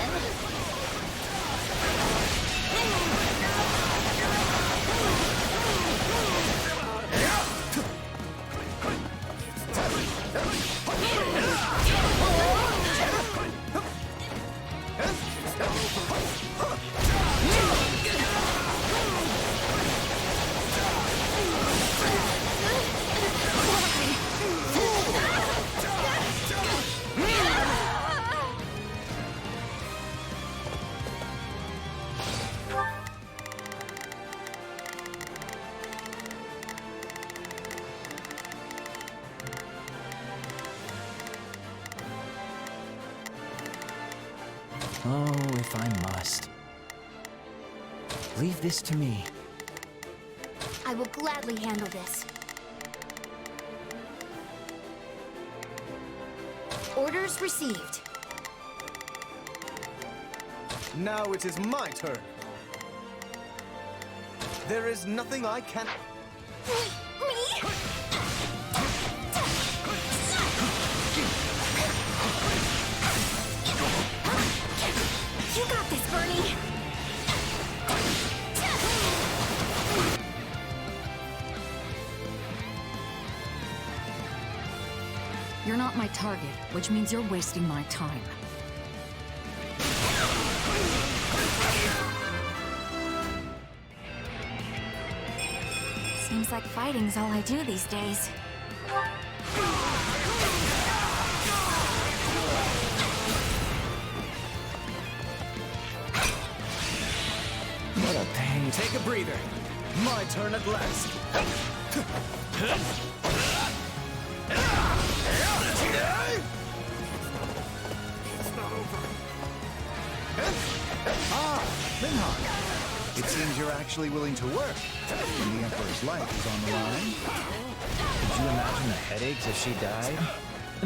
Oh, if I must. Leave this to me. I will gladly handle this. Orders received. Now it is my turn. There is nothing I can... Me? You're not my target, which means you're wasting my time. Seems like fighting's all I do these days. What a pain. Take a breather. My turn at last. It's not over. Ah, Minhag. It seems you're actually willing to work when the Emperor's life is on the line. Could you imagine the headaches if she died?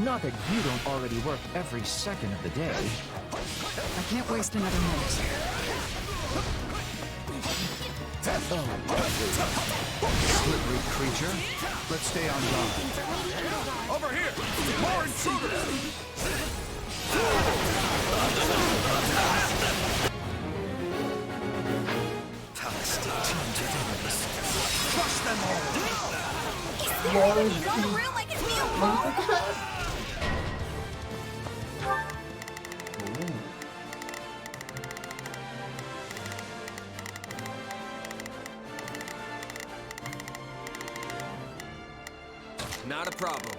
Not that you don't already work every second of the day. I can't waste another minute. Slippery creature. Let's stay on guard. Over here! More intruders! Crush them all! Not a problem.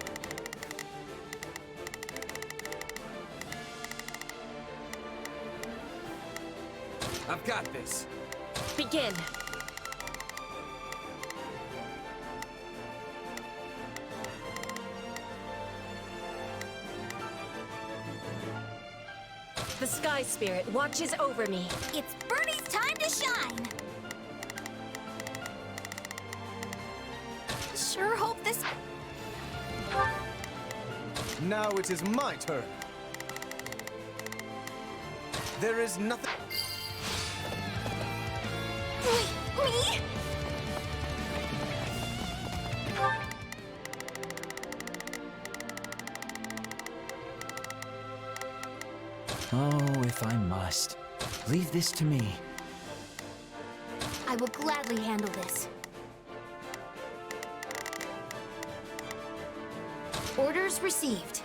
I've got this. Begin. The Sky Spirit watches over me. It's Birdie's time to shine! Sure hope this... Now it is my turn. There is nothing... Me? Oh, if I must. Leave this to me. I will gladly handle this. Orders received.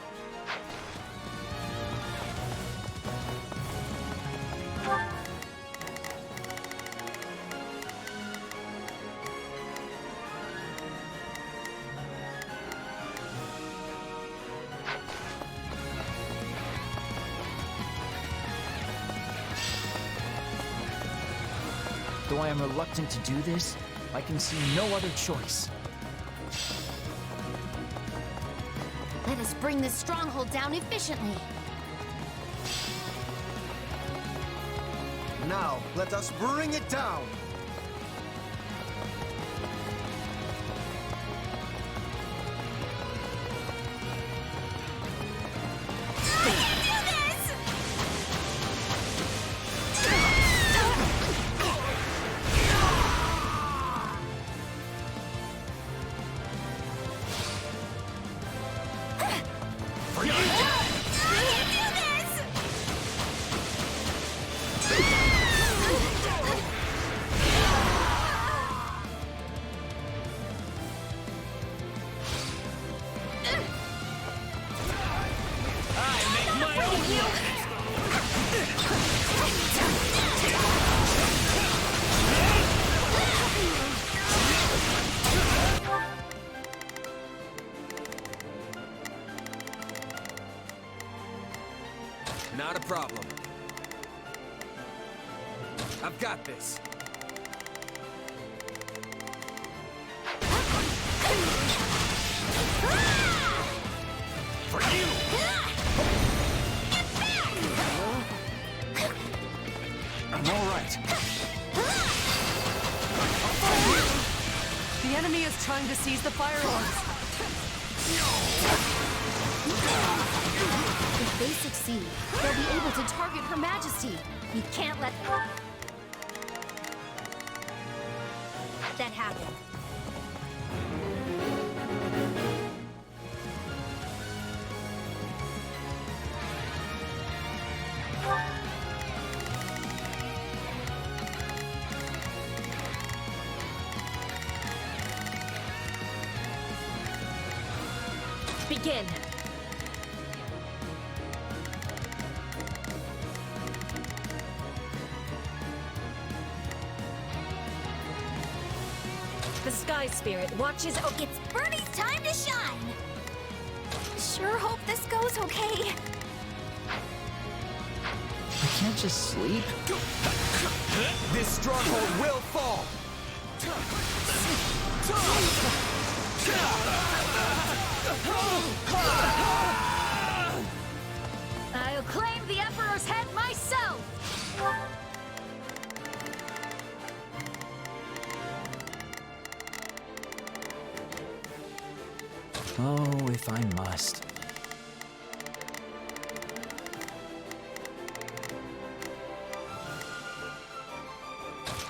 Though I am reluctant to do this, I can see no other choice. Let us bring this stronghold down efficiently. Now, let us bring it down! Not a problem. I've got this. For you! I'm all right. The enemy is trying to seize the firearms. If they succeed, they'll be able to target Her Majesty. We can't let that happen. Begin. The Sky Spirit watches. Oh, It's Bernie's time to shine! Sure hope this goes okay. I can't just sleep. This stronghold will fall! I'll claim the Emperor's head myself! Oh, if I must.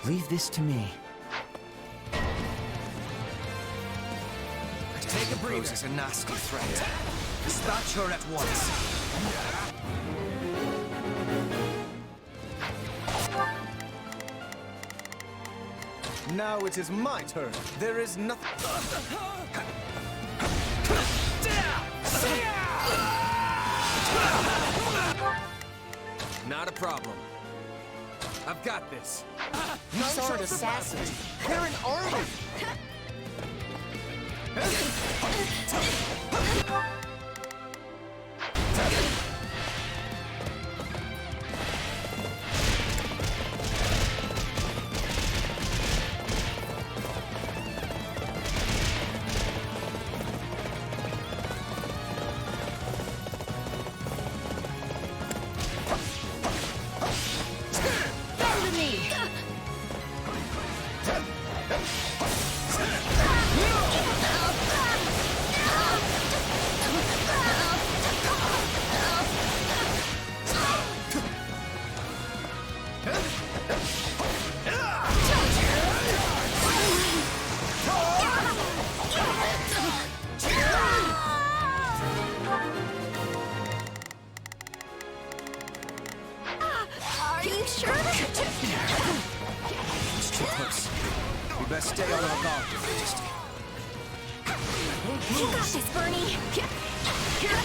Leave this to me. Take a breather. This is a nasty threat. Dispatch her at once. Now it is my turn. There is nothing. Not a problem. I've got this. These aren't assassins. They're an army. Are you sure? It's too close. We best stay on our guard, Your Majesty. You got this, Bernie. Here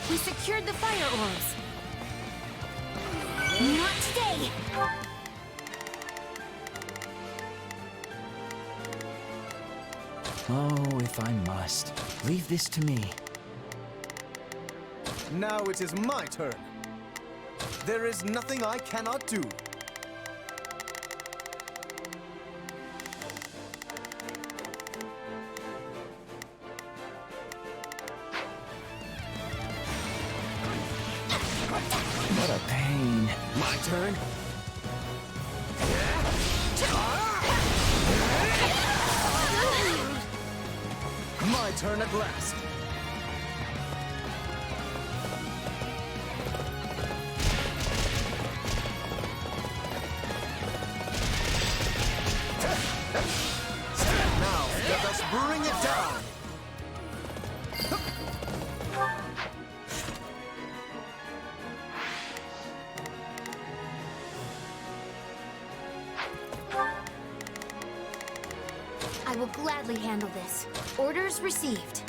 We secured the fire orbs. Not today. Oh, if I must. Leave this to me. Now it is my turn. There is nothing I cannot do. What a pain. My turn? My turn at last. Now, let us bring it down. I will gladly handle this. Orders received.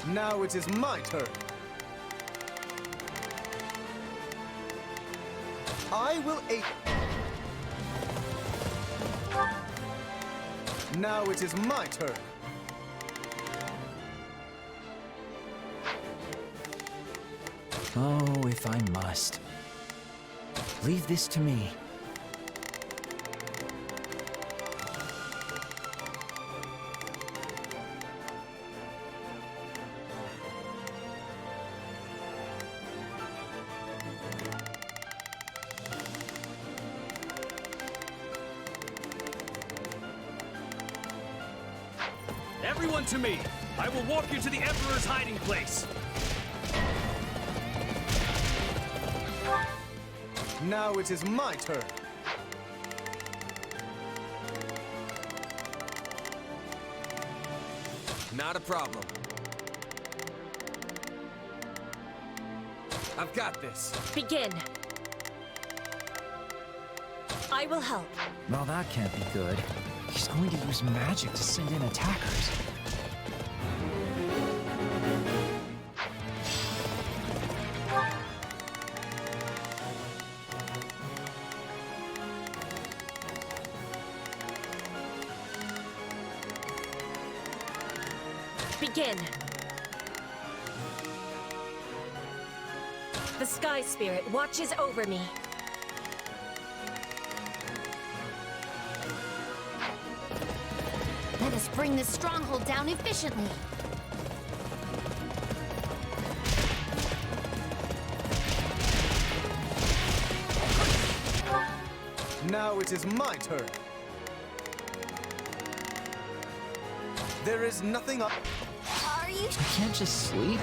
Now it is my turn. I will aid. Now it is my turn. Oh, if I must. Leave this to me. Everyone to me! I will walk you to the Emperor's hiding place! Now it is my turn. Not a problem. I've got this. Begin. I will help. Well, that can't be good. He's going to use magic to send in attackers. Begin. The Sky Spirit watches over me. Let us bring this stronghold down efficiently. Now it is my turn. There is nothing up. Are you? I can't just sleep.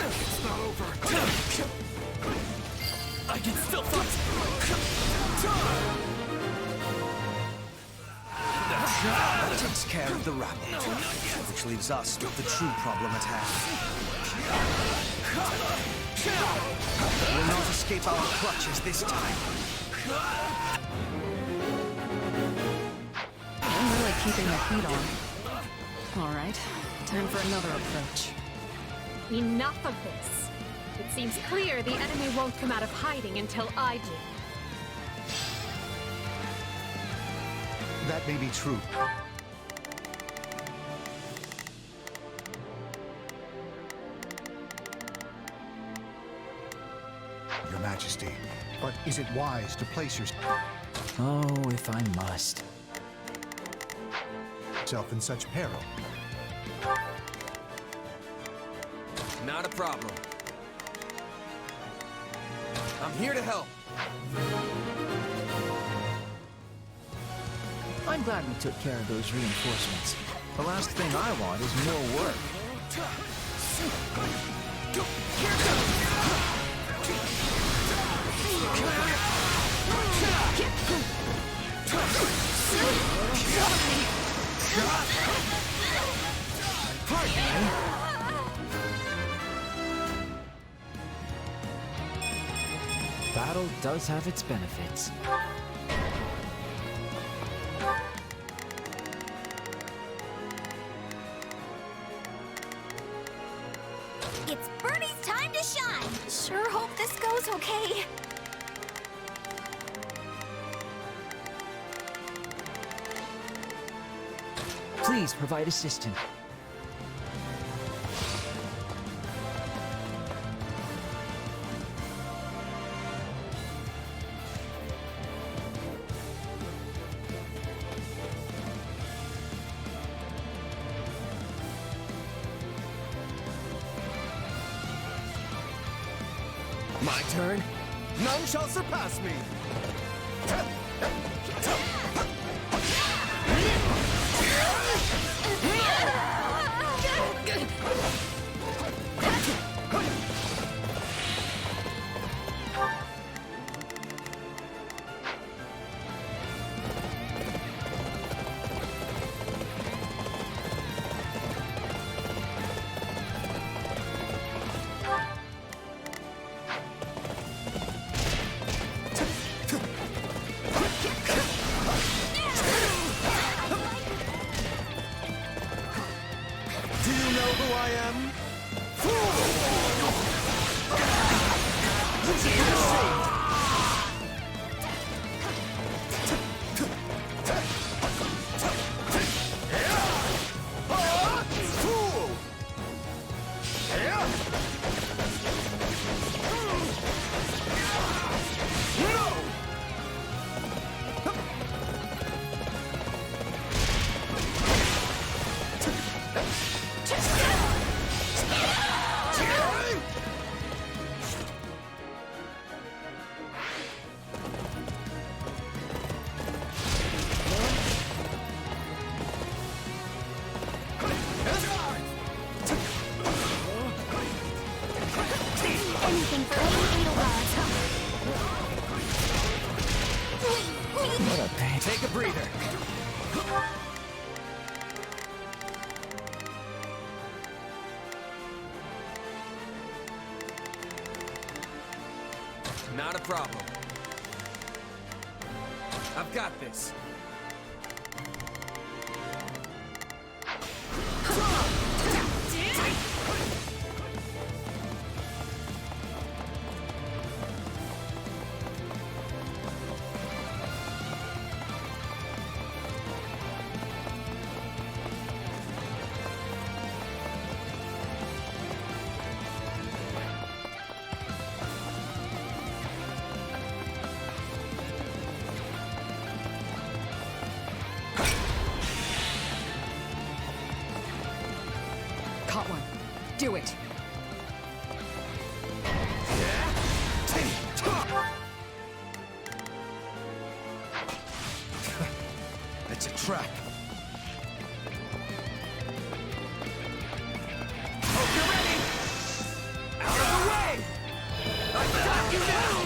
It's not over. I can still fight. That takes care of the rabble, which leaves us with the true problem at hand. We'll not escape our clutches this time. I'm really keeping the heat on. All right, time for another approach. Enough of this. It seems clear the enemy won't come out of hiding until I do. That may be true. Your Majesty, but is it wise to place Oh, if I must. yourself in such peril? Not a problem. I'm here to help. I'm glad we took care of those reinforcements. The last thing I want is more work. Battle does have its benefits. It's Bernie's time to shine. Sure hope this goes okay. Please provide assistance. My turn. None shall surpass me. Do you know who I am? You should be ashamed. Fool! No! Not a problem. I've got this. Caught one. Do it. It's a trap. Hope you're ready! Out of the way! I've got you now!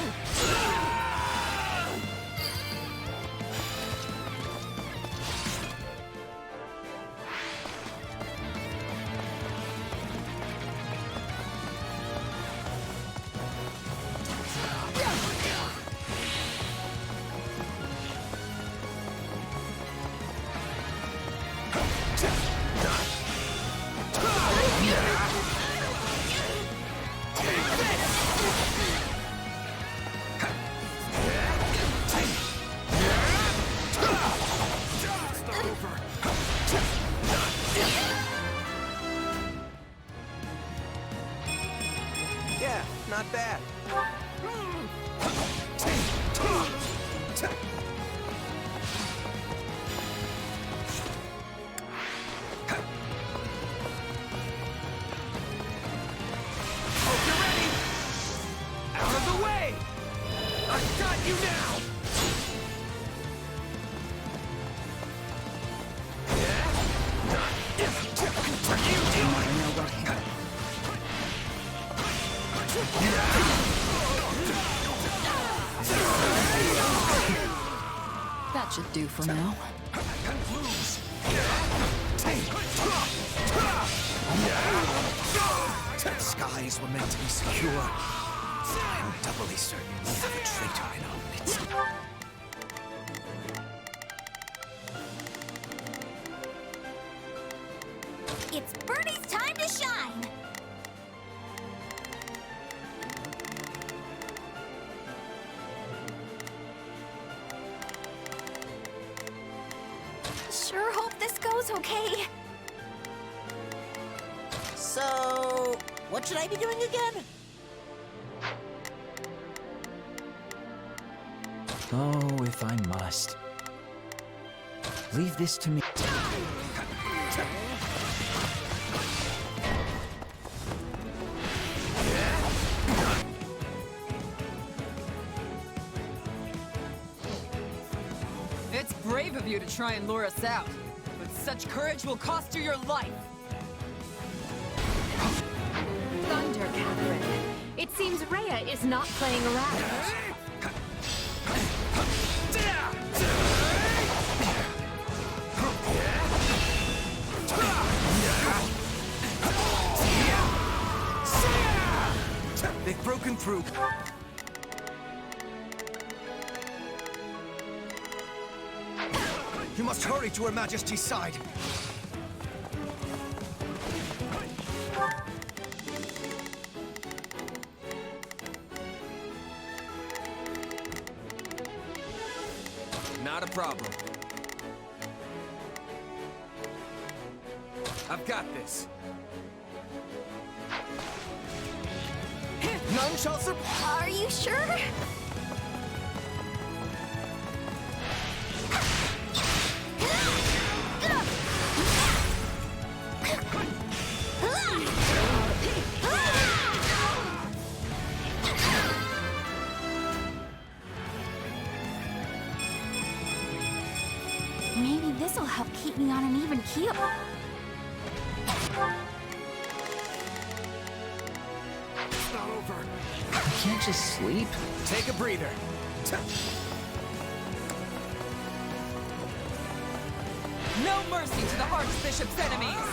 Yeah, not bad. Hope you're ready! Out of the way! I've got you now! That should do for now. The skies were meant to be secure. I'm doubly certain we have a traitor in our midst. It's Birdie's time to shine! Sure hope this goes okay. So, what should I be doing again? Oh, if I must. Leave this to me. It's brave of you to try and lure us out, but such courage will cost you your life. Thunder, Catherine. It seems Rhea is not playing around. They've broken through. You must hurry to Her Majesty's side. Not a problem. I've got this. None shall survive. Are you sure? Maybe this'll help keep me on an even keel. It's not over. I can't just sleep. Take a breather. No mercy to the Archbishop's enemies!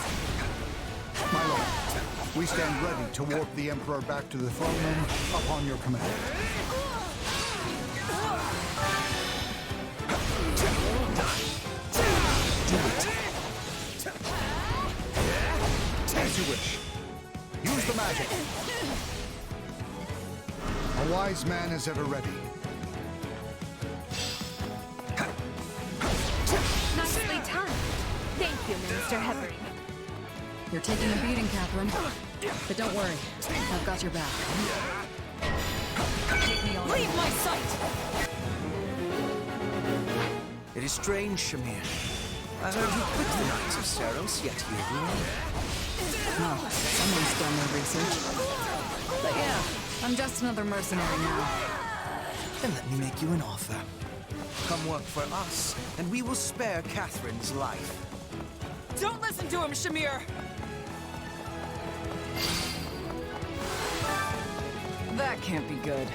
My lord, we stand ready to warp the Emperor back to the throne room upon your command. as you wish. Use the magic. A wise man is ever ready. Nicely timed. Thank you, Minister Hevery. You're taking a beating, Catherine. But don't worry, I've got your back. Leave my sight! It is strange, Shamir. I heard you quit the Knights of Saros, yet here you are. Well, someone's done their research. But yeah, I'm just another mercenary now. Then let me make you an offer. Come work for us, and we will spare Catherine's life. Don't listen to him, Shamir! That can't be good.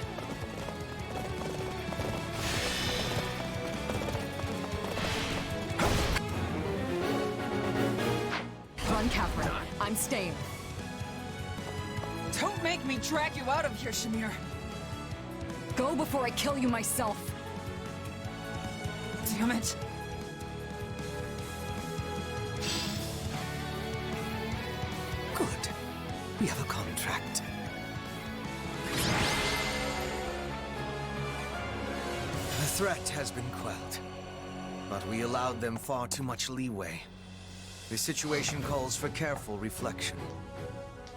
Run, Catherine. I'm staying. Don't make me drag you out of here, Shamir. Go before I kill you myself. Damn it. Good. We have a contract. The threat has been quelled, but we allowed them far too much leeway. The situation calls for careful reflection.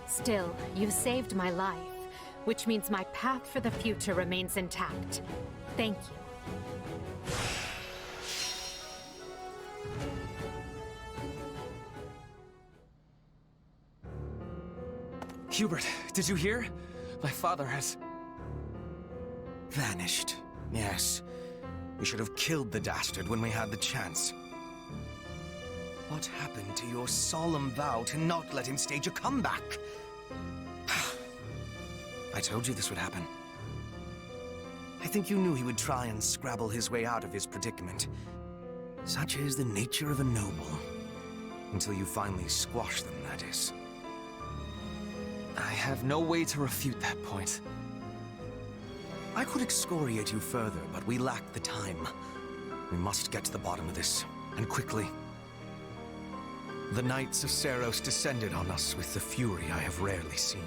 Still, you saved my life, which means my path for the future remains intact. Thank you. Hubert, did you hear? My father has... vanished. Yes. We should have killed the dastard when we had the chance. What happened to your solemn vow to not let him stage a comeback? I told you this would happen. I think you knew he would try and scrabble his way out of his predicament. Such is the nature of a noble. Until you finally squash them, that is. I have no way to refute that point. I could excoriate you further, but we lack the time. We must get to the bottom of this, and quickly. The Knights of Saros descended on us with the fury I have rarely seen.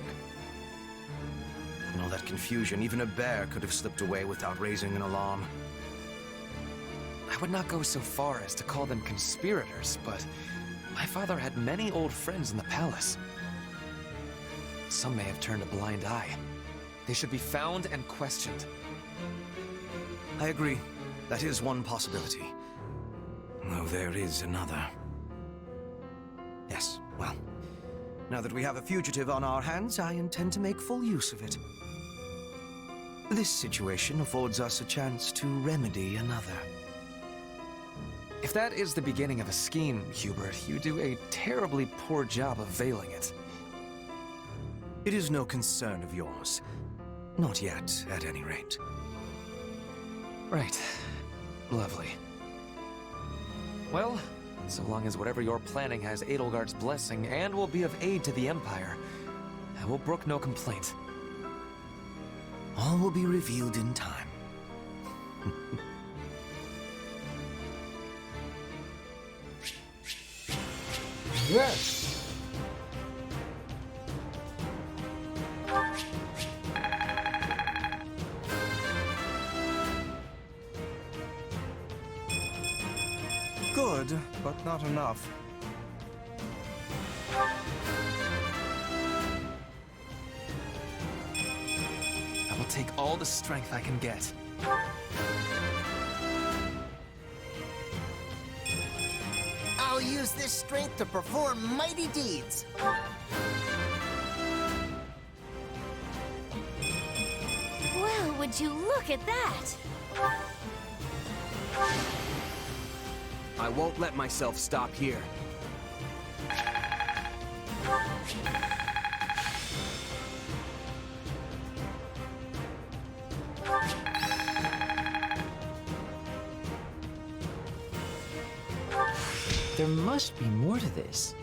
In all that confusion, even a bear could have slipped away without raising an alarm. I would not go so far as to call them conspirators, but my father had many old friends in the palace. Some may have turned a blind eye. They should be found and questioned. I agree. That is one possibility. Though there is another. Yes, well, now that we have a fugitive on our hands, I intend to make full use of it. This situation affords us a chance to remedy another. If that is the beginning of a scheme, Hubert, you do a terribly poor job of veiling it. It is no concern of yours. Not yet, at any rate. Right. Lovely. Well, so long as whatever you're planning has Edelgard's blessing and will be of aid to the Empire, I will brook no complaint. All will be revealed in time. Yes! Good, but not enough. I will take all the strength I can get. I'll use this strength to perform mighty deeds. Well, would you look at that? I won't let myself stop here. There must be more to this.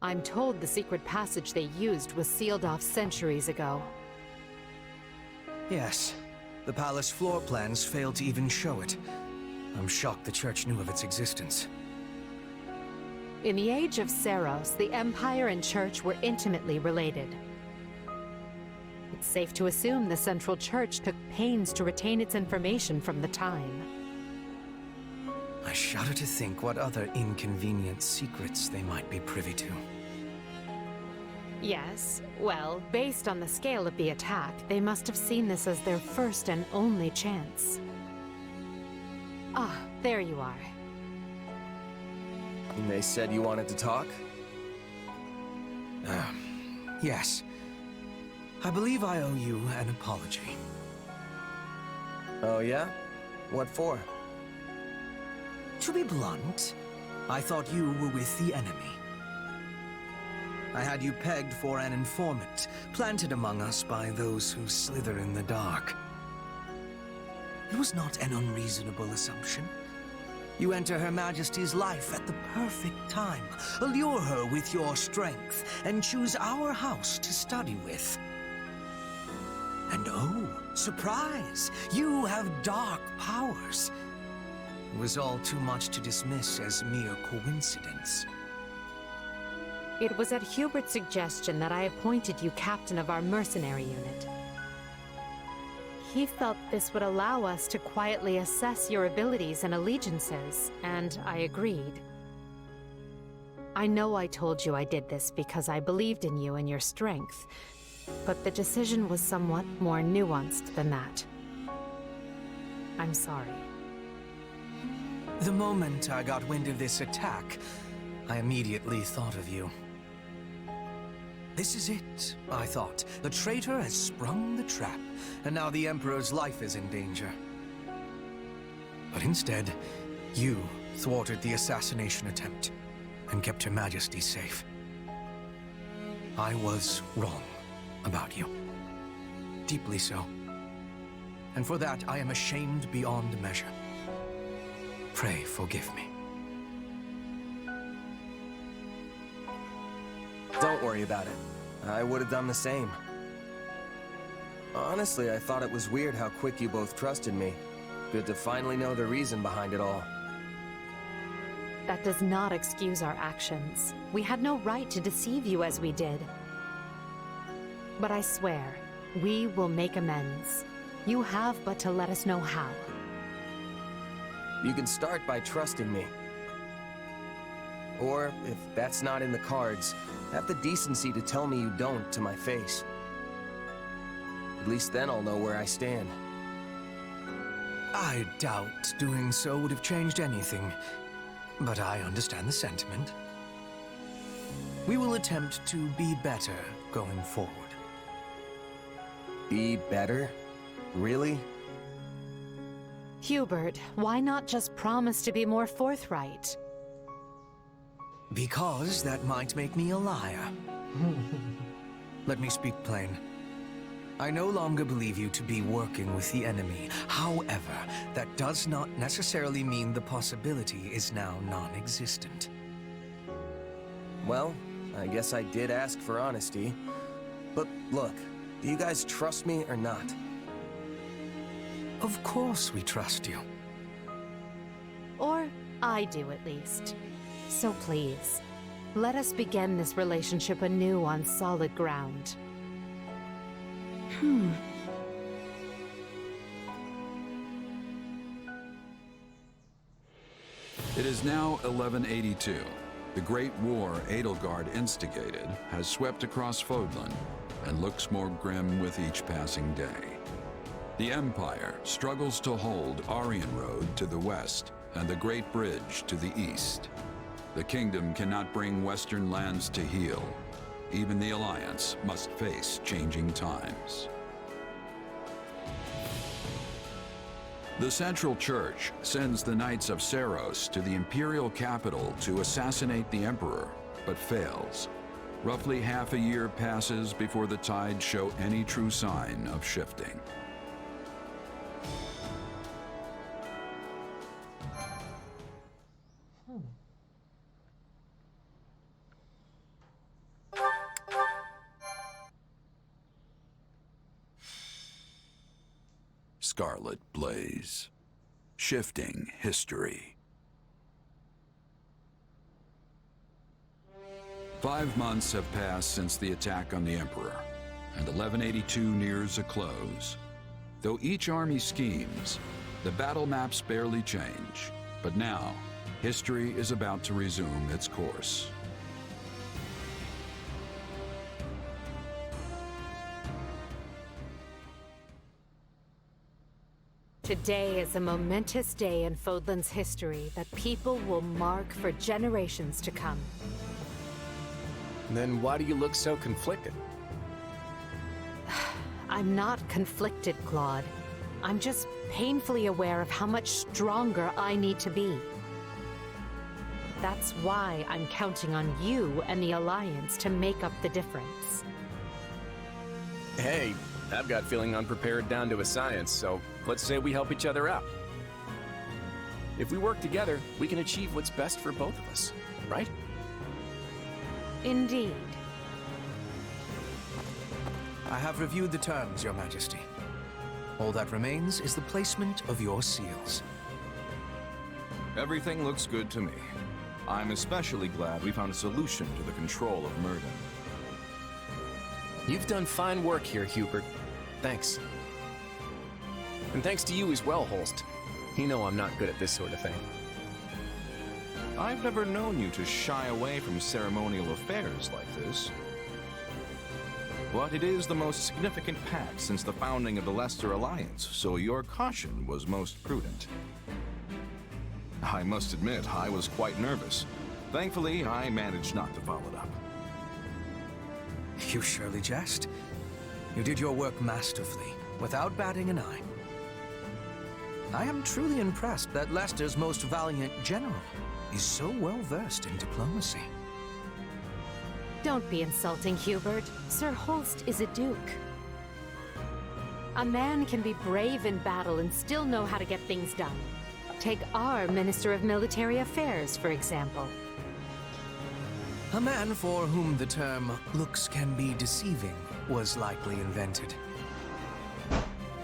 I'm told the secret passage they used was sealed off centuries ago. Yes. The palace floor plans failed to even show it. I'm shocked the church knew of its existence. In the age of Seros, the Empire and Church were intimately related. It's safe to assume the Central Church took pains to retain its information from the time. I shudder to think what other inconvenient secrets they might be privy to. Yes, well, based on the scale of the attack, they must have seen this as their first and only chance. Ah, there you are. And they said you wanted to talk? Yes. I believe I owe you an apology. Oh yeah? What for? To be blunt, I thought you were with the enemy. I had you pegged for an informant, planted among us by those who slither in the dark. It was not an unreasonable assumption. You enter Her Majesty's life at the perfect time, allure her with your strength, and choose our house to study with. And oh, surprise! You have dark powers. It was all too much to dismiss as mere coincidence. It was at Hubert's suggestion that I appointed you captain of our mercenary unit. He felt this would allow us to quietly assess your abilities and allegiances, and I agreed. I know I told you I did this because I believed in you and your strength, but the decision was somewhat more nuanced than that. I'm sorry. The moment I got wind of this attack, I immediately thought of you. This is it, I thought. The traitor has sprung the trap, and now the Emperor's life is in danger. But instead, you thwarted the assassination attempt and kept Her Majesty safe. I was wrong about you. Deeply so. And for that, I am ashamed beyond measure. Pray forgive me. Don't worry about it. I would have done the same. Honestly, I thought it was weird how quick you both trusted me. Good to finally know the reason behind it all. That does not excuse our actions. We had no right to deceive you as we did. But I swear, we will make amends. You have but to let us know how. You can start by trusting me. Or, if that's not in the cards, have the decency to tell me you don't to my face. At least then I'll know where I stand. I doubt doing so would have changed anything, but I understand the sentiment. We will attempt to be better going forward. Be better? Really? Hubert, why not just promise to be more forthright? Because that might make me a liar. Let me speak plain. I no longer believe you to be working with the enemy. However, that does not necessarily mean the possibility is now non-existent. Well, I guess I did ask for honesty. But look, do you guys trust me or not? Of course we trust you. Or I do, at least. So please, let us begin this relationship anew on solid ground. It is now 1182. The Great War Edelgard instigated has swept across Fodlan and looks more grim with each passing day. The Empire struggles to hold Aryan Road to the west and the Great Bridge to the east. The kingdom cannot bring western lands to heal. Even the Alliance must face changing times. The Central Church sends the Knights of Seros to the imperial capital to assassinate the Emperor, but fails. Roughly half a year passes before the tides show any true sign of shifting. scarlet blaze, shifting history. 5 months have passed since the attack on the Emperor, and 1182 nears a close. Though each army schemes, the battle maps barely change. But now, history is about to resume its course. Today is a momentous day in Fodlan's history that people will mark for generations to come. Then why do you look so conflicted? I'm not conflicted, Claude. I'm just painfully aware of how much stronger I need to be. That's why I'm counting on you and the Alliance to make up the difference. Hey, I've got feeling unprepared down to a science, so let's say we help each other out. If we work together, we can achieve what's best for both of us, right? Indeed. I have reviewed the terms, Your Majesty. All that remains is the placement of your seals. Everything looks good to me. I'm especially glad we found a solution to the control of Murden. You've done fine work here, Hubert. Thanks. And thanks to you as well, Holst. You know I'm not good at this sort of thing. I've never known you to shy away from ceremonial affairs like this. But it is the most significant pact since the founding of the Leicester Alliance, so your caution was most prudent. I must admit, I was quite nervous. Thankfully, I managed not to follow it up. You surely jest. You did your work masterfully, without batting an eye. I am truly impressed that Leicester's most valiant general is so well versed in diplomacy. Don't be insulting, Hubert. Sir Holst is a duke. A man can be brave in battle and still know how to get things done. Take our Minister of Military Affairs, for example. A man for whom the term looks can be deceiving was likely invented.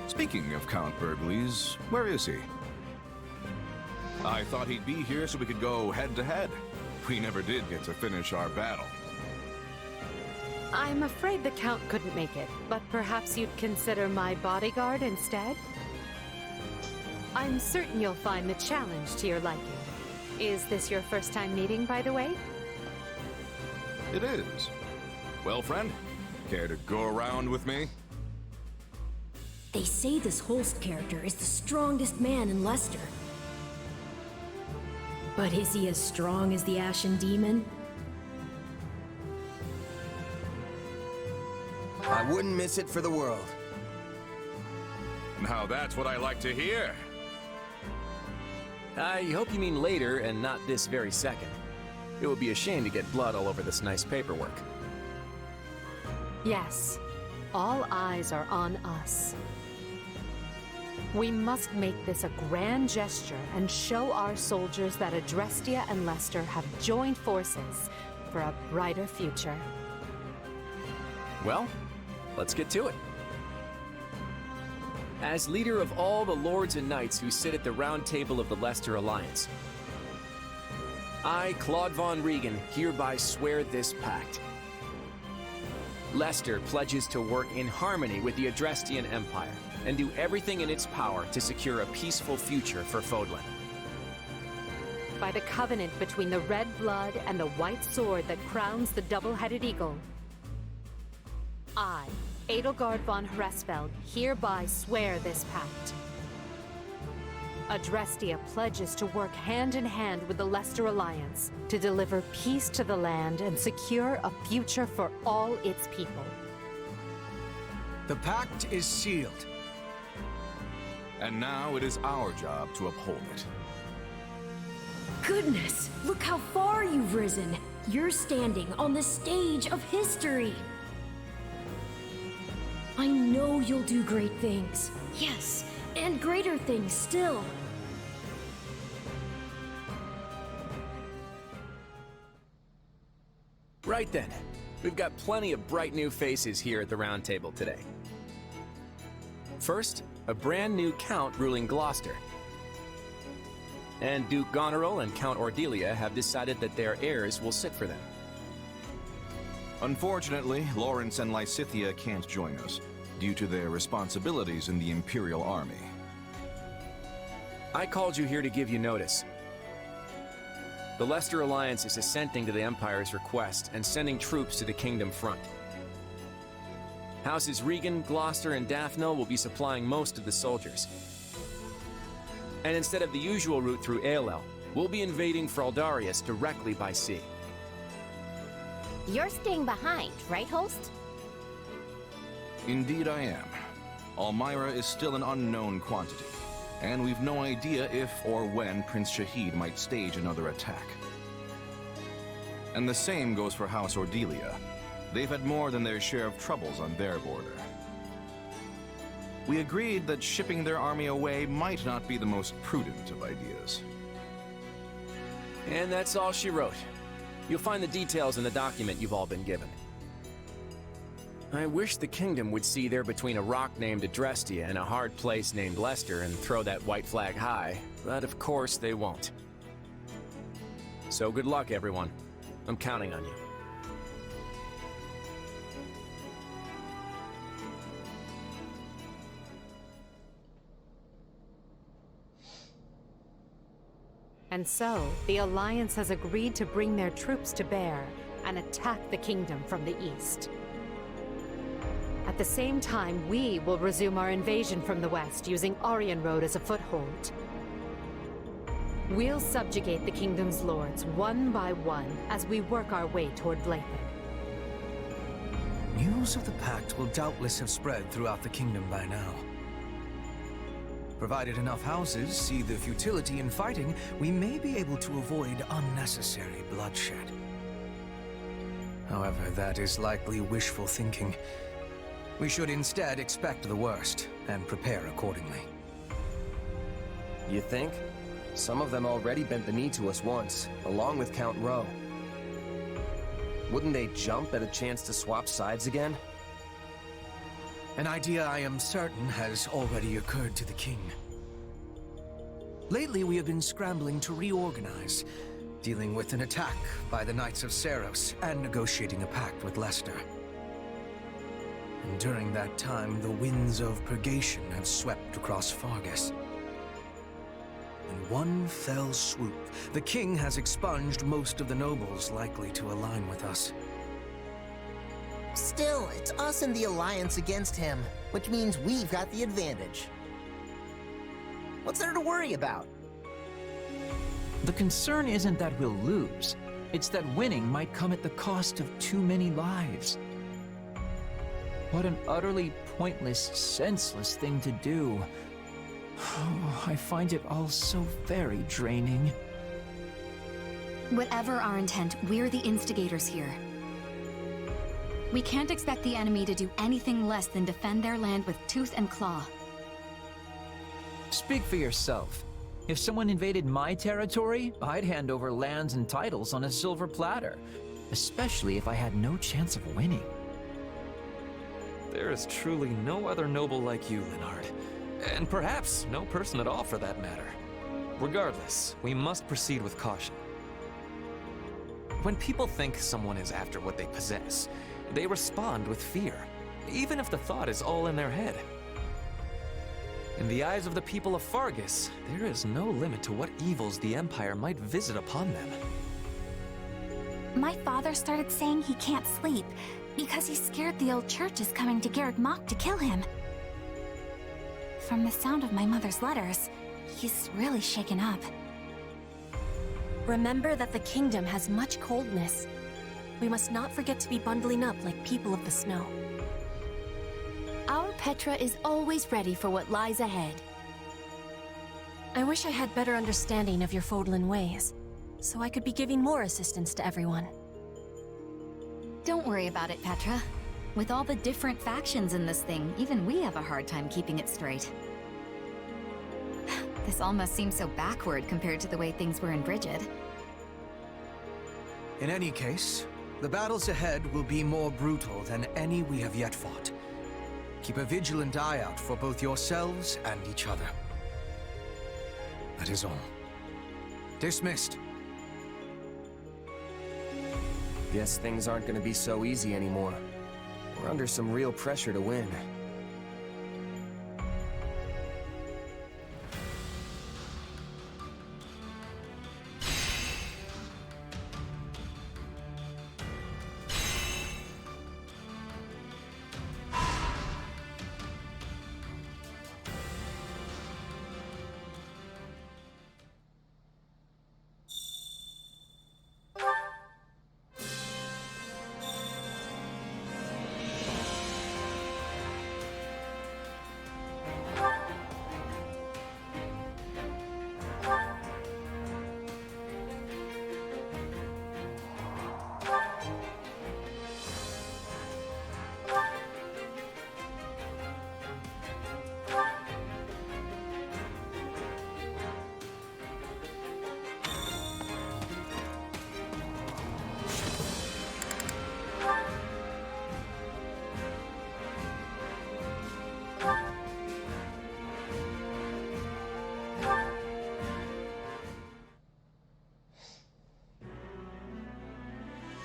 Speaking of Count Burgleys, where is he? I thought he'd be here so we could go head-to-head. We never did get to finish our battle. I'm afraid the Count couldn't make it, but perhaps you'd consider my bodyguard instead? I'm certain you'll find the challenge to your liking. Is this your first time meeting, by the way? It is. Well, friend, care to go around with me? They say this Holst character is the strongest man in Leicester. But is he as strong as the Ashen Demon? I wouldn't miss it for the world. Now that's what I like to hear. I hope you mean later and not this very second. It would be a shame to get blood all over this nice paperwork. Yes. All eyes are on us. We must make this a grand gesture and show our soldiers that Adrestia and Leicester have joined forces for a brighter future. Well, let's get to it. As leader of all the lords and knights who sit at the round table of the Leicester Alliance, I, Claude von Regan, hereby swear this pact. Leicester pledges to work in harmony with the Adrestian Empire and do everything in its power to secure a peaceful future for Fodlan. By the covenant between the red blood and the white sword that crowns the double-headed eagle, I, Edelgard von Hresfeld, hereby swear this pact. Adrestia pledges to work hand-in-hand with the Leicester Alliance to deliver peace to the land and secure a future for all its people. The pact is sealed. And now it is our job to uphold it. Goodness, look how far you've risen. You're standing on the stage of history. I know you'll do great things. Yes, and greater things still. Right then, we've got plenty of bright new faces here at the round table today. First, a brand new count ruling Gloucester. And Duke Goneril and Count Ordelia have decided that their heirs will sit for them. Unfortunately, Lawrence and Lysithea can't join us, due to their responsibilities in the Imperial Army. I called you here to give you notice. The Leicester Alliance is assenting to the Empire's request and sending troops to the Kingdom front. Houses Regan, Gloucester, and Daphne will be supplying most of the soldiers. And instead of the usual route through Aelel, we'll be invading Fraldarius directly by sea. You're staying behind, right, host? Indeed I am. Almyra is still an unknown quantity, and we've no idea if or when Prince Shahid might stage another attack. And the same goes for House Ordelia. They've had more than their share of troubles on their border. We agreed that shipping their army away might not be the most prudent of ideas. And that's all she wrote. You'll find the details in the document you've all been given. I wish the Kingdom would see they're between a rock named Adrestia and a hard place named Leicester and throw that white flag high, but of course they won't. So good luck, everyone. I'm counting on you. And so, the Alliance has agreed to bring their troops to bear and attack the Kingdom from the east. At the same time, we will resume our invasion from the west, using Aryan Road as a foothold. We'll subjugate the Kingdom's lords one by one as we work our way toward Blathen. News of the Pact will doubtless have spread throughout the Kingdom by now. Provided enough houses see the futility in fighting, we may be able to avoid unnecessary bloodshed. However, that is likely wishful thinking. We should instead expect the worst and prepare accordingly. You think? Some of them already bent the knee to us once, along with Count Rowe. Wouldn't they jump at a chance to swap sides again? An idea I am certain has already occurred to the king. Lately, we have been scrambling to reorganize, dealing with an attack by the Knights of Seros and negotiating a pact with Leicester. And during that time, the winds of purgation have swept across Fargus. In one fell swoop, the king has expunged most of the nobles likely to align with us. Still, it's us and the Alliance against him, which means we've got the advantage. What's there to worry about? The concern isn't that we'll lose. It's that winning might come at the cost of too many lives. What an utterly pointless, senseless thing to do. Oh, I find it all so very draining. Whatever our intent, we're the instigators here. We can't expect the enemy to do anything less than defend their land with tooth and claw. Speak for yourself. If someone invaded my territory, I'd hand over lands and titles on a silver platter. Especially if I had no chance of winning. There is truly no other noble like you, Linhard. And perhaps no person at all for that matter. Regardless, we must proceed with caution. When people think someone is after what they possess, they respond with fear, even if the thought is all in their head. In the eyes of the people of Fargus, there is no limit to what evils the Empire might visit upon them. My father started saying he can't sleep because he's scared the old church is coming to Garreg Mach to kill him. From the sound of my mother's letters, he's really shaken up. Remember that the Kingdom has much coldness. We must not forget to be bundling up like people of the snow. Our Petra is always ready for what lies ahead. I wish I had better understanding of your Fodlan ways, so I could be giving more assistance to everyone. Don't worry about it, Petra. With all the different factions in this thing, even we have a hard time keeping it straight. This almost seems so backward compared to the way things were in Brigid. In any case, the battles ahead will be more brutal than any we have yet fought. Keep a vigilant eye out for both yourselves and each other. That is all. Dismissed. Guess things aren't gonna be so easy anymore. We're under some real pressure to win.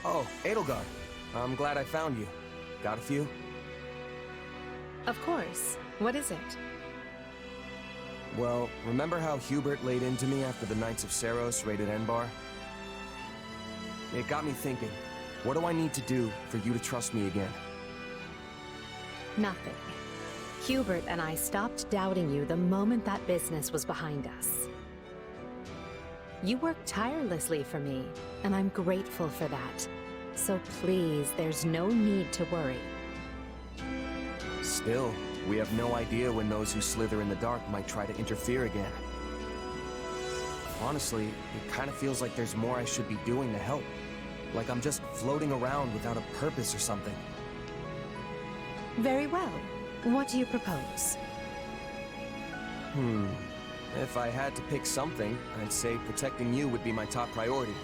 Oh, Edelgard. I'm glad I found you. Got a few? Of course. What is it? Well, remember how Hubert laid into me after the Knights of Seiros raided Enbar? It got me thinking, what do I need to do for you to trust me again? Nothing. Hubert and I stopped doubting you the moment that business was behind us. You worked tirelessly for me, and I'm grateful for that. So please, there's no need to worry. Still, we have no idea when those who slither in the dark might try to interfere again. Honestly, it kind of feels like there's more I should be doing to help. Like I'm just floating around without a purpose or something. Very well. What do you propose? If I had to pick something, I'd say protecting you would be my top priority.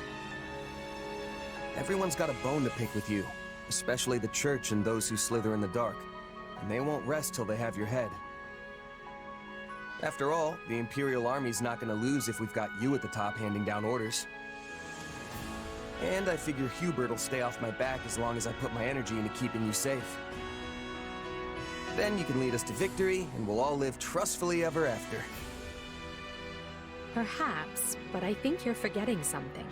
Everyone's got a bone to pick with you, especially the Church and those who slither in the dark. And they won't rest till they have your head. After all, the Imperial Army's not gonna lose if we've got you at the top handing down orders. And I figure Hubert will stay off my back as long as I put my energy into keeping you safe. Then you can lead us to victory, and we'll all live trustfully ever after. Perhaps, but I think you're forgetting something.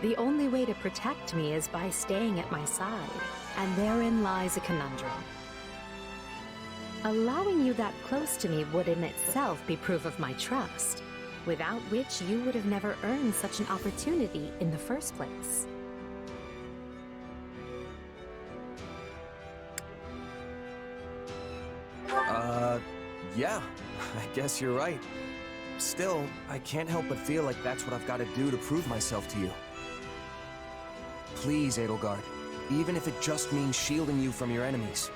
The only way to protect me is by staying at my side, and therein lies a conundrum. Allowing you that close to me would in itself be proof of my trust, without which you would have never earned such an opportunity in the first place. Yeah, I guess you're right. Still, I can't help but feel like that's what I've got to do to prove myself to you. Please, Edelgard, even if it just means shielding you from your enemies.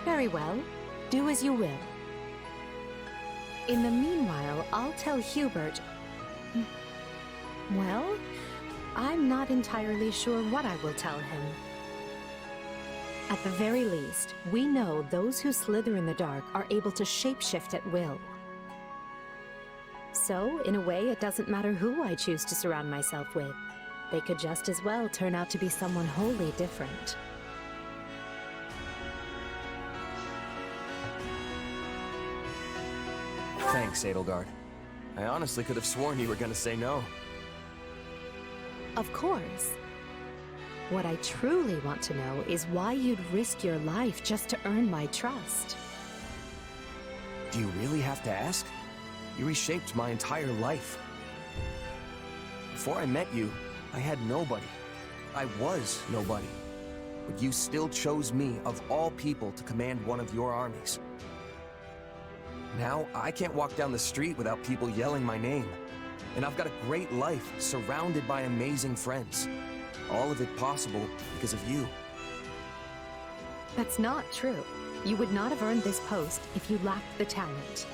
Very well. Do as you will. In the meanwhile, I'll tell Hubert... Well, I'm not entirely sure what I will tell him. At the very least, we know those who slither in the dark are able to shapeshift at will. So, in a way, it doesn't matter who I choose to surround myself with. They could just as well turn out to be someone wholly different. Thanks, Edelgard. I honestly could have sworn you were gonna say no. Of course. What I truly want to know is why you'd risk your life just to earn my trust. Do you really have to ask? You reshaped my entire life. Before I met you, I had nobody. I was nobody. But you still chose me, of all people, to command one of your armies. Now, I can't walk down the street without people yelling my name. And I've got a great life, surrounded by amazing friends. All of it possible because of you. That's not true. You would not have earned this post if you lacked the talent.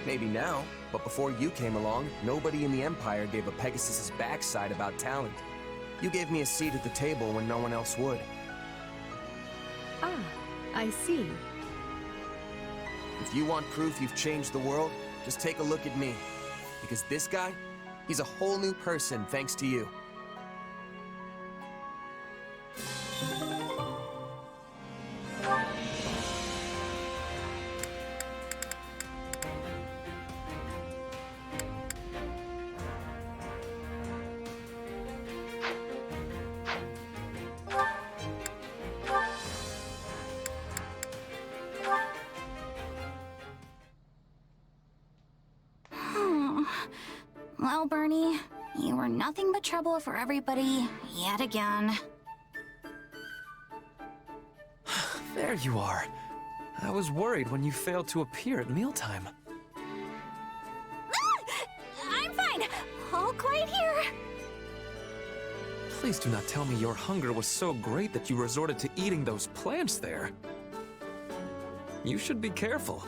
Maybe now, but before you came along, nobody in the Empire gave a Pegasus's backside about talent. You gave me a seat at the table when no one else would. Ah, I see. If you want proof you've changed the world, just take a look at me. Because this guy, he's a whole new person thanks to you. Well, Bernie, you were nothing but trouble for everybody, yet again. There you are. I was worried when you failed to appear at mealtime. I'm fine! All quiet here! Please do not tell me your hunger was so great that you resorted to eating those plants there. You should be careful.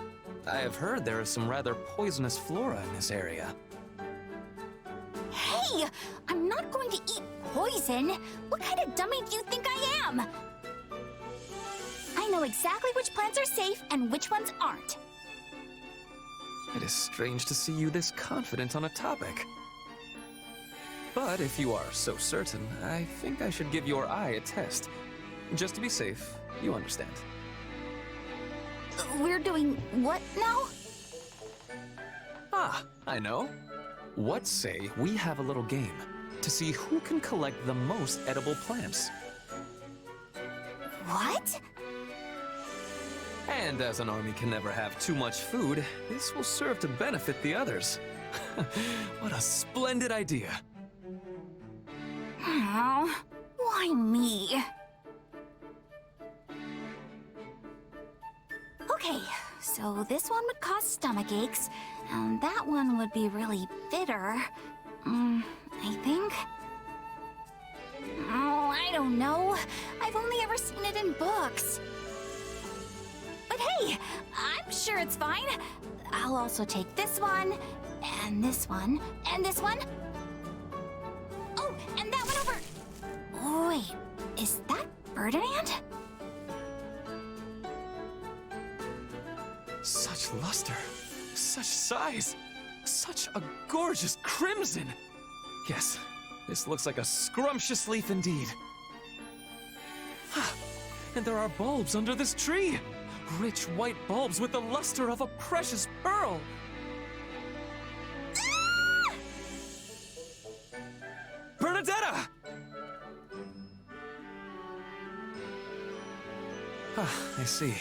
I have heard there is some rather poisonous flora in this area. Hey! I'm not going to eat poison! What kind of dummy do you think I am? I know exactly which plants are safe and which ones aren't. It is strange to see you this confident on a topic. But if you are so certain, I think I should give your eye a test. Just to be safe, you understand. We're doing what now? Ah, I know. What say we have a little game to see who can collect the most edible plants? What? And as an army can never have too much food, this will serve to benefit the others. What a splendid idea. Oh, why me? Okay, so this one would cause stomach aches, and that one would be really bitter. I think. Oh, I don't know. I've only ever seen it in books. But hey, I'm sure it's fine. I'll also take this one, and this one, and this one. Oh, and that one over. Wait, is that Ferdinand? Such luster, such size, such a gorgeous crimson. Yes, this looks like a scrumptious leaf indeed. And there are bulbs under this tree. Rich white bulbs with the luster of a precious pearl. Bernadetta! I see.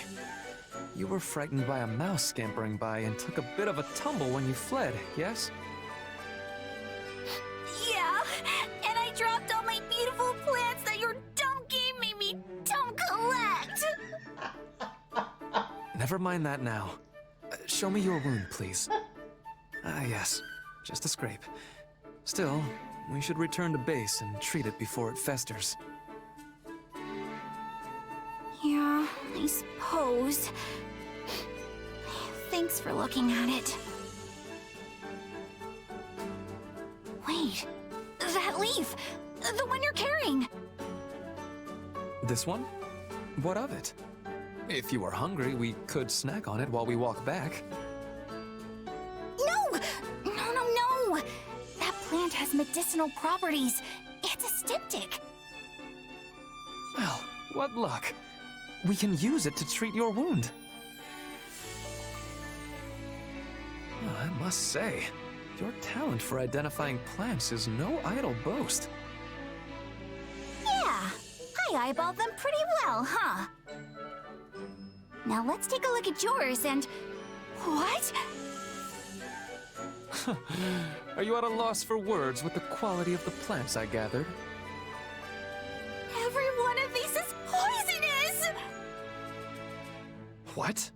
You were frightened by a mouse scampering by and took a bit of a tumble when you fled, yes? Yeah, and I dropped all my beautiful plants that your dumb game made me don't collect. Never mind that now. Show me your wound, please. Ah, yes. Just a scrape. Still, we should return to base and treat it before it festers. Yeah, I suppose. Thanks for looking at it. Wait, that leaf! The one you're carrying! This one? What of it? If you are hungry, we could snack on it while we walk back. No! No! That plant has medicinal properties. It's a styptic. Well, what luck. We can use it to treat your wound. Oh, I must say, your talent for identifying plants is no idle boast. Yeah, I eyeballed them pretty well, huh? Now let's take a look at yours and... What? Are you at a loss for words with the quality of the plants I gathered? Every one of these is poisonous! What?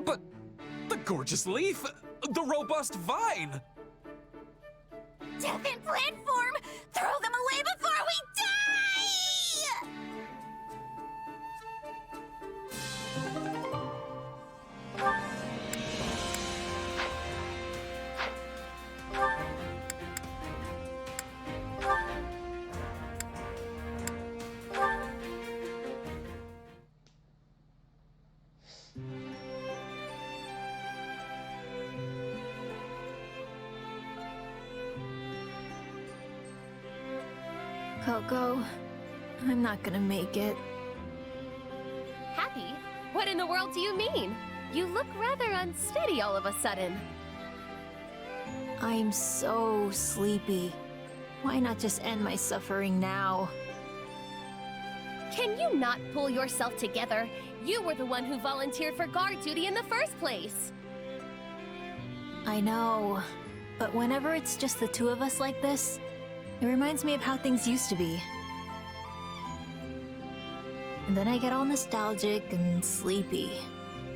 But the gorgeous leaf! The robust vine! Death in plant form! Throw them away before we die! Coco, I'm not gonna make it. Happy? What in the world do you mean? You look rather unsteady all of a sudden. I'm so sleepy. Why not just end my suffering now? Can you not pull yourself together? You were the one who volunteered for guard duty in the first place. I know, but whenever it's just the two of us like this, it reminds me of how things used to be. And then I get all nostalgic and sleepy.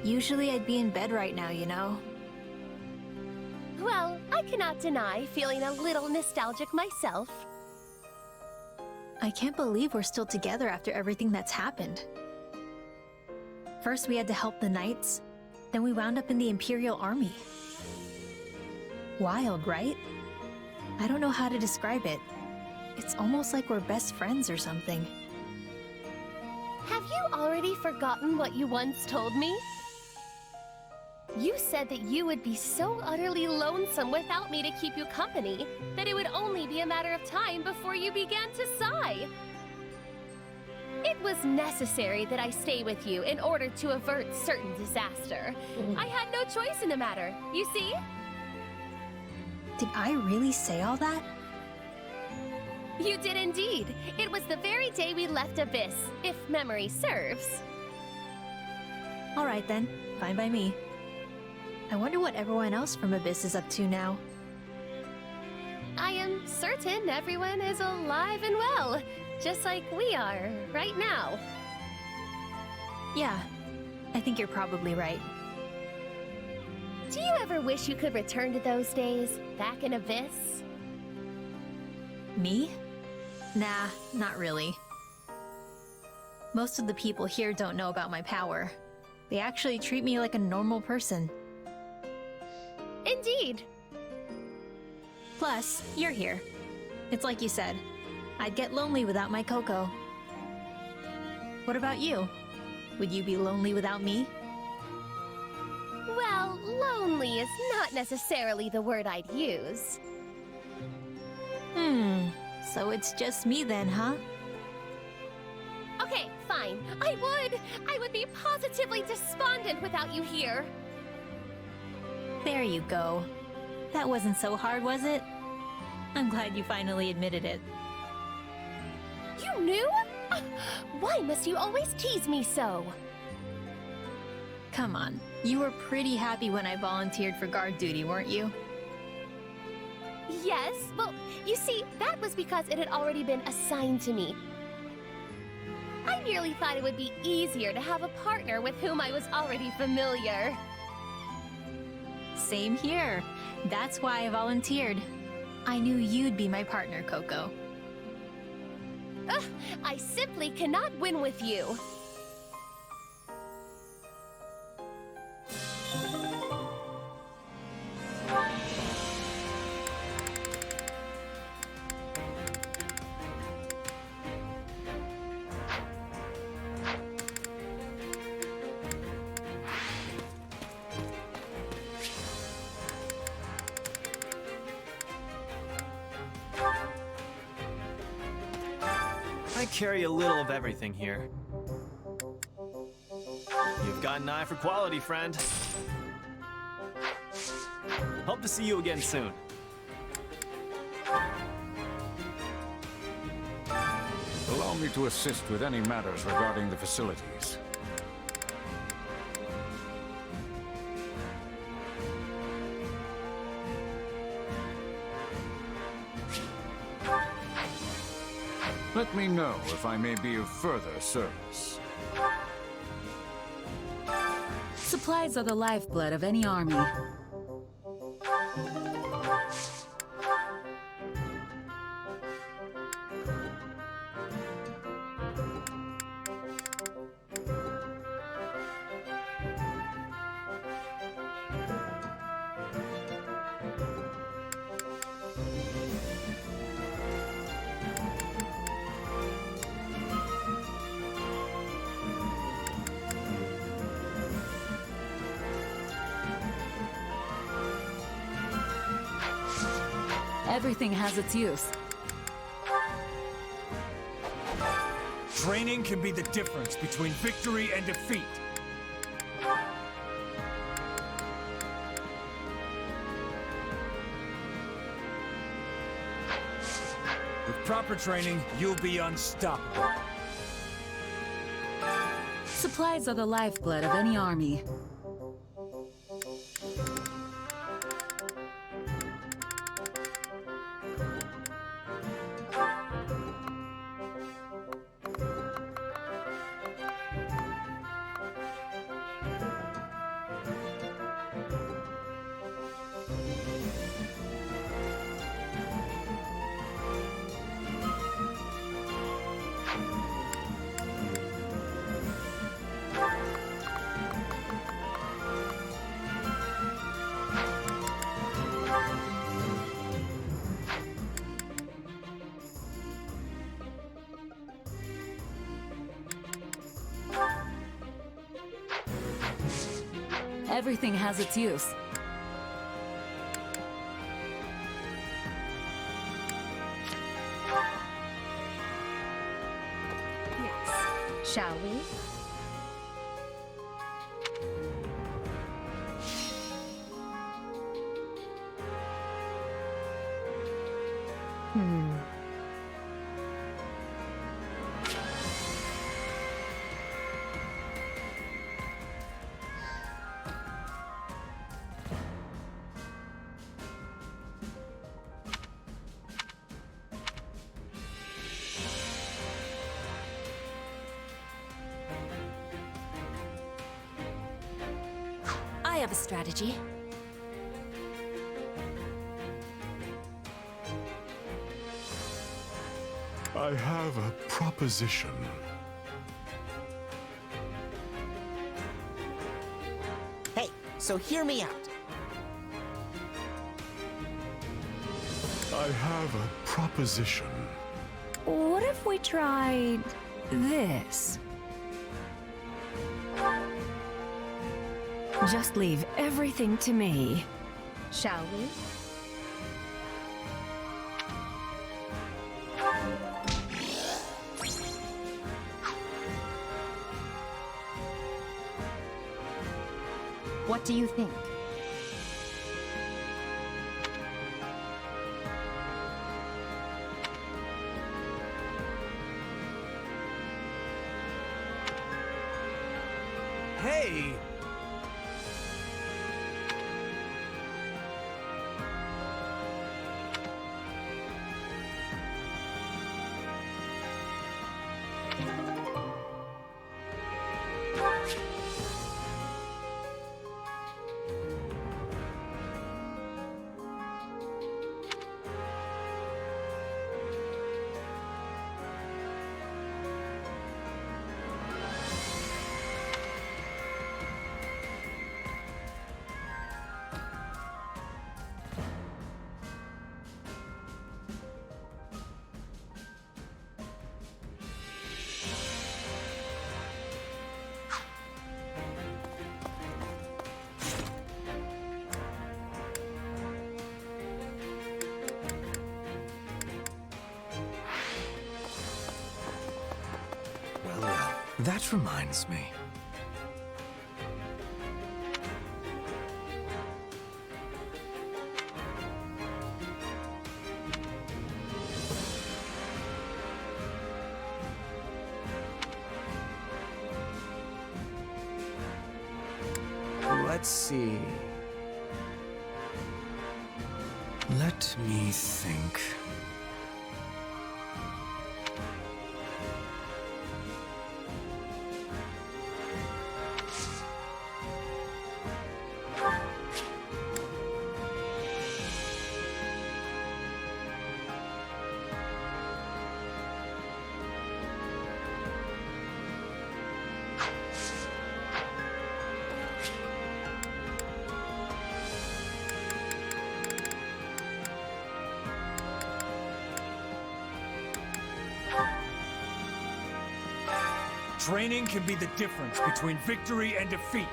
Usually I'd be in bed right now, you know? Well, I cannot deny feeling a little nostalgic myself. I can't believe we're still together after everything that's happened. First we had to help the Knights, then we wound up in the Imperial Army. Wild, right? I don't know how to describe it. It's almost like we're best friends or something. Have you already forgotten what you once told me? You said that you would be so utterly lonesome without me to keep you company that it would only be a matter of time before you began to sigh. It was necessary that I stay with you in order to avert certain disaster. I had no choice in the matter, you see? Did I really say all that? You did indeed. It was the very day we left Abyss, if memory serves. All right then, fine by me. I wonder what everyone else from Abyss is up to now. I am certain everyone is alive and well, just like we are right now. Yeah, I think you're probably right. Do you ever wish you could return to those days, back in Abyss? Me? Nah, not really. Most of the people here don't know about my power. They actually treat me like a normal person. Indeed. Plus, you're here. It's like you said, I'd get lonely without my Coco. What about you? Would you be lonely without me? Well, lonely is not necessarily the word I'd use. So it's just me then, huh? Okay, fine. I would be positively despondent without you here. There you go. That wasn't so hard, was it? I'm glad you finally admitted it. You knew? Why must you always tease me so? Come on, you were pretty happy when I volunteered for guard duty, weren't you? Yes, well, you see, that was because it had already been assigned to me. I merely thought it would be easier to have a partner with whom I was already familiar. Same here. That's why I volunteered. I knew you'd be my partner, Coco. I simply cannot win with you. I carry a little of everything here. You've got an eye for quality, friend. Hope to see you again soon. Allow me to assist with any matters regarding the facilities. Let me know if I may be of further service. Supplies are the lifeblood of any army. Everything has its use. Training can be the difference between victory and defeat. With proper training, you'll be unstoppable. Supplies are the lifeblood of any army. Everything has its use. Yes. Shall we? I have a strategy. I have a proposition. Hey, so hear me out. I have a proposition. What if we tried this? Just leave everything to me. Shall we? What do you think? Hey! Well, that reminds me. Let's see. Let me think. Training can be the difference between victory and defeat.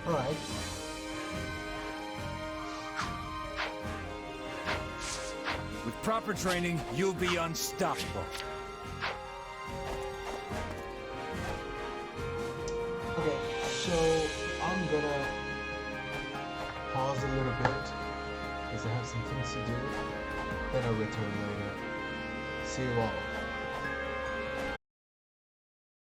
Alright. With proper training, you'll be unstoppable. Okay, so I'm gonna pause a little bit because I have some things to do. Then I'll return later. See you all.